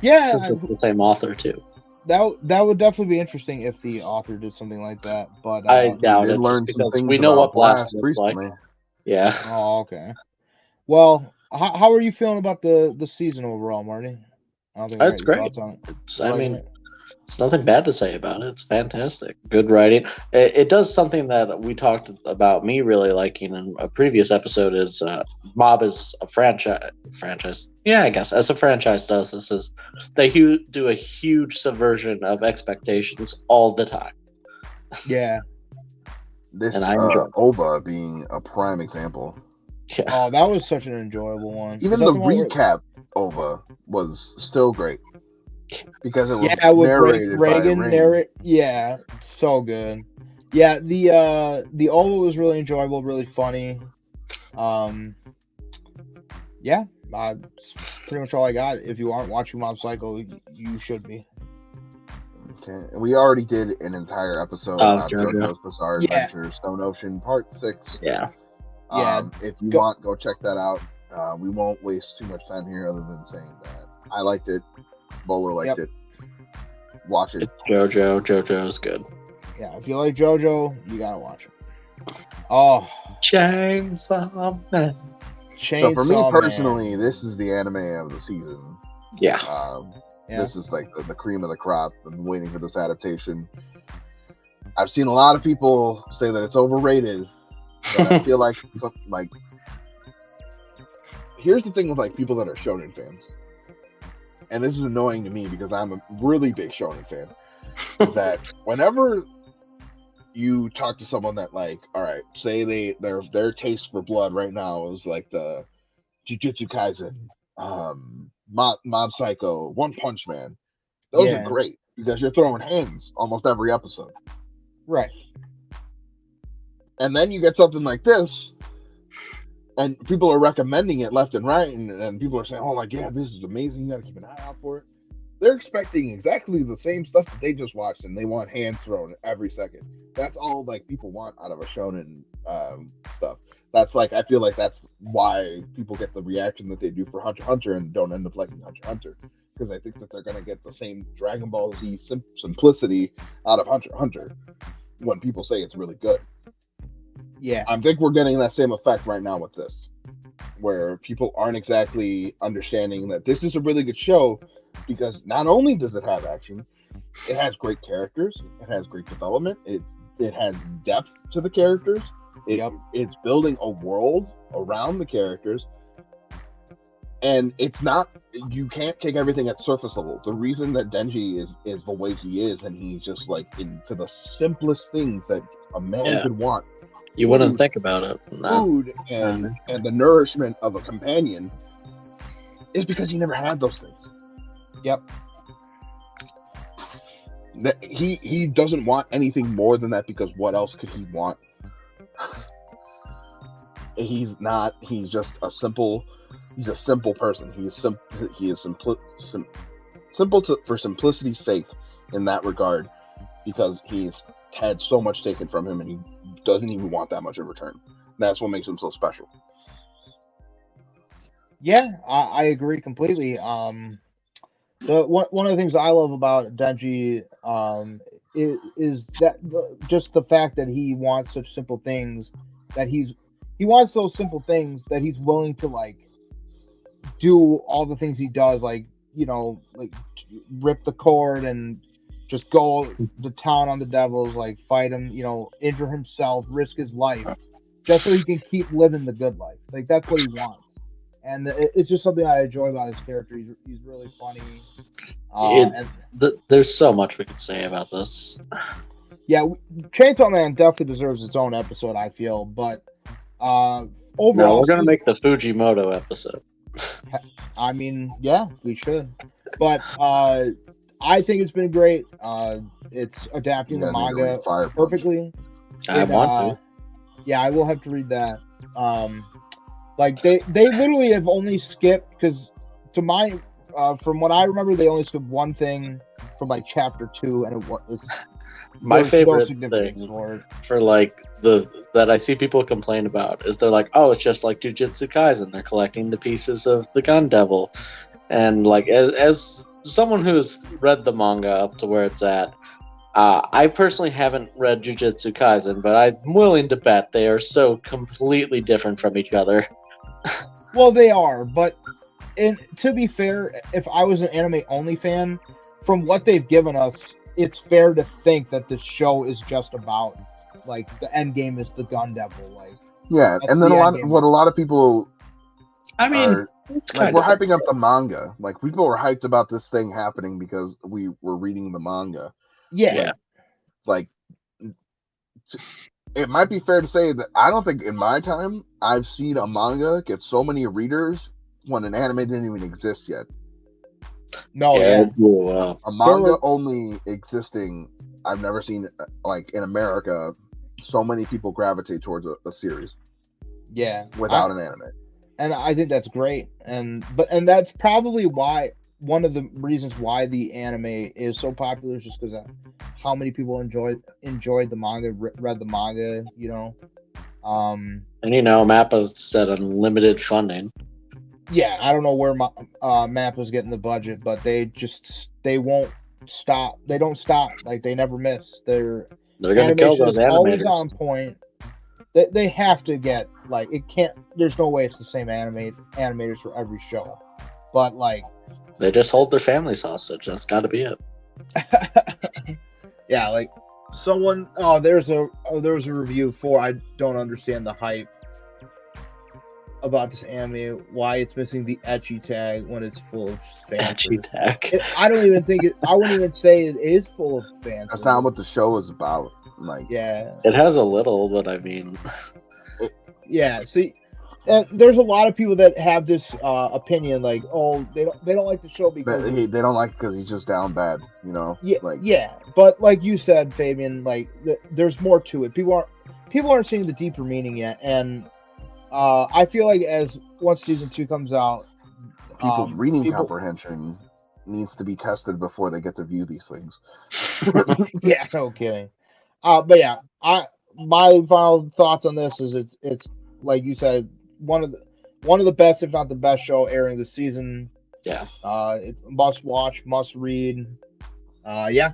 Since it's the same author too. That would definitely be interesting if the author did something like that. But I doubt it, just because we know what Blast looks like. Yeah. Oh, okay. Well, how are you feeling about the season overall, Marty? That's great. I mean, it's nothing bad to say about it. It's fantastic. Good writing. It does something that we talked about me really liking in a previous episode is Mob is a franchise. Yeah, I guess. As a franchise does, this is they do a huge subversion of expectations all the time. Yeah. This OVA being a prime example. Yeah. Oh, that was such an enjoyable one. Even the recap OVA was still great. Because it was narrated by Reagan. Yeah, so good. Yeah, the OVA was really enjoyable, really funny. Yeah, that's pretty much all I got. If you aren't watching Mob Psycho, you should be. Okay, we already did an entire episode about JoJo's Bizarre Adventure, Stone Ocean Part 6. Yeah. If you want, go check that out. We won't waste too much time here other than saying that I liked it. Bowler liked it. Watch it. It's JoJo. JoJo's good. Yeah, if you like JoJo, you gotta watch it. Oh, Chainsaw Man. So for me personally, this is the anime of the season. Yeah. This is like the cream of the crop. I've been waiting for this adaptation. I've seen a lot of people say that it's overrated, but I feel like here's the thing with like people that are shonen fans. And this is annoying to me because I'm a really big shonen fan, is that whenever you talk to someone that like, all right, say their taste for blood right now is like the Jujutsu Kaisen, Mob Psycho, One Punch Man. Those are great because you're throwing hands almost every episode. Right. And then you get something like this, and people are recommending it left and right, and people are saying, oh, like, yeah, this is amazing. You got to keep an eye out for it. They're expecting exactly the same stuff that they just watched, and they want hands thrown every second. That's all, like, people want out of a shonen stuff. That's, like, I feel like that's why people get the reaction that they do for Hunter x Hunter and don't end up liking Hunter x Hunter. Because I think that they're going to get the same Dragon Ball Z simplicity out of Hunter x Hunter when people say it's really good. Yeah. I think we're getting that same effect right now with this, where people aren't exactly understanding that this is a really good show because not only does it have action, it has great characters, it has great development, it has depth to the characters, it's building a world around the characters, and it's not, you can't take everything at surface level. The reason that Denji is the way he is, and he's just like into the simplest things that a man could want. You wouldn't think about it. No. Food and the nourishment of a companion is because he never had those things. Yep. He doesn't want anything more than that because what else could he want? He's just a simple person. He is simple for simplicity's sake in that regard, because he's had so much taken from him and he doesn't even want that much in return. That's what makes him so special. Yeah, I agree completely. One of the things I love about Denji is that just the fact that he wants such simple things, that he wants those simple things, that he's willing to like do all the things he does, like, you know, like rip the cord and just go to town on the devils, like fight him, you know, injure himself, risk his life, just so he can keep living the good life. Like, that's what he wants. And it's just something I enjoy about his character. He's really funny. There's so much we could say about this. Yeah, Chainsaw Man definitely deserves its own episode, I feel. But overall, no, we're gonna make the Fujimoto episode. I mean, yeah, we should. But I think it's been great. It's adapting the manga perfectly. I want to. Yeah, I will have to read that. Like they literally have only skipped, because to my from what I remember, they only skipped one thing from like chapter 2, and it's my favorite thing for like that I see people complain about is they're like, oh, it's just like Jujutsu Kaisen. They're collecting the pieces of the Gun Devil, and like as someone who's read the manga up to where it's at, I personally haven't read Jujutsu Kaisen, but I'm willing to bet they are so completely different from each other. Well, they are, but to be fair, if I was an anime-only fan, from what they've given us, it's fair to think that the show is just about, like, the end game is the Gun Devil. Like, yeah, and then a lot of people, I mean, like, we're hyping up the manga. Like, people were hyped about this thing happening because we were reading the manga. Yeah. Like, it might be fair to say that I don't think in my time I've seen a manga get so many readers when an anime didn't even exist yet. No, yeah. A manga only existing, I've never seen, like, in America, so many people gravitate towards a series. Yeah. Without an anime. And I think that's great. And that's probably why, one of the reasons why the anime is so popular is just because of how many people enjoyed the manga, read the manga, you know. And you know, Mappa said unlimited funding. Yeah, I don't know where Mappa's getting the budget, but they won't stop. They don't stop. Like, they never miss. They're gonna kill those animators. Always on point. They have to get, like, it can't. There's no way it's the same animators for every show, but like. They just hold their families hostage. That's got to be it. Yeah, like someone. There was a review for. I don't understand the hype about this anime. Why it's missing the ecchi tag when it's full of fan ecchi tag. I don't even think it. I wouldn't even say it is full of fan. That's not what the show is about. Like, Yeah. It has a little, but I mean, Yeah. See, and there's a lot of people that have this opinion, like, oh, they don't like the show because they don't like it because he's just down bad, you know. yeah, Like, yeah. But like you said, Fabian, like there's more to it. People aren't seeing the deeper meaning yet, and I feel like as once season 2 comes out, people's reading comprehension needs to be tested before they get to view these things. Yeah, no kidding. But yeah, my final thoughts on this is it's like you said, one of the best, if not the best show airing this season. yeah. It's must watch, must read. Yeah.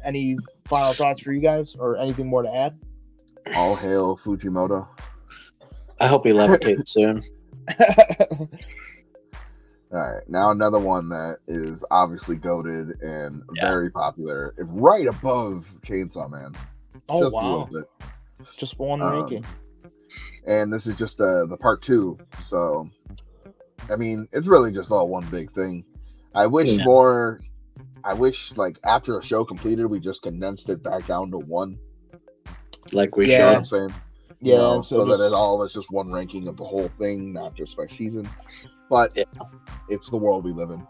Any final thoughts for you guys, or anything more to add? All hail Fujimoto. I hope he levitates soon. All right, now another one that is obviously goated and very popular, right above Chainsaw Man. Oh, just wow. a little bit. Just one ranking. And this is just the part 2. So, I mean, it's really just all one big thing. I wish like after a show completed, we just condensed it back down to 1. Like we You know what should. I'm saying? Yeah, You know, so that it all is just one ranking of the whole thing, not just by season. But it's the world we live in.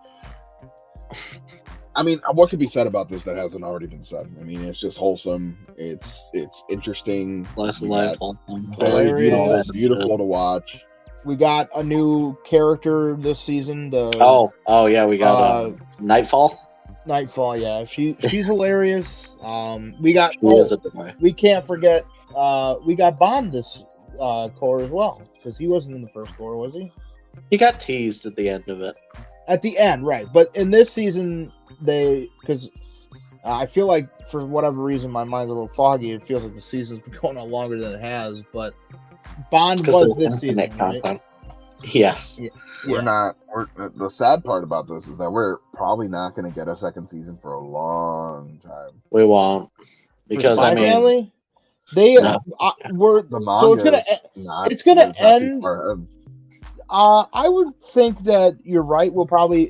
I mean, what could be said about this that hasn't already been said? I mean, it's just wholesome. It's interesting. Less delightful. Very beautiful to watch. We got a new character this season. Oh yeah, we got Nightfall. Nightfall, yeah. She's hilarious. We got we can't forget we got Bond this core as well, because he wasn't in the first core, was he? He got teased at the end of it. At the end, right. But in this season, because I feel like for whatever reason my mind's a little foggy. It feels like the season's been going on longer than it has, but Bond was this season, right? Yes. Yeah. The sad part about this is that we're probably not going to get a second season for a long time. We won't, because Spy Family, were the manga. So it's gonna end. I would think that you're right. It'll probably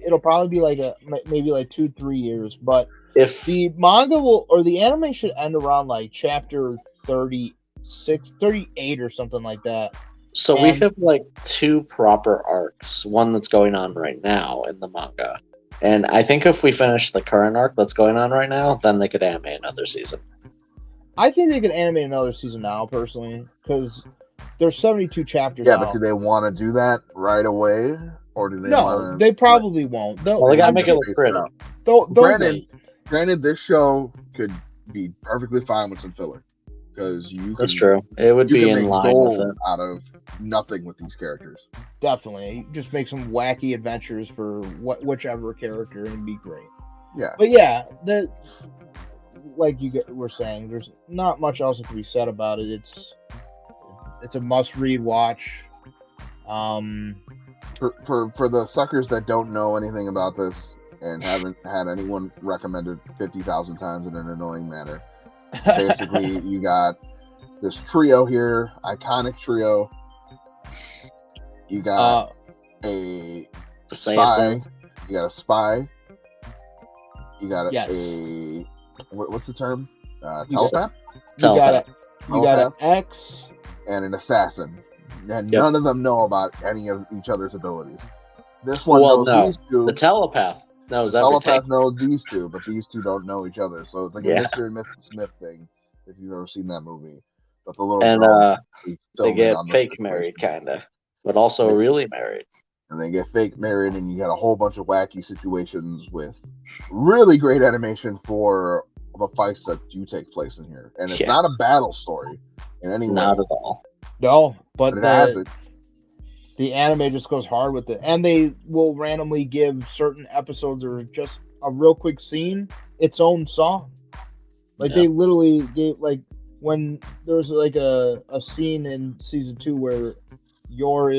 be like maybe like 2-3 years, but if the manga or the anime should end around like chapter 36, 38 or something like that. So we have like 2 proper arcs, one that's going on right now in the manga. And I think if we finish the current arc that's going on right now, then they could anime another season. I think they could animate another season now, personally, because there's 72 chapters. Yeah, but do they want to do that right away, or do they? No, they probably won't. They gotta make it look pretty. Granted, this show could be perfectly fine with some filler, because that's true. It would be in line with it. Out of nothing with these characters. Definitely, just make some wacky adventures for whichever character, and it'd be great. Yeah, but yeah, like you were saying, there's not much else that can be said about it. It's a must-read watch. For the suckers that don't know anything about this and haven't had anyone recommended 50,000 times in an annoying manner, basically you got this trio here, iconic trio. You got a spy. You got a spy. You got a what's the term? Telepath. You got an X and an assassin, and none of them know about any of each other's abilities. This one knows these two. The telepath knows everything. Telepath knows these two, but these two don't know each other. So it's like a Mr. and Mrs. Smith thing, if you've ever seen that movie. But the little girl they get fake married, kind of, but also really married. And they get fake married, and you got a whole bunch of wacky situations with really great animation for the fights that do take place in here. And it's not a battle story in any way. Not at all. No, but it has it. The anime just goes hard with it. And they will randomly give certain episodes or just a real quick scene its own song. Like they literally gave, like, when there's like a scene in season 2 where Yor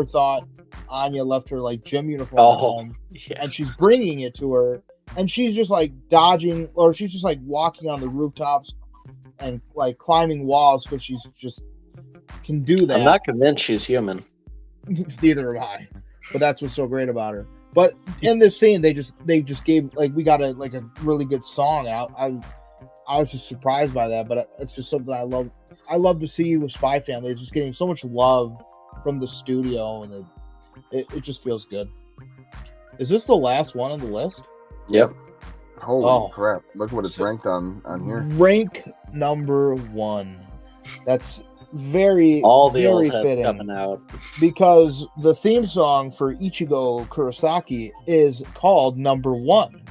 thought Anya left her like gym uniform at home, and she's bringing it to her, and she's just like dodging, or she's just like walking on the rooftops and like climbing walls because she's just can do that. I'm not convinced she's human. Neither am I, but that's what's so great about her. But in this scene, they just gave, like, we got a really good song out. I was just surprised by that, but it's just something I love. I love to see with Spy Family. It's just getting so much love from the studio, and it just feels good. Is this the last one on the list? Yep. Holy crap! Look what it's ranked on here. Rank number 1. That's very All the very old heads fitting coming out. because the theme song for Ichigo Kurosaki is called Number 1.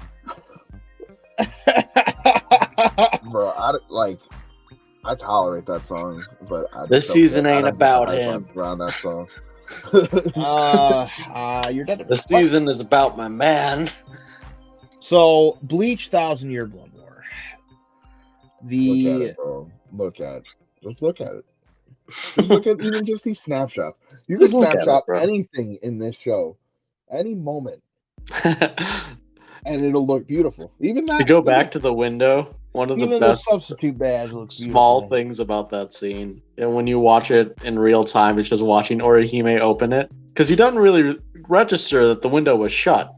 Bro, I tolerate that song, but This season ain't about him. Around that song. You're dead. This season is about my man. So, Bleach 1,000 Year Blood War. Look at it, bro. Just look at it. Just look at even just these snapshots. You can Just look at snapshot it, bro. anything in this show, any moment, and it'll look beautiful. Even that. To go back to the window, one of the Even best the substitute badge looks small beautiful. things about that scene. And when you watch it in real time, it's just watching Orihime open it. Because you don't really register that the window was shut.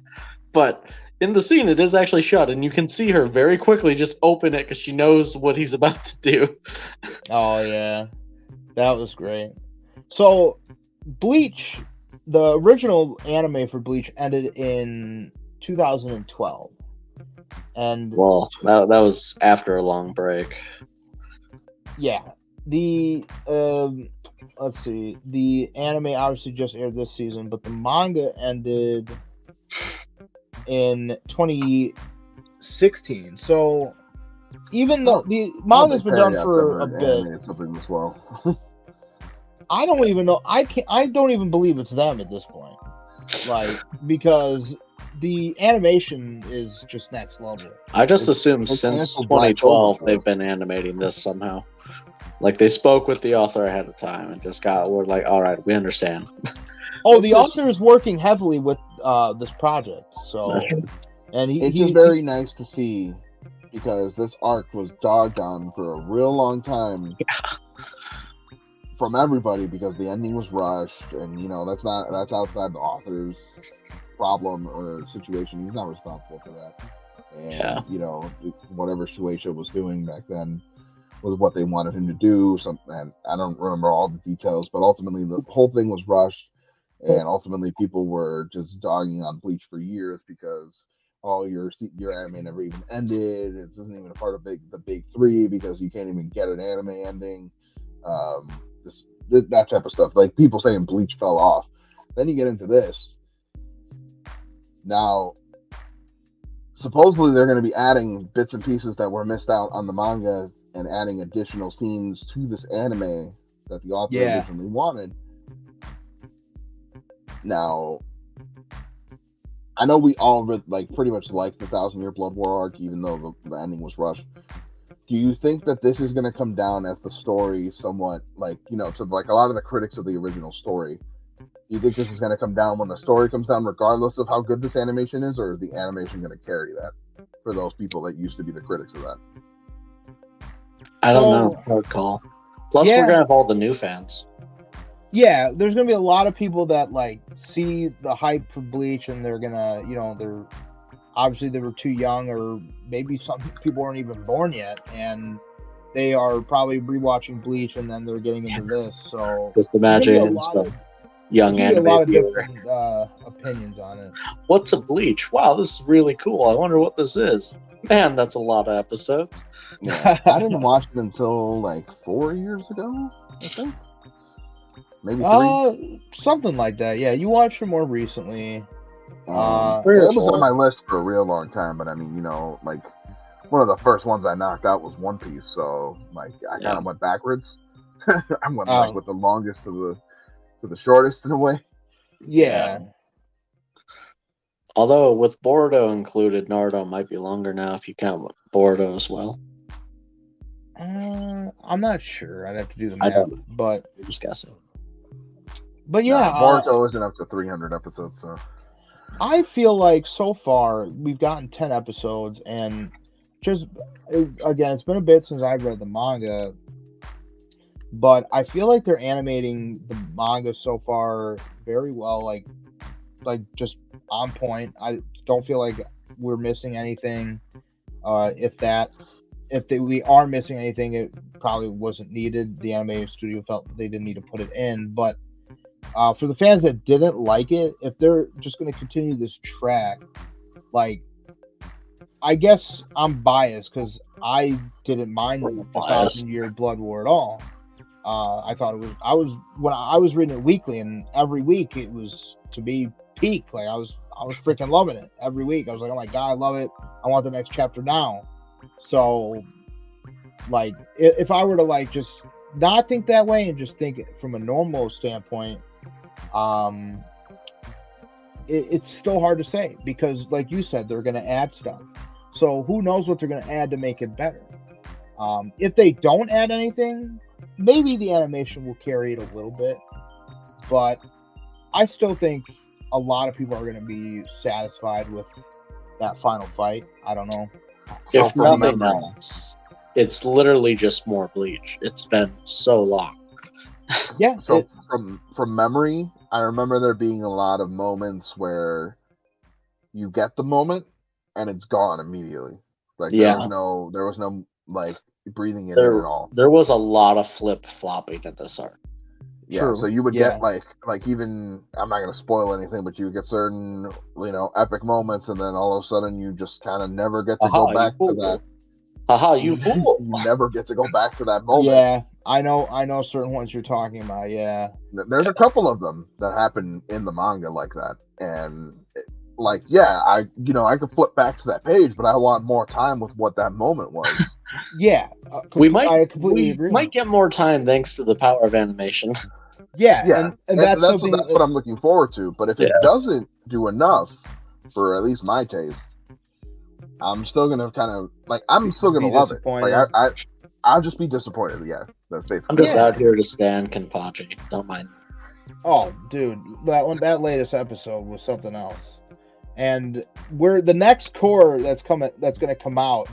But in the scene, it is actually shut. And you can see her very quickly just open it because she knows what he's about to do. Oh, yeah. That was great. So, Bleach, the original anime for Bleach ended in 2012. And Well, that was after a long break. yeah, the let's see, the anime obviously just aired this season, but the manga ended in 2016. So even though the manga's been done for a bit, It's something as well. I don't even know. I don't even believe it's them at this point. Like, because the animation is just next level. I just assumed it's since canceled Black 2012 Clover, they've been animating this somehow. Like they spoke with the author ahead of time and just were like, all right, we understand. Oh, the author is working heavily with this project. So, and It's just very nice to see because this arc was dogged on for a real long time. From everybody because the ending was rushed, and that's outside the author's problem or situation. He's not responsible for that. And whatever Shueisha was doing back then was what they wanted him to do. And I don't remember all the details, but ultimately the whole thing was rushed, and ultimately people were just dogging on Bleach for years because your anime never even ended. It isn't even a part of the big three because you can't even get an anime ending. That type of stuff, like people saying Bleach fell off. Then you get into this. Now, supposedly they're going to be adding bits and pieces that were missed out on the manga and adding additional scenes to this anime that the author originally wanted. Now, I know we all pretty much liked the 1,000 Year Blood War arc, even though the ending was rushed. Do you think that this is going to come down as the story somewhat to a lot of the critics of the original story? Do you think this is going to come down when the story comes down regardless of how good this animation is, or is the animation going to carry that for those people that used to be the critics of that? I don't know. Hard call. Plus, we're going to have all the new fans. Yeah, there's going to be a lot of people that see the hype for Bleach and they're going to, they're obviously they were too young, or maybe some people weren't even born yet, and they are probably rewatching Bleach, and then they're getting into this. So just imagine some young anime a lot of viewer. different opinions on it. What's a Bleach? Wow, this is really cool. I wonder what this is. Man, that's a lot of episodes. Yeah, I didn't watch it until 4 years ago, I think. Maybe 3. Something like that. Yeah, you watched it more recently. It was on my list for a real long time, but I mean, one of the first ones I knocked out was One Piece, so I kind of went backwards. I went with the longest to the shortest in a way. Yeah. Although with Boruto included, Naruto might be longer now if you count Boruto as well. I'm not sure. I'd have to do the math, but I'm just guessing. But yeah, Boruto isn't up to 300 episodes, so. I feel like so far we've gotten 10 episodes, and just again, it's been a bit since I've read the manga, but I feel like they're animating the manga so far very well, like just on point. I don't feel like we're missing anything, if that. we are missing anything, it probably wasn't needed. The anime studio felt they didn't need to put it in. But for the fans that didn't like it, if they're just going to continue this track, like, I guess I'm biased because I didn't mind the 1,000-year Blood War at all. I thought it was. When I was reading it weekly, and every week it was, to me, peak. Like I was freaking loving it every week. I was like, oh my god, I love it. I want the next chapter now. So, like, if I were to like just not think that way and just think from a normal standpoint, it's still hard to say because, like you said, they're going to add stuff. So who knows what they're going to add to make it better? If they don't add anything, maybe the animation will carry it a little bit, but I still think a lot of people are going to be satisfied with that final fight. I don't know. If nothing else, it's literally just more Bleach. It's been so long. Yeah. So from memory, I remember there being a lot of moments where you get the moment and it's gone immediately. Like there was no like breathing in it at all. There was a lot of flip flopping in this arc. Yeah, True. So you would get like even, I'm not gonna spoil anything, but you would get certain epic moments, and then all of a sudden you just kind of never get to go back to that. You fool! You never get to go back to that moment. Yeah, I know certain ones you're talking about. Yeah, there's a couple of them that happen in the manga like that, and I could flip back to that page, but I want more time with what that moment was. Yeah, I completely agree. Might get more time thanks to the power of animation. Yeah, and that's what I'm looking forward to. But if it doesn't do enough, for at least my taste, I'm still gonna I'm still gonna love it. Like I'll just be disappointed. Yeah, that's basically. I'm just out here to stand Kenpachi. Don't mind. Oh, dude, that latest episode was something else. And the next core that's gonna come out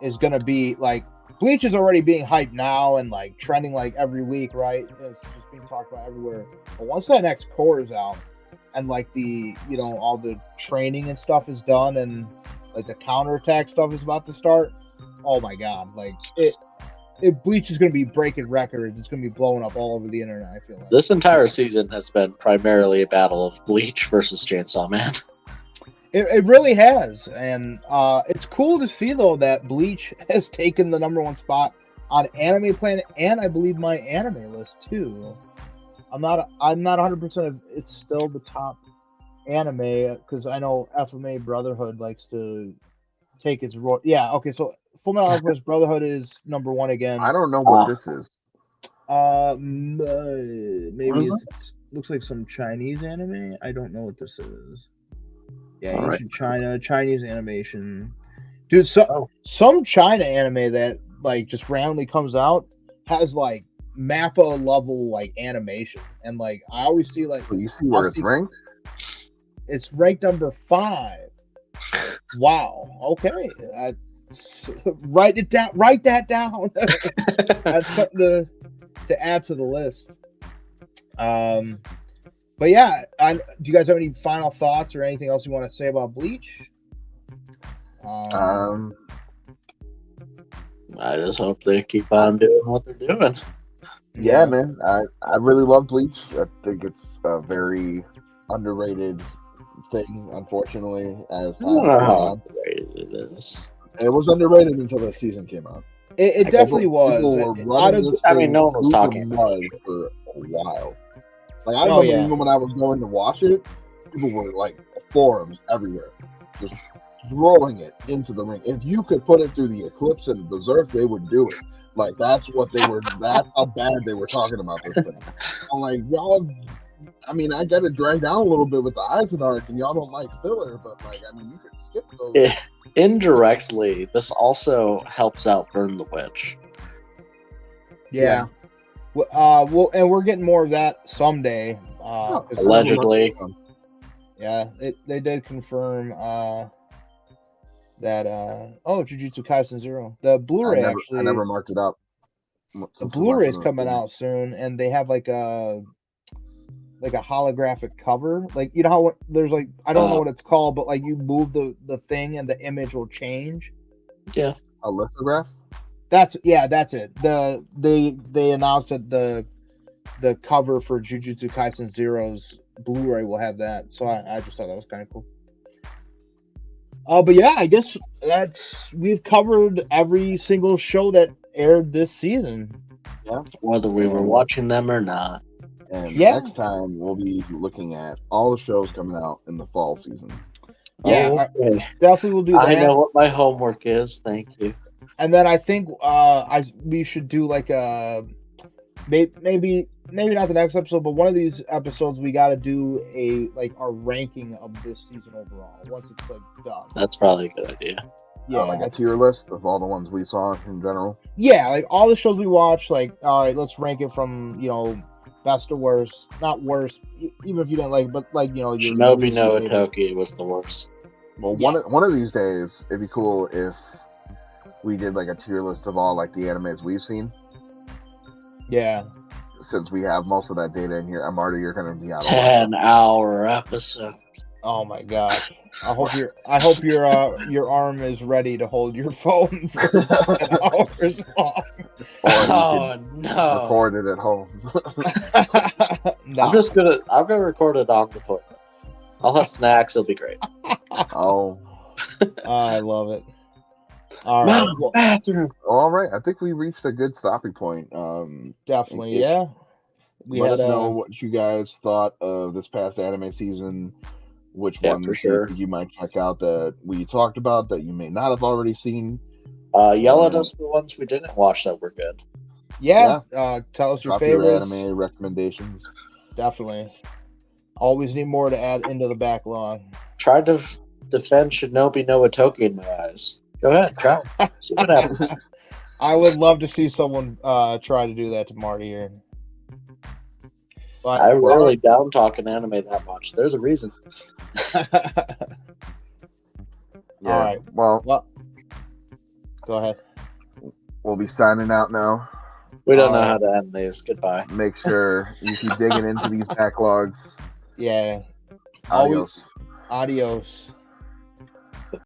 is gonna be like, Bleach is already being hyped now and like trending like every week, right? It's just being talked about everywhere. But once that next core is out and like the all the training and stuff is done and like the counterattack stuff is about to start, oh my god, like Bleach is gonna be breaking records. It's gonna be blowing up all over the internet, I feel like. This entire season has been primarily a battle of Bleach versus Chainsaw Man. It really has, and it's cool to see though that Bleach has taken the #1 spot on Anime Planet and I believe my anime list too. I'm not 100% if it's still the top anime because I know FMA Brotherhood likes to take its role. Yeah, okay, so Fullmetal Alchemist Brotherhood is #1 again. I don't know what this is. Maybe it looks like some Chinese anime. I don't know what this is. Yeah, ancient China, Chinese animation. Dude, some China anime that like just randomly comes out has like Mappa level like animation. And like I always see like you see where it's ranked? It's ranked #5. Wow. Okay. Write that down. That's something to add to the list. But yeah, do you guys have any final thoughts or anything else you want to say about Bleach? I just hope they keep on doing what they're doing. Yeah, man. I really love Bleach. I think it's a very underrated thing, unfortunately, as time goes on. Underrated it is. It was underrated until the season came out. It definitely was. No one was talking about it for a while. Like I remember even when I was going to watch it, people were like forums everywhere, just throwing it into the ring. If you could put it through the Eclipse and Berserk, they would do it. Like that's what they were. That's how bad they were talking about this thing. I'm like, y'all. I mean, I got it dragged down a little bit with the Eisen arc, and y'all don't like filler, but like, I mean, you could skip those. Indirectly, this also helps out Burn the Witch. Yeah. Well, and we're getting more of that someday. Allegedly. Yeah, they did confirm that. Jujutsu Kaisen 0. The Blu-ray I never marked it up. The Blu-ray is coming out soon, and they have like a holographic cover. Like you know how there's like I don't know what it's called, but like you move the thing and the image will change. Yeah. A lithograph. That's it. They announced that the cover for Jujutsu Kaisen Zero's Blu-ray will have that. So I just thought that was kind of cool. But yeah, I guess we've covered every single show that aired this season. Yeah. Whether we were watching them or not. And Yeah. next time we'll be looking at all the shows coming out in the fall season. Yeah, Okay. definitely we'll do that. I know what my homework is. Thank you. And then I think we should do like a maybe not the next episode, but one of these episodes we got to do our ranking of this season overall once it's like done. That's probably a good idea. Yeah, Like a tier list of all the ones we saw in general. yeah, like all the shows we watched. Like, all right, let's rank it from best to worst. Not worst, even if you didn't like it, but like your Shinobi least no favorite. Itoki was the worst. Well, Yeah. one of these days, it'd be cool if we did like a tier list of all like the animes we've seen. Yeah. Since we have most of that data in here, Marty, you're gonna be on 10-hour episode. Oh my gosh. I hope your arm is ready to hold your phone for 10 hours long. Or you Oh can no! record it at home. No. I'm gonna record it on the toilet. I'll have snacks. It'll be great. Oh, I love it. All right. Mom, Well, bathroom. all right. I think we reached a good stopping point. definitely, If- yeah. We Let had us know what you guys thought of this past anime season. Which Yeah, ones for you sure. think you might check out that we talked about that you may not have already seen. Yell at us for ones we didn't watch that were good. tell us your Drop your favorites. anime recommendations. Definitely. Always need more to add into the backlog. Try to defend Shinobi no Itoki in my eyes. Go ahead, try. See what happens. I would love to see someone try to do that to Marty here. But I rarely down talk an anime that much. There's a reason. Yeah. All right. Well, Go ahead. we'll be signing out now. We don't know how to end these. Goodbye. Make sure you keep digging into these backlogs. Yeah. Always- Adios. Adios.